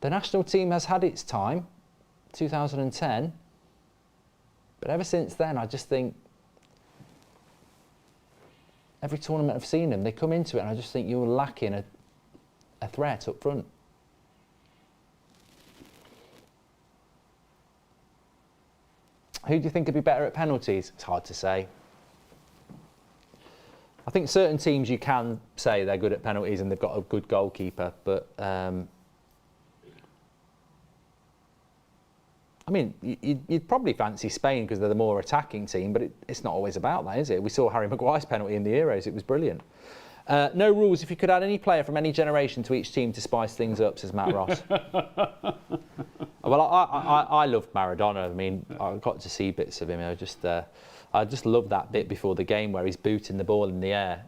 the national team has had its time, 2010. But ever since then, I just think every tournament I've seen them, they come into it and I just think you're lacking a threat up front. Who do you think would be better at penalties? It's hard to say. I think certain teams you can say they're good at penalties and they've got a good goalkeeper, but I mean, you'd probably fancy Spain because they're the more attacking team, but it's not always about that, is it? We saw Harry Maguire's penalty in the Euros, it was brilliant. No rules, if you could add any player from any generation to each team to spice things up, says Matt Ross. Well, I loved Maradona. I mean, I got to see bits of him. I just love that bit before the game where he's booting the ball in the air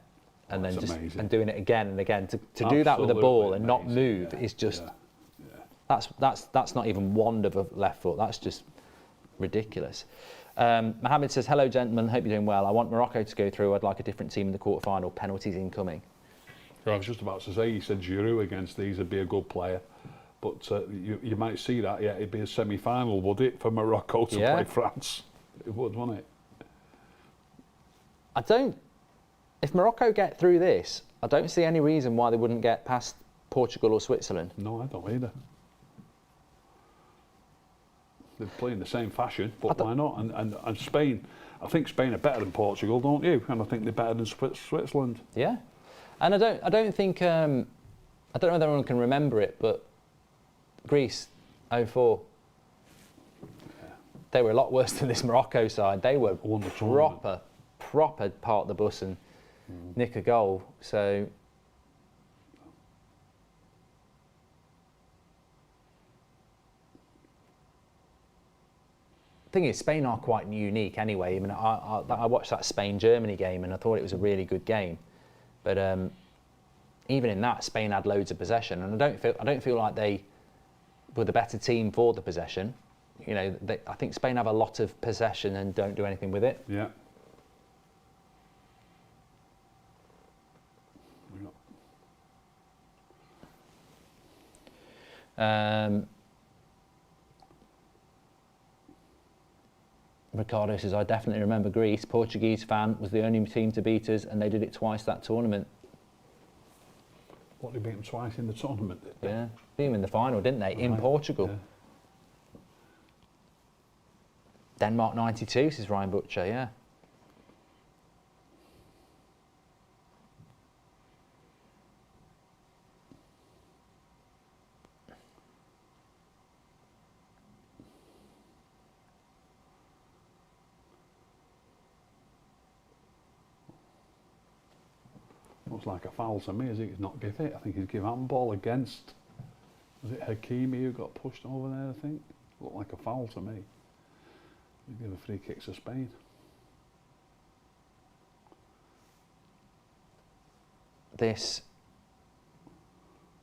and then just and doing it again and again. To do that with a ball and not move is just that's not even wand of a left foot. That's just ridiculous. Mohammed says, hello gentlemen, hope you're doing well. I want Morocco to go through. I'd like a different team in the quarter-final. Penalties incoming. I was just about to say, you said Giroud against these would be a good player. But you might see that, it'd be a semi-final, would it, for Morocco to play France? It would, wouldn't it? If Morocco get through this, I don't see any reason why they wouldn't get past Portugal or Switzerland. No, I don't either. They play in the same fashion, but why not? And Spain, I think Spain are better than Portugal, don't you? And I think they're better than Switzerland. Yeah. And I don't think, I don't know if everyone can remember it, but Greece, 2004. Yeah. They were a lot worse than this Morocco side. They were proper part the bus and nick a goal. So thing is, Spain are quite unique anyway. I mean, I watched that Spain-Germany game and I thought it was a really good game, but even in that, Spain had loads of possession, and I don't feel like they were the better team for the possession. You know, I think Spain have a lot of possession and don't do anything with it. Yeah. Ricardo says, I definitely remember Greece. Portuguese fan, was the only team to beat us, and they did it twice that tournament. What, they beat them twice in the tournament? Yeah, beat them in the final, didn't they? Right. In Portugal. Yeah. Denmark 92, says Ryan Butcher, yeah. Looks like a foul to me, is it? He's not give it. I think he's given handball against, was it Hakimi who got pushed over there, I think? Looked like a foul to me. He gave a free kick to Spain.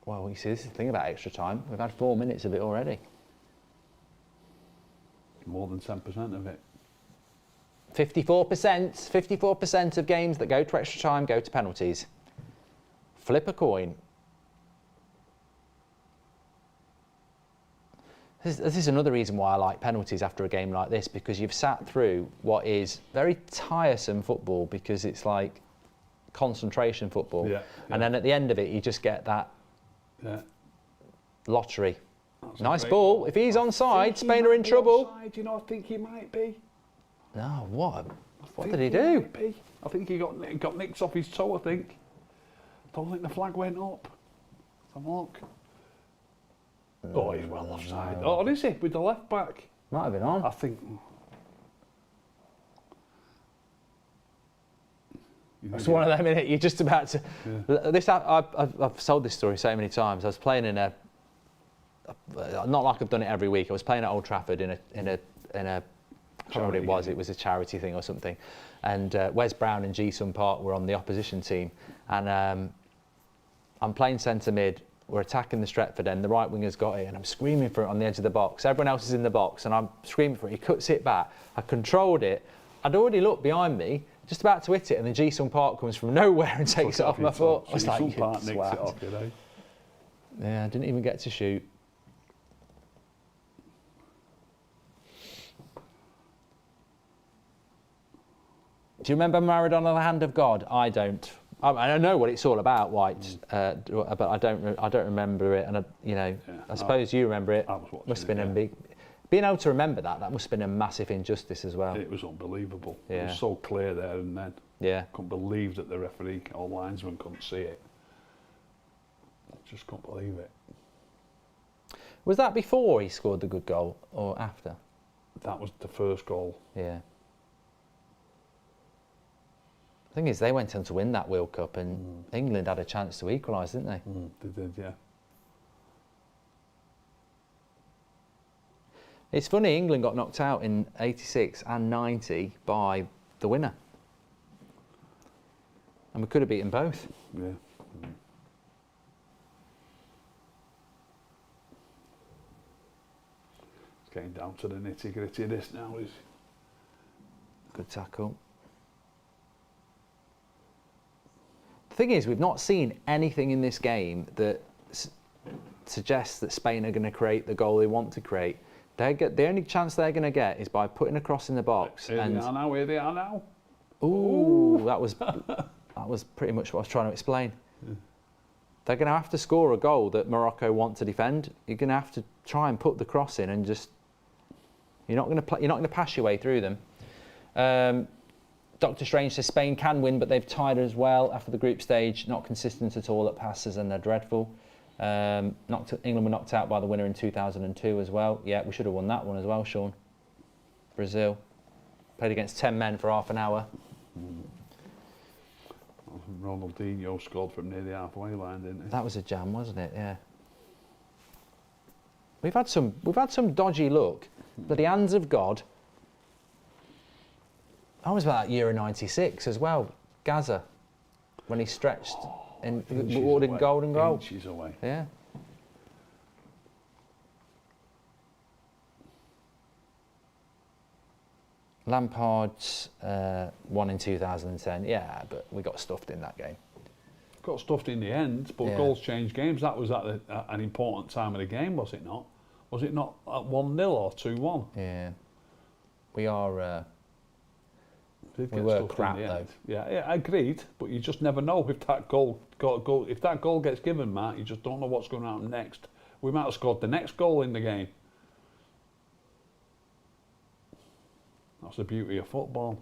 Well, you see, this is the thing about extra time. We've had 4 minutes of it already. More than 10% of it. 54% of games that go to extra time go to penalties. Flip a coin. This is another reason why I like penalties after a game like this, because you've sat through what is very tiresome football, because it's like concentration football. Yeah, yeah. And then at the end of it, you just get that lottery. That's nice ball. If he's onside, Spain are in trouble. Onside, you know, I think he might be. No, what? What did he do? I think he got nicked off his toe, I think. I don't think the flag went up. Have a look. Oh, he's well offside. Oh, is he? With the left back? Might have been on. I think. It's one of them, innit? You're just about to. Yeah. I've told this story so many times. I was playing in a. Not like I've done it every week. I was playing at Old Trafford in a. I can't remember what it was. It was a charity thing or something, and Wes Brown and Ji-sung Park were on the opposition team, and I'm playing centre mid. We're attacking the Stretford end. The right winger's got it, and I'm screaming for it on the edge of the box. Everyone else is in the box, and I'm screaming for it. He cuts it back. I controlled it. I'd already looked behind me, just about to hit it, and then Ji-sung Park comes from nowhere and takes it off my foot. I was like, you Park nicks it off, you know. Yeah, I didn't even get to shoot. Do you remember Maradona, the Hand of God? I don't. I know what it's all about, White, but I don't remember it. And I suppose you remember it. Must have been a big. Being able to remember that must have been a massive injustice as well. It was unbelievable. Yeah. It was so clear there and then. Yeah. Couldn't believe that the referee or linesman couldn't see it. I just couldn't believe it. Was that before he scored the good goal or after? That was the first goal. Yeah. The thing is, they went on to win that World Cup, and England had a chance to equalise, didn't they? They did, yeah. It's funny, England got knocked out in 86 and 90 by the winner. And we could have beaten both. Yeah. It's getting down to the nitty-gritty of this now. Good tackle. The thing is, we've not seen anything in this game that suggests that Spain are going to create the goal they want to create. The only chance they're going to get is by putting a cross in the box. Here they are now. Ooh, that was pretty much what I was trying to explain. Yeah. They're going to have to score a goal that Morocco want to defend. You're going to have to try and put the cross in, and just you're not going to pass your way through them. Dr. Strange says Spain can win, but they've tied as well after the group stage. Not consistent at all at passes, and they're dreadful. England were knocked out by the winner in 2002 as well. Yeah, we should have won that one as well, Sean. Brazil. Played against 10 men for half an hour. Ronaldinho scored from near the halfway line, didn't he? That was a jam, wasn't it? Yeah. We've had some dodgy luck. But the hands of God, I was about that Euro '96 as well. Gaza, when he stretched and awarded golden goal. Inches away. Yeah. Lampard's won in 2010. Yeah, but we got stuffed in that game. Got stuffed in the end, but goals change games. That was at an important time of the game, was it not? Was it not at 1-0 or 2-1? Yeah. We are... We were crap though. Yeah, I agreed, but you just never know if that goal gets given, Matt. You just don't know what's going to happen next. We might have scored the next goal in the game. That's the beauty of football.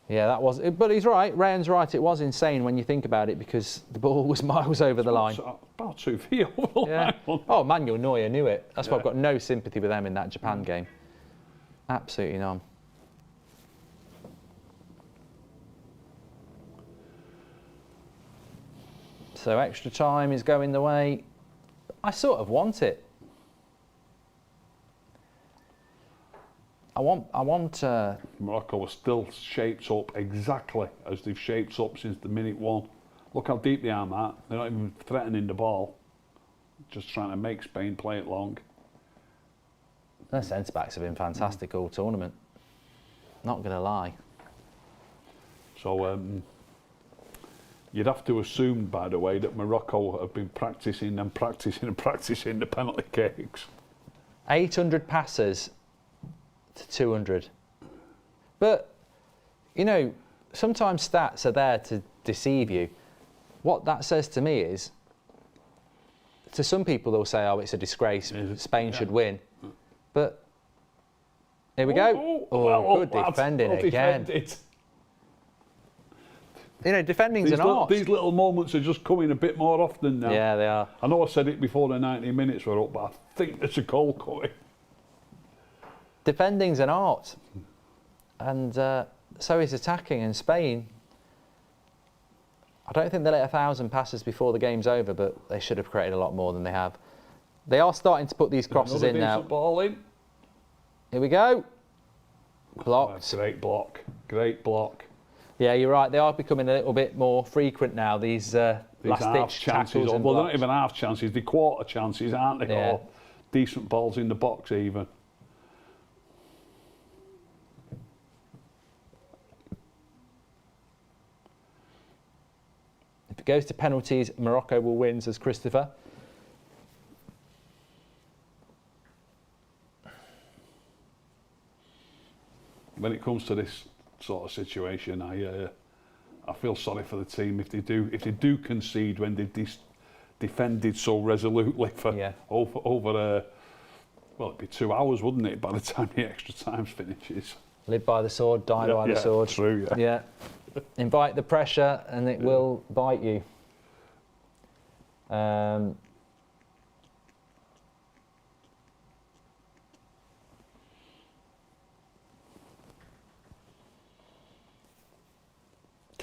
Yeah, that was. But he's right. Ryan's right. It was insane when you think about it because the ball was miles over the line. About 2 feet over the line. Oh, Manuel Neuer knew it. That's why I've got no sympathy with them in that Japan game. Absolutely none. So extra time is going the way. I sort of want it. I want. Morocco was still shaped up exactly as they've shaped up since the minute one. Look how deep they are, Matt. They're not even threatening the ball. Just trying to make Spain play it long. Their centre-backs have been fantastic all tournament. Not going to lie. So you'd have to assume, by the way, that Morocco have been practising and practising and practising the penalty kicks. 800 passes to 200. But, you know, sometimes stats are there to deceive you. What that says to me is, to some people they'll say, oh, it's a disgrace, Spain should win. But, here we go. Good defending again. Defended. You know, defending's an art. These little moments are just coming a bit more often now. Yeah, they are. I know I said it before the 90 minutes were up, but I think there's a goal coming. Defending's an art. And so is attacking. And Spain, I don't think they let 1,000 passes before the game's over, but they should have created a lot more than they have. They are starting to put these crosses in now. Ball in. Here we go. Blocked. Great block. Great block. Yeah, you're right. They are becoming a little bit more frequent now, these last-ditch tackles and well, they're blocks. not even half chances, they're quarter chances, aren't they? Yeah. Or decent balls in the box even. If it goes to penalties, Morocco will win, says Christopher. When it comes to this sort of situation, I feel sorry for the team if they do concede when they've defended so resolutely for over well, it'd be 2 hours, wouldn't it, by the time the extra time finishes? Live by the sword, die by the sword. True, yeah. Invite the pressure and it will bite you.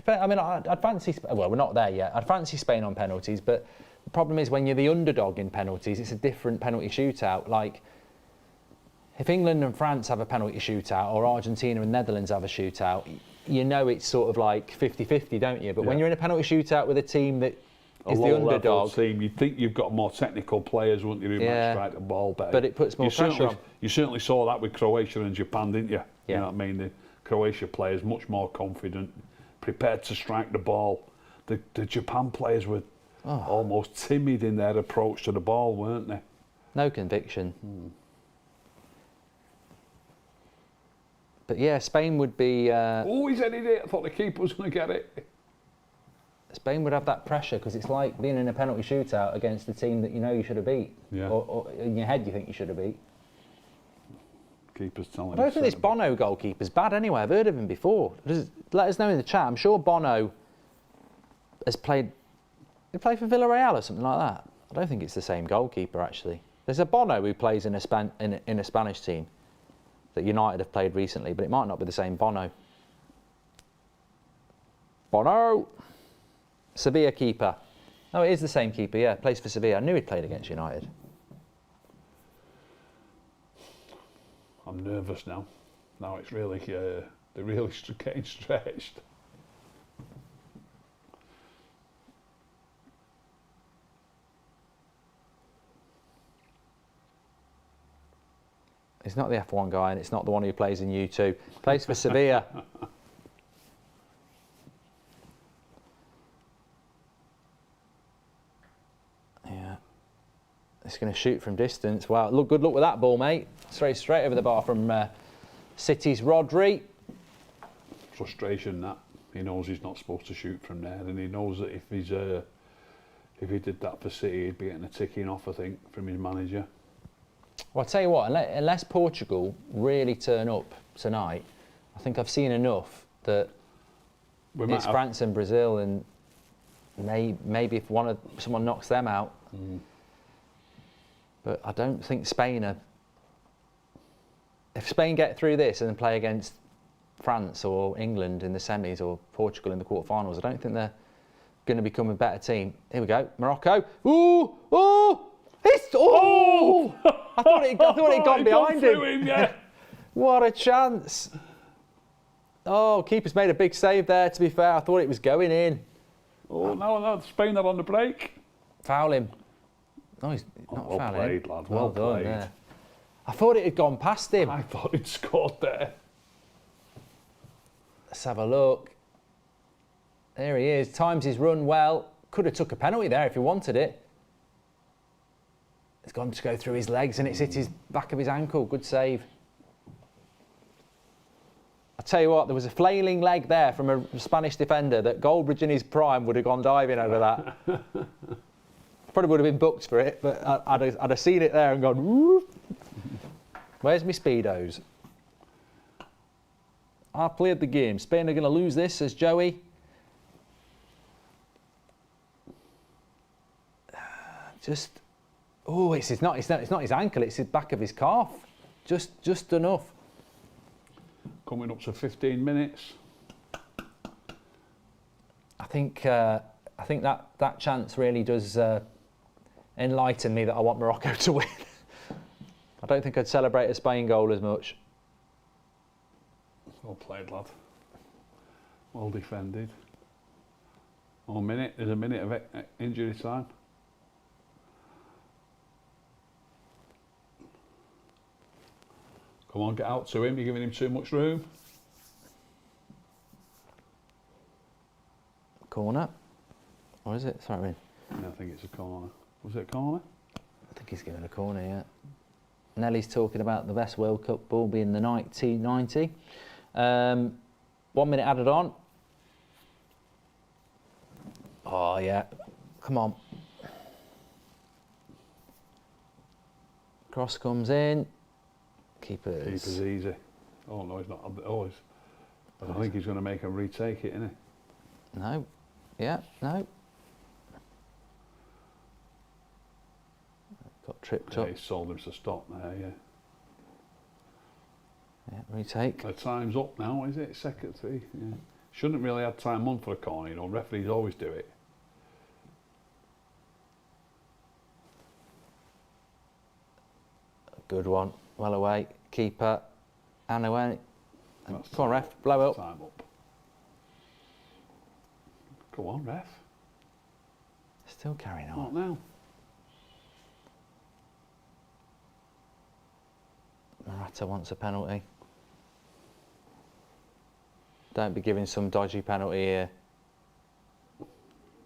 I mean, I'd fancy... Well, we're not there yet. I'd fancy Spain on penalties, but the problem is when you're the underdog in penalties, it's a different penalty shootout. Like, if England and France have a penalty shootout or Argentina and Netherlands have a shootout, you know it's sort of like 50-50, don't you? But when you're in a penalty shootout with a team that is the underdog... team, you'd think you've got more technical players, wouldn't you, who might strike the ball better. But it puts more pressure on. You certainly saw that with Croatia and Japan, didn't you? Yeah. You know what I mean? The Croatia players much more confident, prepared to strike the ball. The Japan players were almost timid in their approach to the ball, weren't they? No conviction. But yeah, Spain would be... oh, he's headed it. I thought the keeper was going to get it. Spain would have that pressure because it's like being in a penalty shootout against a team that you know you should have beat. Yeah. Or in your head you think you should have beat. Keeper's telling I don't think this Bono goalkeeper's bad anyway. I've heard of him before. Let us know in the chat. I'm sure Bono has played... He played for Villarreal or something like that. I don't think it's the same goalkeeper actually. There's a Bono who plays in a Spanish team that United have played recently, but it might not be the same Bono. Bono! Sevilla keeper. Oh, it is the same keeper, yeah. Plays for Sevilla. I knew he'd played against United. I'm nervous now. Now it's really, they're really getting stretched. He's not the F1 guy, and it's not the one who plays in U2. Plays for Sevilla. Yeah. He's going to shoot from distance. Wow, look, good luck with that ball, mate. Straight over the bar from City's Rodri. Frustration that. He knows he's not supposed to shoot from there, and he knows that if he did that for City, he'd be getting a ticking off, I think, from his manager. Well, I'll tell you what, unless Portugal really turn up tonight, I think I've seen enough that it's France and Brazil, and maybe if someone knocks them out. But I don't think Spain are... If Spain get through this and then play against France or England in the semis or Portugal in the quarterfinals, I don't think they're going to become a better team. Here we go, Morocco. Ooh! Ooh! Oh! I thought it had gone behind him. Yeah. What a chance. Oh, keeper's made a big save there, to be fair. I thought it was going in. Oh, no, Spain are on the break. Foul him. No, he's not well fouling played, him. lad. Well done, played. yeah. I thought it had gone past him. I thought he'd scored there. Let's have a look. There he is. Times his run well. Could have took a penalty there if he wanted it. It's gone to go through his legs and it's hit his back of his ankle. Good save. I'll tell you what, there was a flailing leg there from a Spanish defender that Goldbridge in his prime would have gone diving over that. Probably would have been booked for it, but I'd have seen it there and gone, whoop. Where's my Speedos? I played the game. Spain are going to lose this, says Joey. Oh, it's not his ankle, it's the back of his calf. Just enough. Coming up to 15 minutes. I think that chance really does enlighten me that I want Morocco to win. I don't think I'd celebrate a Spain goal as much. Well played, lad. Well defended. There's a minute of injury time. Come on, get out to him. You're giving him too much room. Corner. Or is it? Sorry. Yeah, I think it's a corner. Was it a corner? I think he's given a corner, yeah. Nelly's talking about the best World Cup ball being the 1990. 1 minute added on. Oh, yeah. Come on. Cross comes in. Keeper's easy. Oh, no, he's not. Oh, I think he's going to make him retake it, isn't he? No. Yeah, no. Got tripped up. He sold him to stop there, yeah. Yeah, retake. The time's up now, is it? Second three. Yeah. Shouldn't really have time on for a corner, you know. Referees always do it. Good one. Well away. Keeper. And away. That's Come on, ref. Blow up. Time up. Go on, ref. Still carrying on. Not now. Morata wants a penalty. Don't be giving some dodgy penalty here.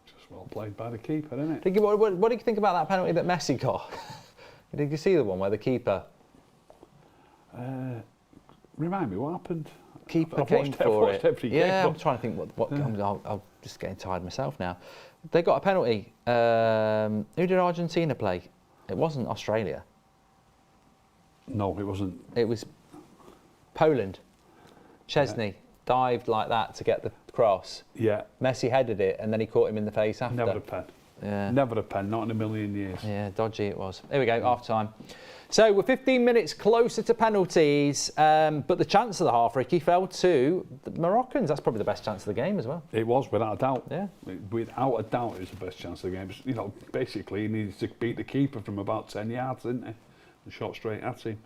Just well played by the keeper, isn't it? What do you think about that penalty that Messi got? Did you see the one where the keeper? Remind me, what happened? Keeper came for it. Yeah, I'm trying to think what comes. I'm just getting tired myself now. They got a penalty. Who did Argentina play? It wasn't Australia. No, it wasn't. It was Poland. Chesney dived like that to get the cross. Yeah. Messi headed it and then he caught him in the face after. Never a pen. Yeah. Never a pen, not in a million years. Yeah, dodgy it was. Here we go, half time. So we're 15 minutes closer to penalties, but the chance of the half, Ricky, fell to the Moroccans. That's probably the best chance of the game as well. It was, without a doubt. Yeah. Without a doubt, it was the best chance of the game. You know, basically, he needed to beat the keeper from about 10 yards, didn't he? And shot straight at him.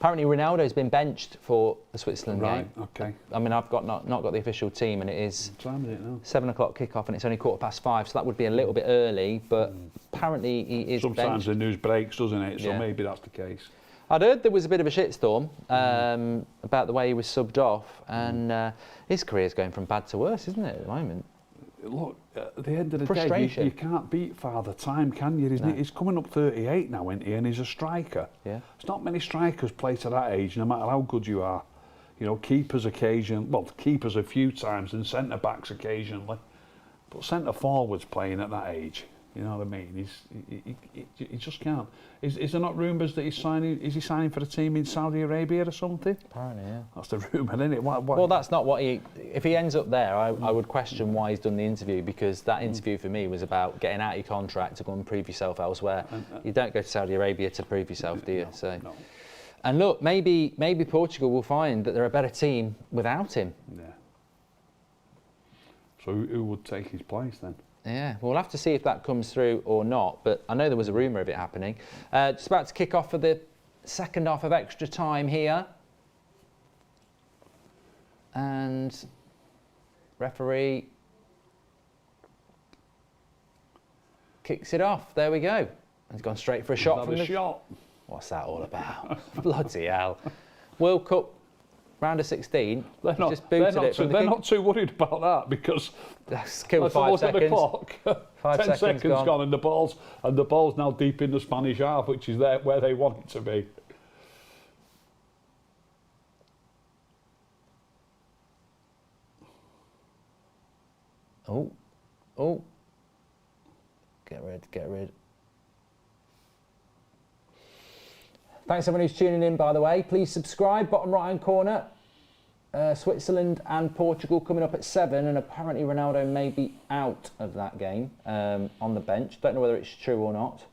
Apparently Ronaldo's been benched for the Switzerland Right, game. okay. I mean, I've not got the official team, and it is What time is it now? 7 o'clock kick-off, and it's only 5:15, so that would be a little bit early, but apparently he is Sometimes benched. the news breaks, doesn't it? So Yeah. maybe that's the case. I'd heard there was a bit of a shitstorm about the way he was subbed off, and his career's going from bad to worse, isn't it, at the moment? Look, at the end of the day, Frustration. you can't beat Father Time, can you? No. He's coming up 38 now, isn't he? And he's a striker. Yeah. There's not many strikers play to that age, no matter how good you are. You know, keepers keepers a few times and centre-backs occasionally. But centre-forwards playing at that age, you know what I mean? He just can't. Is there not rumours that he's signing? Is he signing for a team in Saudi Arabia or something? Apparently, yeah. That's the rumour, isn't it? Well, that's not what he... If he ends up there, I would question why he's done the interview, because that interview for me was about getting out of your contract to go and prove yourself elsewhere. You don't go to Saudi Arabia to prove yourself, do you? No. And look, maybe Portugal will find that they're a better team without him. Yeah. So who would take his place then? Yeah, we'll have to see if that comes through or not, but I know there was a rumour of it happening. Just about to kick off for the second half of extra time here. And referee kicks it off. There we go. He's gone straight for a shot from the shot. What's that all about? Bloody hell. World Cup round of 16. They're not too worried about that, because let's kill let's 5 look seconds. at the clock. 10 seconds gone, and the ball's now deep in the Spanish half, which is there where they want it to be. Oh. Get rid. Thanks everyone who's tuning in, by the way. Please subscribe, bottom right hand corner. Switzerland and Portugal coming up at 7, and apparently Ronaldo may be out of that game on the bench. Don't know whether it's true or not.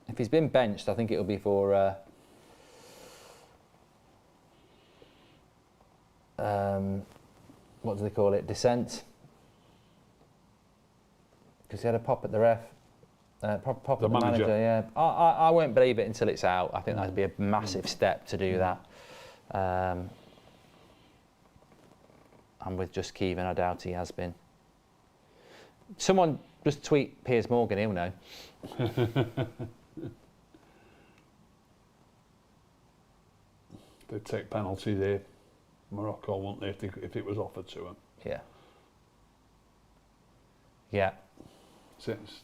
If he's been benched, I think it'll be for what do they call it? Dissent. Because he had a pop at the ref. Pop at the manager, yeah. I won't believe it until it's out. I think that'd be a massive step to do that. And with Just Kevin, I doubt he has been. Someone just tweet Piers Morgan, he'll know. They'd take penalties here, Morocco, wouldn't they, if it was offered to them? Yeah. Yeah. Since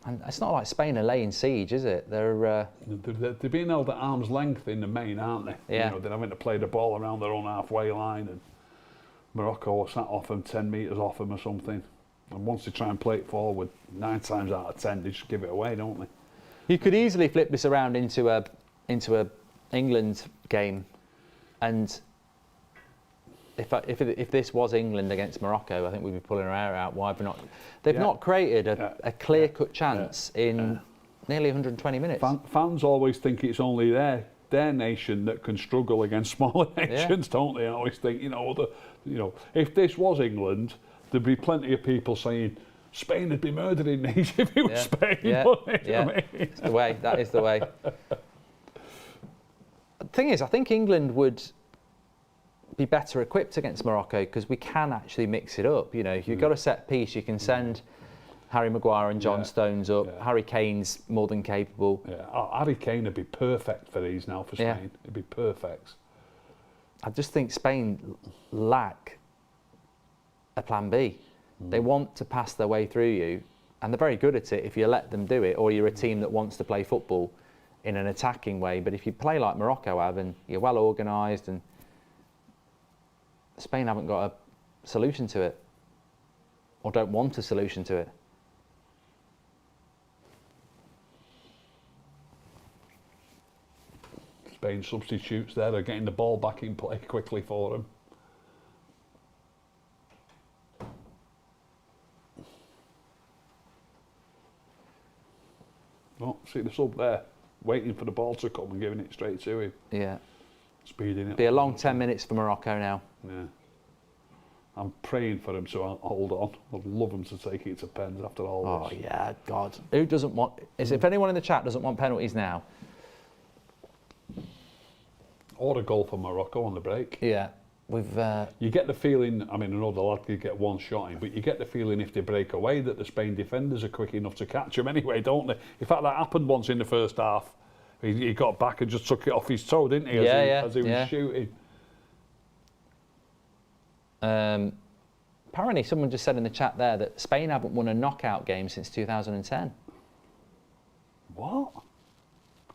and it's not like Spain are laying siege, is it? They're being held at arm's length in the main, aren't they? Yeah. You know, they're having to play the ball around their own halfway line, and Morocco are sat off them 10 metres off them or something. And once they try and play it forward, 9 times out of 10 they just give it away, don't they? You could easily flip this around into a England game, and if this was England against Morocco, I think we'd be pulling our hair out. Why have we not? They've not created a clear-cut chance in nearly 120 minutes. Fans always think it's only their nation that can struggle against smaller nations, don't they? I always think, if this was England, there'd be plenty of people saying Spain would be murdering these if it was Spain. It's the way. That is the way. The thing is, I think England would be better equipped against Morocco because we can actually mix it up. You know, if you've got a set piece, you can send Harry Maguire and John Stones up. Yeah. Harry Kane's more than capable. Yeah, Harry Kane would be perfect for these now for Spain. Yeah. It'd be perfect. I just think Spain lack a plan B. They want to pass their way through you, and they're very good at it if you let them do it, or you're a team that wants to play football in an attacking way. But if you play like Morocco have, and you're well organised, and Spain haven't got a solution to it, or don't want a solution to it. Spain substitutes there, they're getting the ball back in play quickly for them. Oh, see the sub there, waiting for the ball to come and giving it straight to him. Yeah. Speeding it. Be a long 10 minutes for Morocco now. Yeah. I'm praying for him to hold on. I'd love him to take it to pens after all this. Oh, yeah, God. Who doesn't want... If anyone in the chat doesn't want penalties now... Or a goal for Morocco on the break. Yeah. We've... You get the feeling, I mean, I know the lad could get one shot in, but you get the feeling if they break away that the Spain defenders are quick enough to catch him anyway, don't they? In fact, that happened once in the first half. He got back and just took it off his toe, didn't he, as he was shooting. Apparently, someone just said in the chat there that Spain haven't won a knockout game since 2010. What? I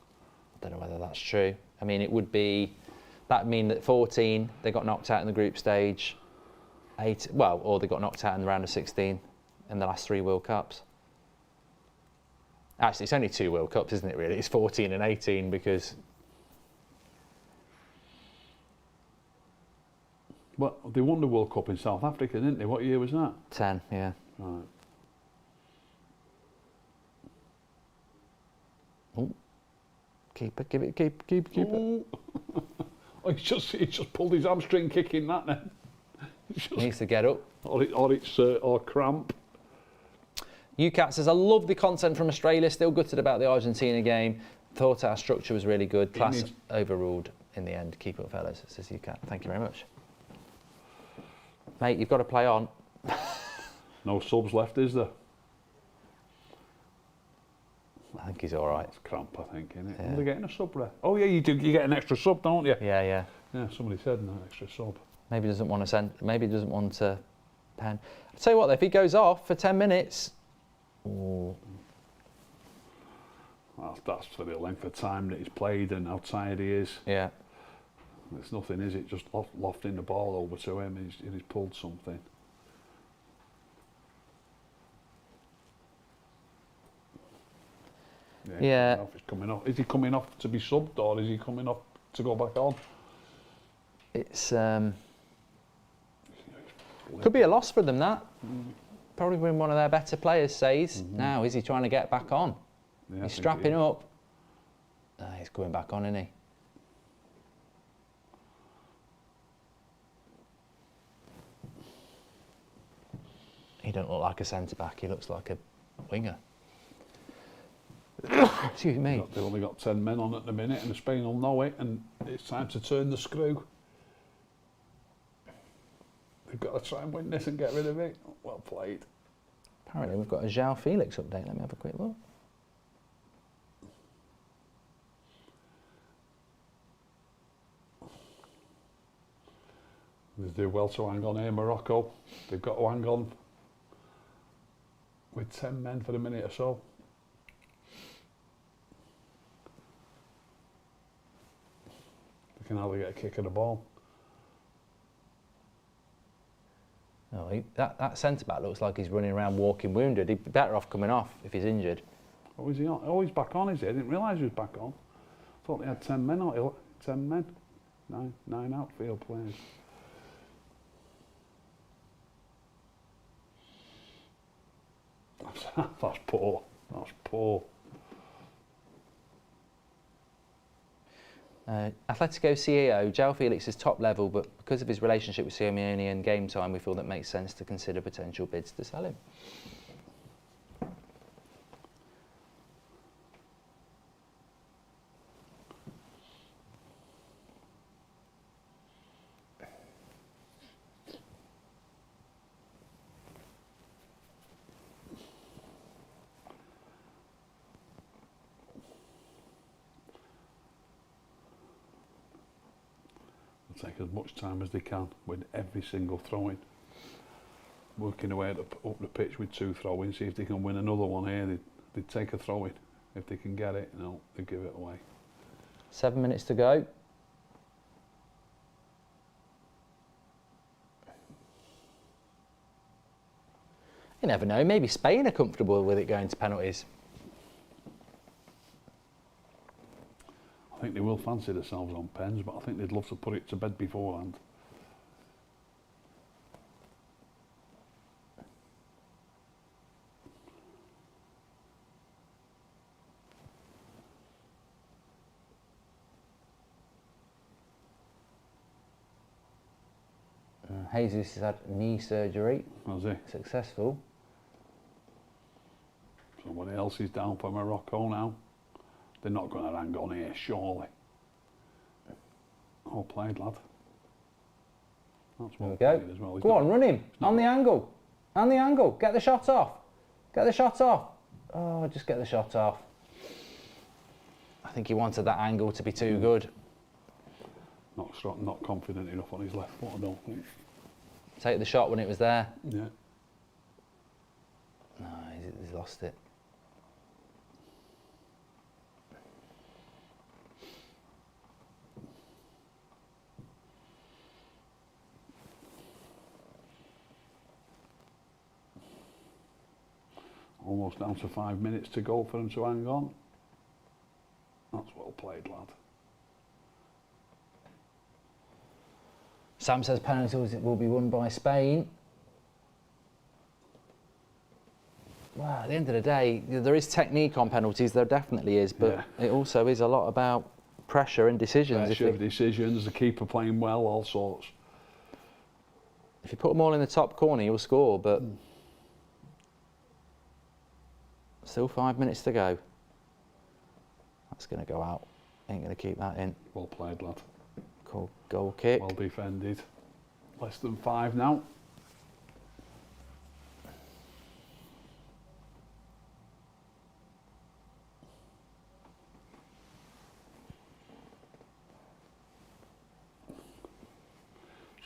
don't know whether that's true. I mean, it would be... That'd mean that 14, they got knocked out in the group stage. 8, well, or they got knocked out in the round of 16 in the last 3 World Cups. Actually, it's only 2 World Cups, isn't it, really? It's 14 and 18 because... Well, they won the World Cup in South Africa, didn't they? What year was that? 10, yeah. Right. Oh. Keep it, give it, keep it. Oh, he just pulled his hamstring kicking that then. Needs to get up. Or cramp. UCAT says, I love the content from Australia, still gutted about the Argentina game. Thought our structure was really good. Class overruled in the end. Keep up, fellas, says UCAT. Thank you very much. Mate, you've got to play on. No subs left, is there? I think he's all right. It's cramp, I think, isn't it? Yeah. Are they getting a sub there? Oh, yeah, you do. You get an extra sub, don't you? Yeah, yeah. Yeah, somebody said an extra sub. Maybe he doesn't want to send. Maybe he doesn't want to pen. I'll tell you what, though, if he goes off for 10 minutes. Oh. Well, that's for the length of time that he's played and how tired he is. Yeah. It's nothing, is it? Just lofting the ball over to him and he's pulled something. Yeah. He's coming off. Is he coming off to be subbed or is he coming off to go back on? It's could be a loss for them, that. Probably been one of their better players, says. Now, is he trying to get back on? Yeah, He's strapping up. He's going back on, isn't he? He don't look like a centre-back, he looks like a winger. Excuse me. They've only got 10 men on at the minute and Spain will know it and it's time to turn the screw. They've got to try and win this and get rid of it. Well played. Apparently we've got a João Felix update. Let me have a quick look. They do well to hang on here, Morocco. They've got to hang on with 10 men for a minute or so. They can hardly get a kick of the ball. No, that centre-back looks like he's running around walking wounded. He'd be better off coming off if he's injured. Oh, is he on? Oh, he's back on, is he? I didn't realise he was back on. Thought they had 10 men out. 10 men. Nine outfield players. That's poor. That's poor. Atletico CEO, João Felix is top level, but because of his relationship with Simeone and game time, we feel that makes sense to consider potential bids to sell him. Take as much time as they can with every single throw-in. Working away up the pitch with 2 throw-ins, see if they can win another one here. They'd take a throw-in. If they can get it, no, they give it away. 7 minutes to go. You never know, maybe Spain are comfortable with it going to penalties. I think they will fancy themselves on pens, but I think they'd love to put it to bed beforehand. Jesus has had knee surgery. Has he? Successful. Somebody else is down for Morocco now. They're not going to hang on here, surely. Well played, lad. That's well played as well. Go on, run him. On the angle. On the angle. Get the shot off. Get the shot off. Oh, just get the shot off. I think he wanted that angle to be too good. Not confident enough on his left foot, I don't think. Take the shot when it was there. Yeah. No, he's lost it. Almost down to 5 minutes to go for him to hang on. That's well played, lad. Sam says penalties will be won by Spain. Well, at the end of the day, there is technique on penalties, there definitely is, but it also is a lot about pressure and decisions. Pressure, decisions, the keeper playing well, all sorts. If you put them all in the top corner, you'll score, but still 5 minutes to go. That's going to go out. Ain't going to keep that in. Well played, lad. Cool goal kick. Well defended. Less than 5 now.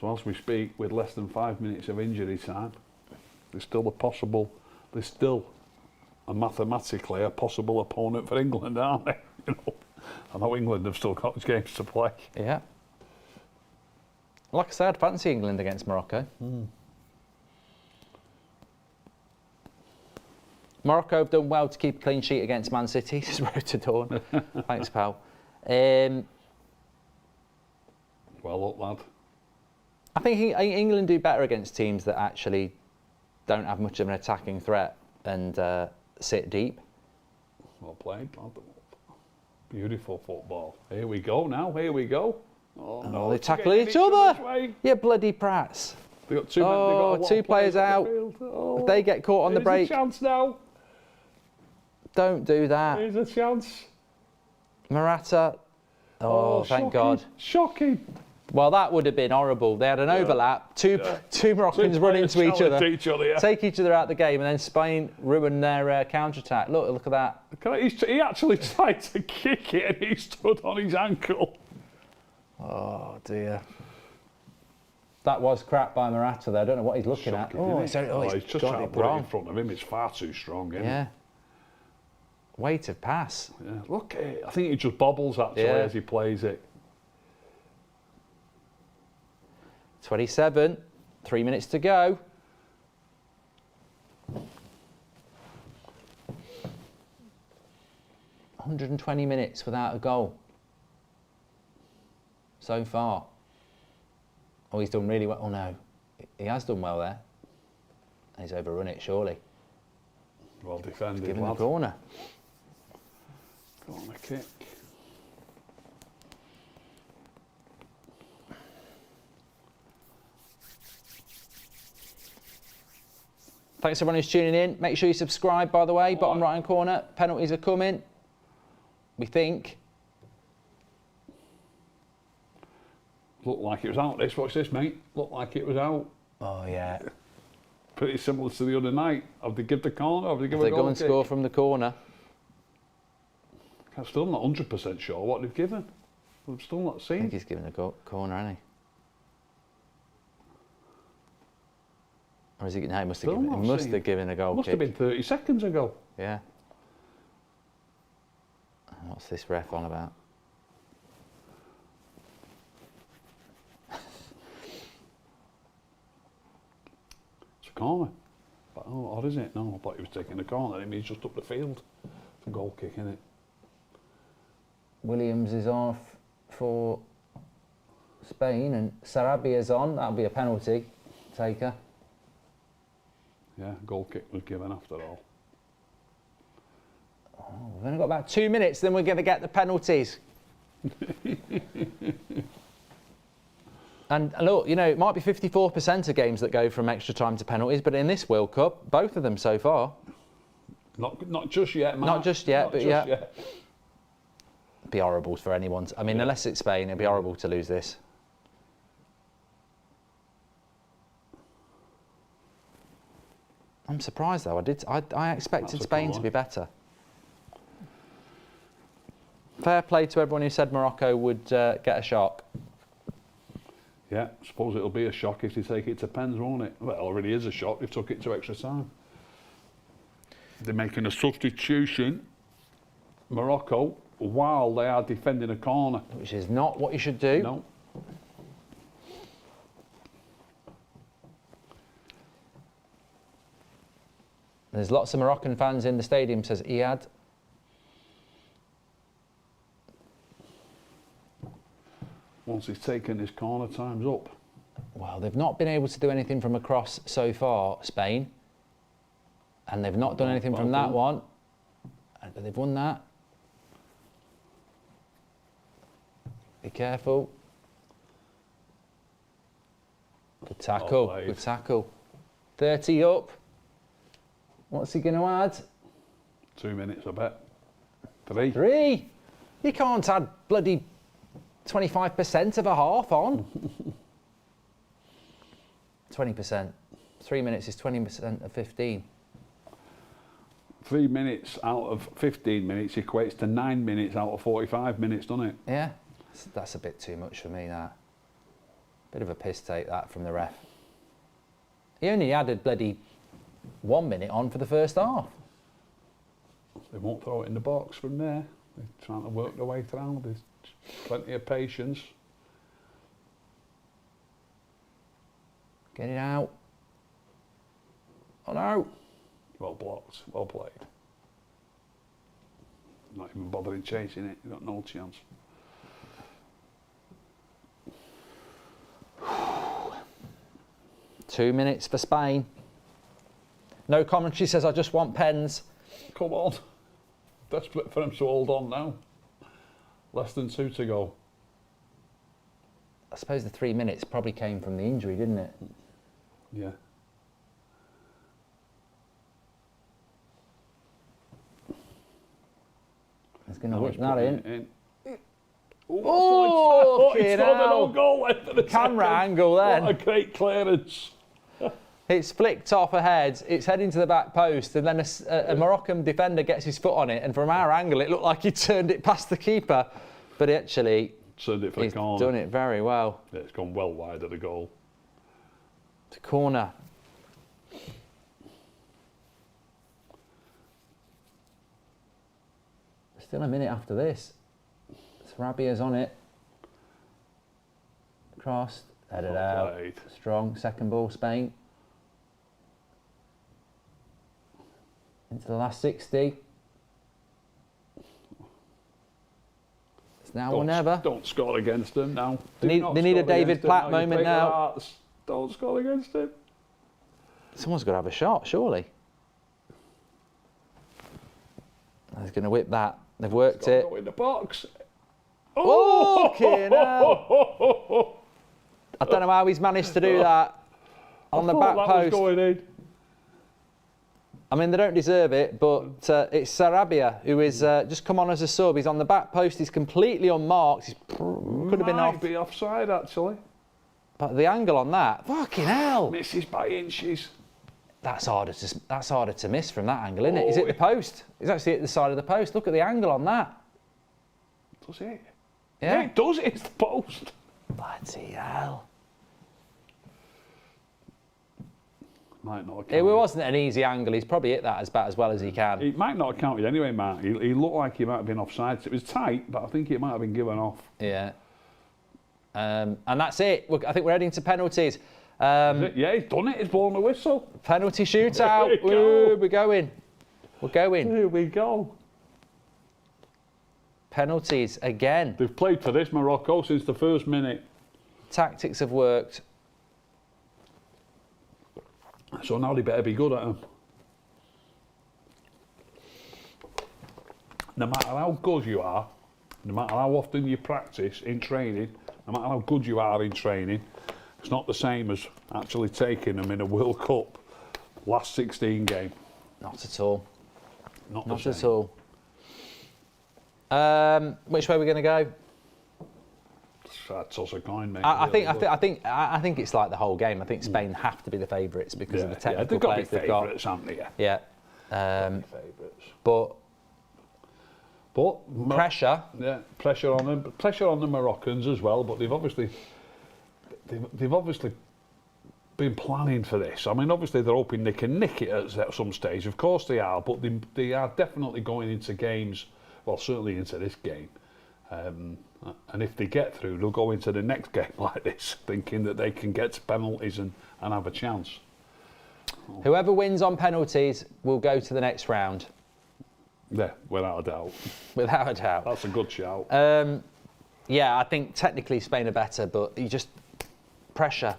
So as we speak, with less than 5 minutes of injury time, there's still mathematically a possible opponent for England, aren't they? You know, I know England have still got games to play. Yeah. Like I said, I'd fancy England against Morocco. Morocco have done well to keep a clean sheet against Man City. Just wrote to Dawn. Thanks, pal. Well up, lad. I think England do better against teams that actually don't have much of an attacking threat and sit deep. Well played, lad. Beautiful football. Here we go now. Here we go. Oh no! They tackle each other. Yeah, bloody prats. They got two. Oh, two players out. If they get caught on the break. There's a chance now. Don't do that. There's a chance. Morata. Oh, thank God. Shocking. Well, that would have been horrible. They had an overlap. Two Moroccans run into each other. Take each other out the game, and then Spain ruin their counter-attack. Look at that. He actually tried to kick it, and he stood on his ankle. Oh dear. That was crap by Morata there. I don't know what he's looking Shocking, at. He's just trying to put it in front of him. It's far too strong, isn't it? Weight of pass. Yeah. Look, I think he just bobbles actually as he plays it. 27, 3 minutes to go. $120 minutes without a goal so far. Oh, he's done really well. Oh no, he has done well there. He's overrun it, surely. Well defended, Give him the corner. Corner kick. Thanks everyone who's tuning in. Make sure you subscribe, by the way. Bottom right hand corner. Penalties are coming. We think. Looked like it was out. Watch this, mate. Looked like it was out. Oh yeah. Pretty similar to the other night. Have they give the corner? Have they give a goal kick? They go and score from the corner. I'm still not 100% sure what they've given. I'm still not seeing. I think he's given a corner, hasn't he? Or is he? No, he must have given. He must have given a goal kick. Must have been 30 seconds ago. Yeah. What's this ref on about? It's a corner. But, or is it? No, I thought he was taking a corner. I mean, he's just up the field. It's a goal kick, isn't it? Williams is off for Spain and Sarabia's on. That'll be a penalty taker. Yeah, goal kick was given after all. Oh, we've only got about 2 minutes, then we're going to get the penalties. And look, you know, it might be 54% of games that go from extra time to penalties, but in this World Cup, both of them so far. Not just yet, Mark. Not just yet, Not but just yeah. yet. It'd be horrible for anyone. I mean, unless it's Spain, it'd be horrible to lose this. I'm surprised though. I expected Spain to be better. Fair play to everyone who said Morocco would get a shock. Yeah, I suppose it'll be a shock if they take it to pens, won't it? Well, it already is a shock. They've took it to extra time. They're making a substitution, Morocco, while they are defending a corner. Which is not what you should do. No. There's lots of Moroccan fans in the stadium, says Iyad. Once he's taken his corner, time's up. Well, they've not been able to do anything from across so far, Spain. And they've not done anything from that one. But they've won that. Be careful. Good tackle, good tackle. 30 up. What's he going to add? 2 minutes, I bet. 3. 3. You can't add bloody 25% of a half on. 20%. 3 minutes is 20% of 15. 3 minutes out of 15 minutes equates to 9 minutes out of 45 minutes, doesn't it? Yeah, that's a bit too much for me, that. Bit of a piss take, that, from the ref. He only added bloody 1 minute on for the first half. They won't throw it in the box from there. They're trying to work their way through. There's plenty of patience. Get it out. Oh no. Well blocked, well played. Not even bothering chasing it, you've got no chance. Two minutes for Spain. No commentary says I just want pens. Come on. Desperate for him to hold on now. Less than 2 to go. I suppose the 3 minutes probably came from the injury, didn't it? Yeah. He's going to whip that in. Oh, fucking it's not an hell. own goal after the Camera second. angle then. What a great clearance. It's flicked off ahead, it's heading to the back post, and then a Moroccan defender gets his foot on it, and from our angle it looked like he turned it past the keeper, but actually Turned it for the he's corner. done it very well. Yeah, it's gone well wide of the goal. To corner. Still a minute after this. Sarabia's on it. Crossed, headed Well out. played. Strong, second ball, Spain. Into the last 60. It's now or never. Don't score against them now. They need a David Platt moment now. Don't score against him. Someone's got to have a shot, surely. He's going to whip that. They've worked it. Go in the box. Oh, fucking hell. I don't know how he's managed to do that on the back that post. Was going in. I mean, they don't deserve it, but it's Sarabia who is just come on as a sub. He's on the back post. He's completely unmarked. He could have been off. Might be offside, actually. But the angle on that, fucking hell. Misses by inches. That's harder to miss from that angle, isn't it? Is it the post? It's actually at the side of the post. Look at the angle on that. Does it? Yeah, it does. It's the post. Bloody hell. Might not have It counted. wasn't an easy angle. He's probably hit that about as well as he can. It might not have counted anyway, Mark. He looked like he might have been offside. It was tight, but I think it might have been given off. Yeah. And that's it. I think we're heading to penalties. Yeah, he's done it. He's blown the whistle. Penalty shootout. There we go. Ooh, we're going. We're going. Here we go. Penalties again. They've played for this, Morocco, since the first minute. Tactics have worked. So now they better be good at them. No matter how good you are, no matter how often you practice in training, no matter how good you are in training, It's not the same as actually taking them in a World Cup last 16 game. Not at all. Not at all. Which way are we going to go? Toss a coin, mate. I think it's like the whole game. I think Spain have to be the favourites because of the technical players they've got. Favourites, haven't they? Yeah. Favourites. But pressure. Yeah, pressure on them. Pressure on the Moroccans as well. But they've obviously been planning for this. I mean, obviously they're hoping they can nick it at some stage. Of course they are. But they are definitely going into games. Well, certainly into this game. And if they get through, they'll go into the next game like this, thinking that they can get to penalties and have a chance. Whoever wins on penalties will go to the next round. Yeah, without a doubt. Without a doubt. That's a good shout. Yeah, I think technically Spain are better, but you just pressure.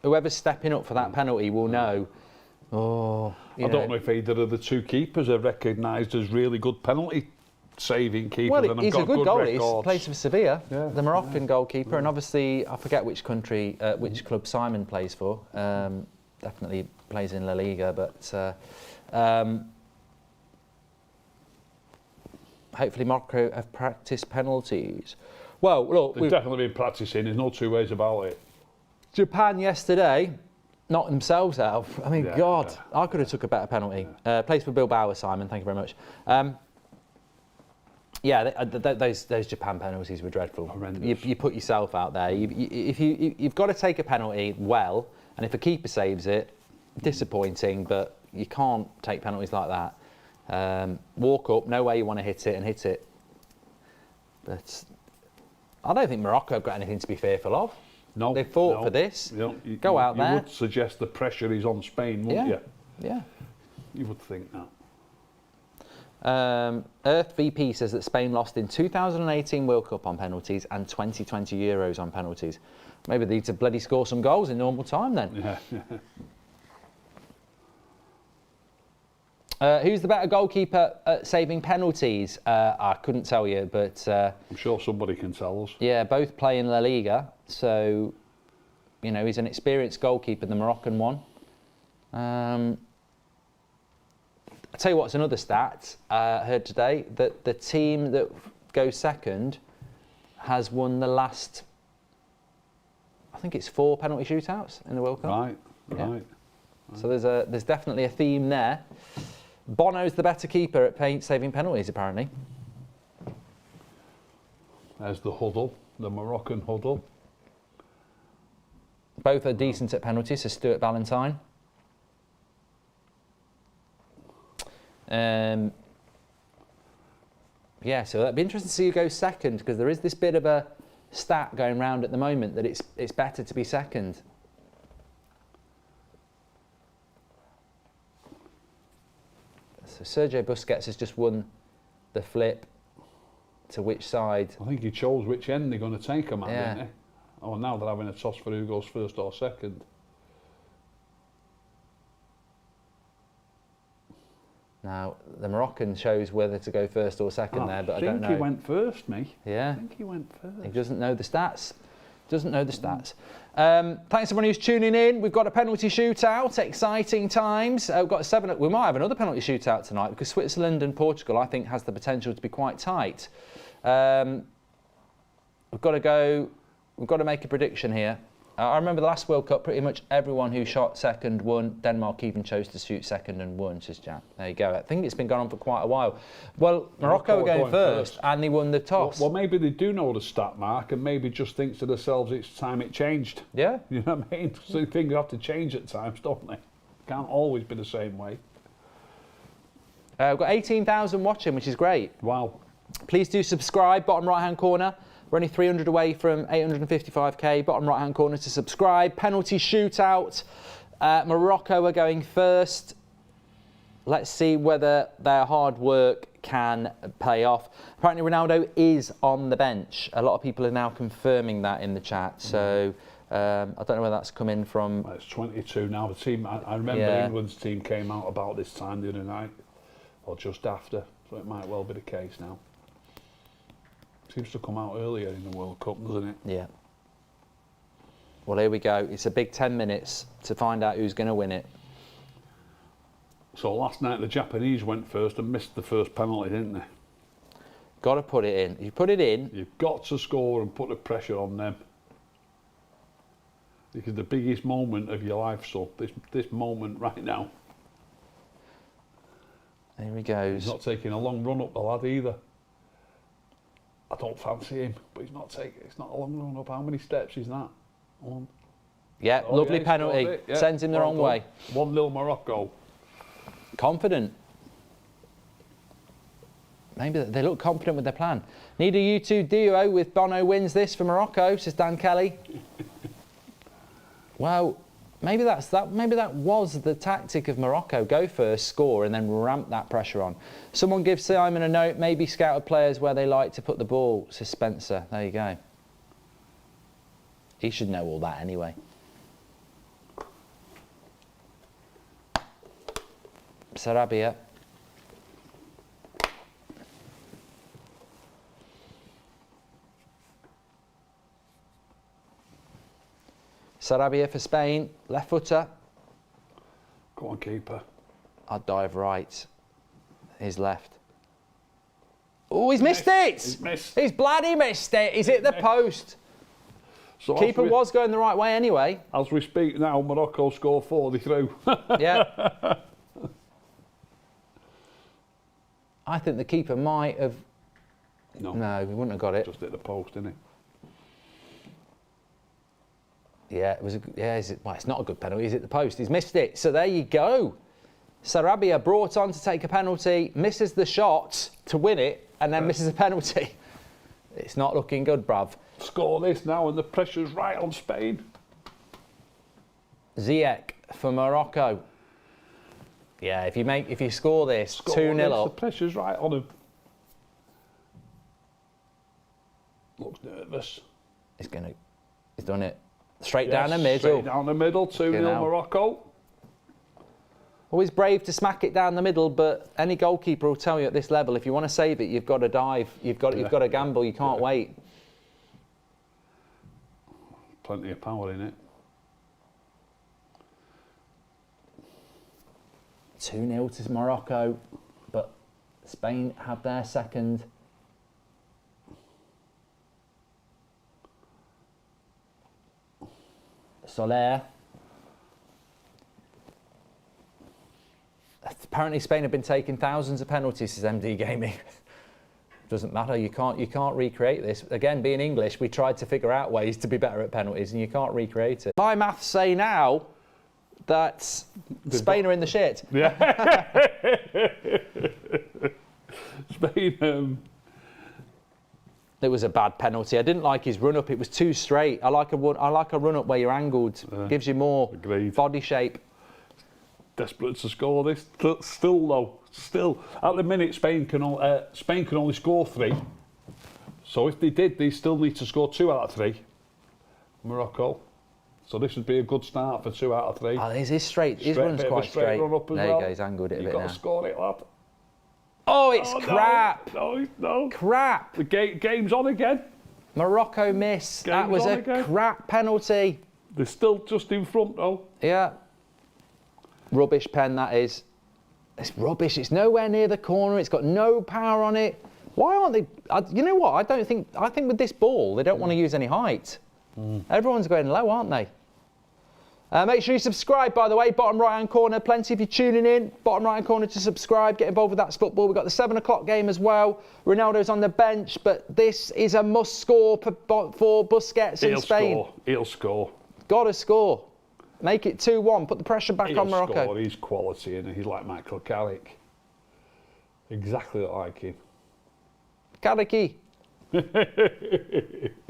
Whoever's stepping up for that penalty will know. I don't know if either of the two keepers are recognised as really good penalty saving keepers. Well, he's a good goalie. He plays for Sevilla, the Moroccan goalkeeper, and obviously I forget which country, which club Simon plays for. Definitely plays in La Liga, but hopefully Morocco have practiced penalties. Well, look, they've definitely been practicing. There's no two ways about it. Japan yesterday knocked themselves out. I mean, I could have took a better penalty. Plays for Bilbao, Simon. Thank you very much. Those Japan penalties were dreadful. Horrendous. You put yourself out there. You've got to take a penalty well, and if a keeper saves it, disappointing. But you can't take penalties like that. Walk up, know where you want to hit it, and hit it. But I don't think Morocco have got anything to be fearful of. No, they fought for this. Go out there. You would suggest the pressure is on Spain, wouldn't you? Yeah. You would think that. Earth VP says that Spain lost in 2018 World Cup on penalties and 2020 Euros on penalties. Maybe they need to bloody score some goals in normal time then. Who's the better goalkeeper at saving penalties? I couldn't tell you, but I'm sure somebody can tell us. Yeah, both play in La Liga, so he's an experienced goalkeeper, the Moroccan one. I'll tell you what's another stat I heard today, that the team that goes second has won the last, I think it's 4 penalty shootouts in the World Cup. Right. So there's definitely a theme there. Bono's the better keeper at saving penalties, apparently. There's the huddle, the Moroccan huddle. Both are decent at penalties, so Stuart Valentine. So that'd be interesting to see who goes second, because there is this bit of a stat going round at the moment that it's better to be second. So Sergio Busquets has just won the flip to which side? I think he chose which end they're going to take him at, didn't he? Oh, now they're having a toss for who goes first or second. Now, the Moroccan shows whether to go first or second there, but I don't know. I think he went first, me. Yeah. I think he went first. He doesn't know the stats. Thanks everyone who's tuning in. We've got a penalty shootout, exciting times. We've got 7. We might have another penalty shootout tonight because Switzerland and Portugal, I think, has the potential to be quite tight. We've got to make a prediction here. I remember the last World Cup, pretty much everyone who shot second won. Denmark even chose to shoot second and won, says Jack. There you go. I think it's been going on for quite a while. Well, Morocco are going first and they won the toss. Well, maybe they do know the stat, Mark, and maybe just think to themselves it's time it changed. Yeah. You know what I mean? So things have to change at times, don't they? Can't always be the same way. We've got 18,000 watching, which is great. Wow. Please do subscribe, bottom right-hand corner. We're only 300 away from 855k. Bottom right-hand corner to subscribe. Penalty shootout. Morocco are going first. Let's see whether their hard work can pay off. Apparently Ronaldo is on the bench. A lot of people are now confirming that in the chat. So I don't know where that's come in from. Well, it's 22 now. The team, I remember England's team came out about this time the other night, or just after. So it might well be the case now. Seems to come out earlier in the World Cup, doesn't it? Yeah. Well, here we go. It's a big 10 minutes to find out who's going to win it. So last night the Japanese went first and missed the first penalty, didn't they? Got to put it in. You put it in. You've got to score and put the pressure on them. Because the biggest moment of your life, so this moment right now. Here he goes. He's not taking a long run up the lad either. I don't fancy him, but he's not taking. It's not a long run up. How many steps is that? One. Yeah, Oh, lovely yeah, penalty. yeah. Sends him the wrong way. 1-0 Morocco. Confident. Maybe they look confident with their plan. Need a U2 duo with Bono wins this for Morocco, says Dan Kelly. Well, maybe maybe that was the tactic of Morocco. Go first, score, and then ramp that pressure on. Someone give Simon a note, maybe scouted players where they like to put the ball, says Spencer. There you go. He should know all that anyway. Sarabia. Sarabia for Spain, left footer. Go on, keeper. I'd dive right. He's left. Oh, he's missed it! He's missed. He's bloody missed it. He's hit the post. So Keeper was going the right way anyway. As we speak now, Morocco score 40 through. Yeah. I think the keeper might have... No, he wouldn't have got it. just hit the post, didn't Yeah, it was. Well, it's not a good penalty. He's hit the post. He's missed it. So there you go. Sarabia brought on to take a penalty, misses the shot to win it, and then misses a penalty. It's not looking good, bruv. he? Score this now, and the pressure's right on Spain. Ziyech for Morocco. Yeah, if you score this 2-0 The up. pressure's right on him. Looks nervous. He's done it. Straight down the middle. Straight down the middle, 2-0 Morocco. Always brave to smack it down the middle, but any goalkeeper will tell you at this level, if you want to save it, you've got to dive. You've got to gamble. You can't wait. Plenty of power in it. 2-0 to Morocco, but Spain have their second. Soler. Apparently Spain have been taking thousands of penalties, says MD Gaming. Doesn't matter, you can't recreate this. Again, being English, we tried to figure out ways to be better at penalties and you can't recreate it. My maths say now that Spain are in the shit. Yeah. Spain. It was a bad penalty. I didn't like his run-up. It was too straight. I like a run-up where you're angled. Gives you more body shape. Desperate to score this. Still though. Still. At the minute, Spain can only score 3. So if they did, they still need to score 2 out of 3. Morocco. So this would be a good start for 2 out of 3. Oh, his run's quite straight. Run up as there well. you go, he's angled it a bit now. You've got to score it, lad. Oh, it's crap. No. Crap. The game's on again. Morocco miss. That was a crap penalty. They're still just in front though. Yeah. Rubbish pen, that is. It's rubbish. It's nowhere near the corner. It's got no power on it. Why aren't they... you know what? I think with this ball, they don't want to use any height. Everyone's going low, aren't they? Make sure you subscribe, by the way. Bottom right-hand corner. Plenty of you tuning in. Bottom right-hand corner to subscribe. Get involved with That's Football. We've got the 7 o'clock game as well. Ronaldo's on the bench, but this is a must-score for Busquets in Spain. He'll score. Got to score. Make it 2-1. Put the pressure back on Morocco. He'll score. He's quality, and he's like Michael Carrick. Exactly like him. Carricky.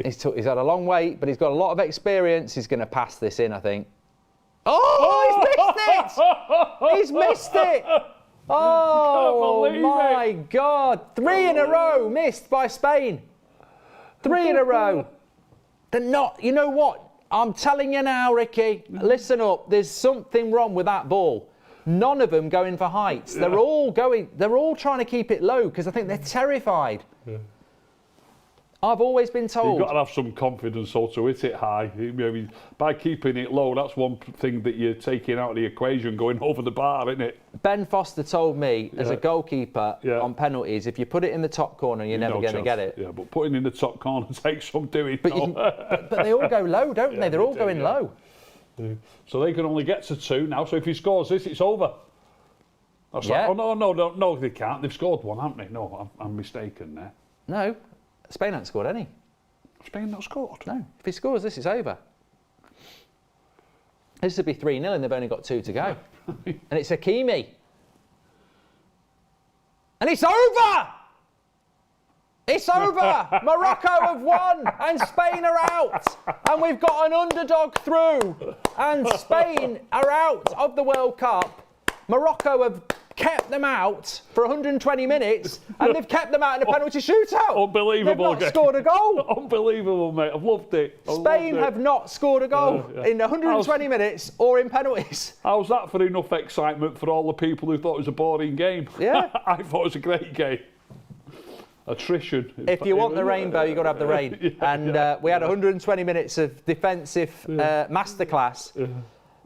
He's had a long wait, but he's got a lot of experience. He's going to pass this in, I think. Oh, he's missed it! He's missed it! Oh, my God. 3 in a row missed by Spain. 3 in a row. They're not, you know what? I'm telling you now, Ricky, listen up. There's something wrong with that ball. None of them going for heights. Yeah. They're all trying to keep it low because I think they're terrified. Yeah. I've always been told. You've got to have some confidence so to hit it high. I mean, by keeping it low, that's one thing that you're taking out of the equation, going over the bar, isn't it? Ben Foster told me, as a goalkeeper on penalties, if you put it in the top corner, you're never going to get it. Yeah, but putting in the top corner takes some doing. But they all go low, don't they? They're all going low. Yeah. So they can only get to 2 now. So if he scores this, it's over. That's like, oh no, they can't. They've scored one, haven't they? No, I'm mistaken there. No, Spain hasn't scored any. Spain not scored? No. If he scores this, it's over. This would be 3-0 and they've only got 2 to go. And it's Hakimi. And it's over! It's over! Morocco have won and Spain are out. And we've got an underdog through. And Spain are out of the World Cup. Morocco have kept them out for 120 minutes and they've kept them out in a penalty shootout. Unbelievable. They've not scored a goal. Unbelievable, mate. I've loved it. Spain have not scored a goal in 120 minutes or in penalties. How's that for enough excitement for all the people who thought it was a boring game? Yeah. I thought it was a great game. Attrition. If you want the rainbow, you've got to have the rain. We had 120 minutes of defensive masterclass. Yeah.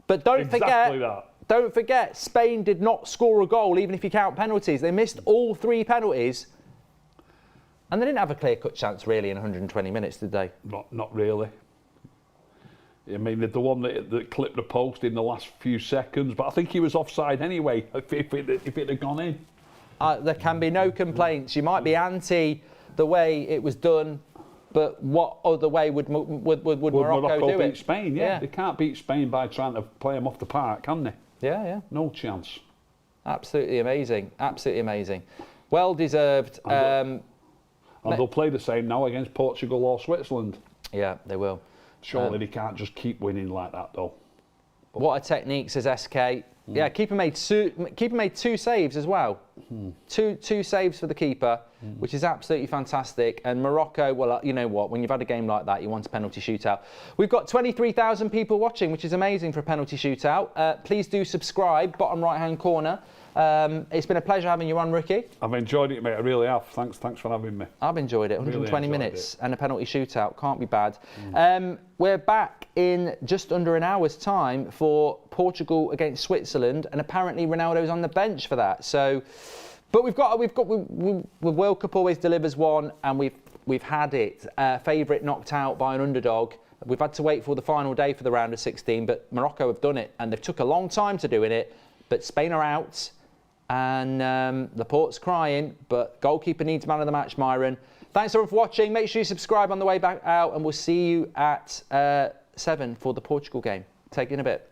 But don't forget, Spain did not score a goal, even if you count penalties. They missed all 3 penalties. And they didn't have a clear-cut chance, really, in 120 minutes, did they? Not really. I mean, the one that clipped the post in the last few seconds, but I think he was offside anyway, if it had gone in. There can be no complaints. You might be anti the way it was done, but what other way would Morocco do it? Beat Spain? Yeah, they can't beat Spain by trying to play them off the park, can they? Yeah. No chance. Absolutely amazing. Absolutely amazing. Well deserved. And they'll play the same now against Portugal or Switzerland. Yeah, they will. Surely they can't just keep winning like that, though. But what a technique, says SK. Yeah, keeper made 2 saves as well. Two saves for the keeper, which is absolutely fantastic. And Morocco, well, you know what? When you've had a game like that, you want a penalty shootout. We've got 23,000 people watching, which is amazing for a penalty shootout. Please do subscribe, bottom right-hand corner. It's been a pleasure having you on, Ricky. I've enjoyed it, mate. I really have. Thanks for having me. I've enjoyed it. 120 minutes and a penalty shootout. Can't be bad. We're back in just under an hour's time for Portugal against Switzerland, and apparently Ronaldo's on the bench for that. So, but the World Cup always delivers one, and we've had it. Favourite knocked out by an underdog. We've had to wait for the final day for the round of 16, but Morocco have done it, and they've took a long time to doing it. But Spain are out. And Laporte's crying, but goalkeeper needs man of the match, Myron. Thanks everyone for watching. Make sure you subscribe on the way back out, and we'll see you at 7 for the Portugal game. Take it in a bit.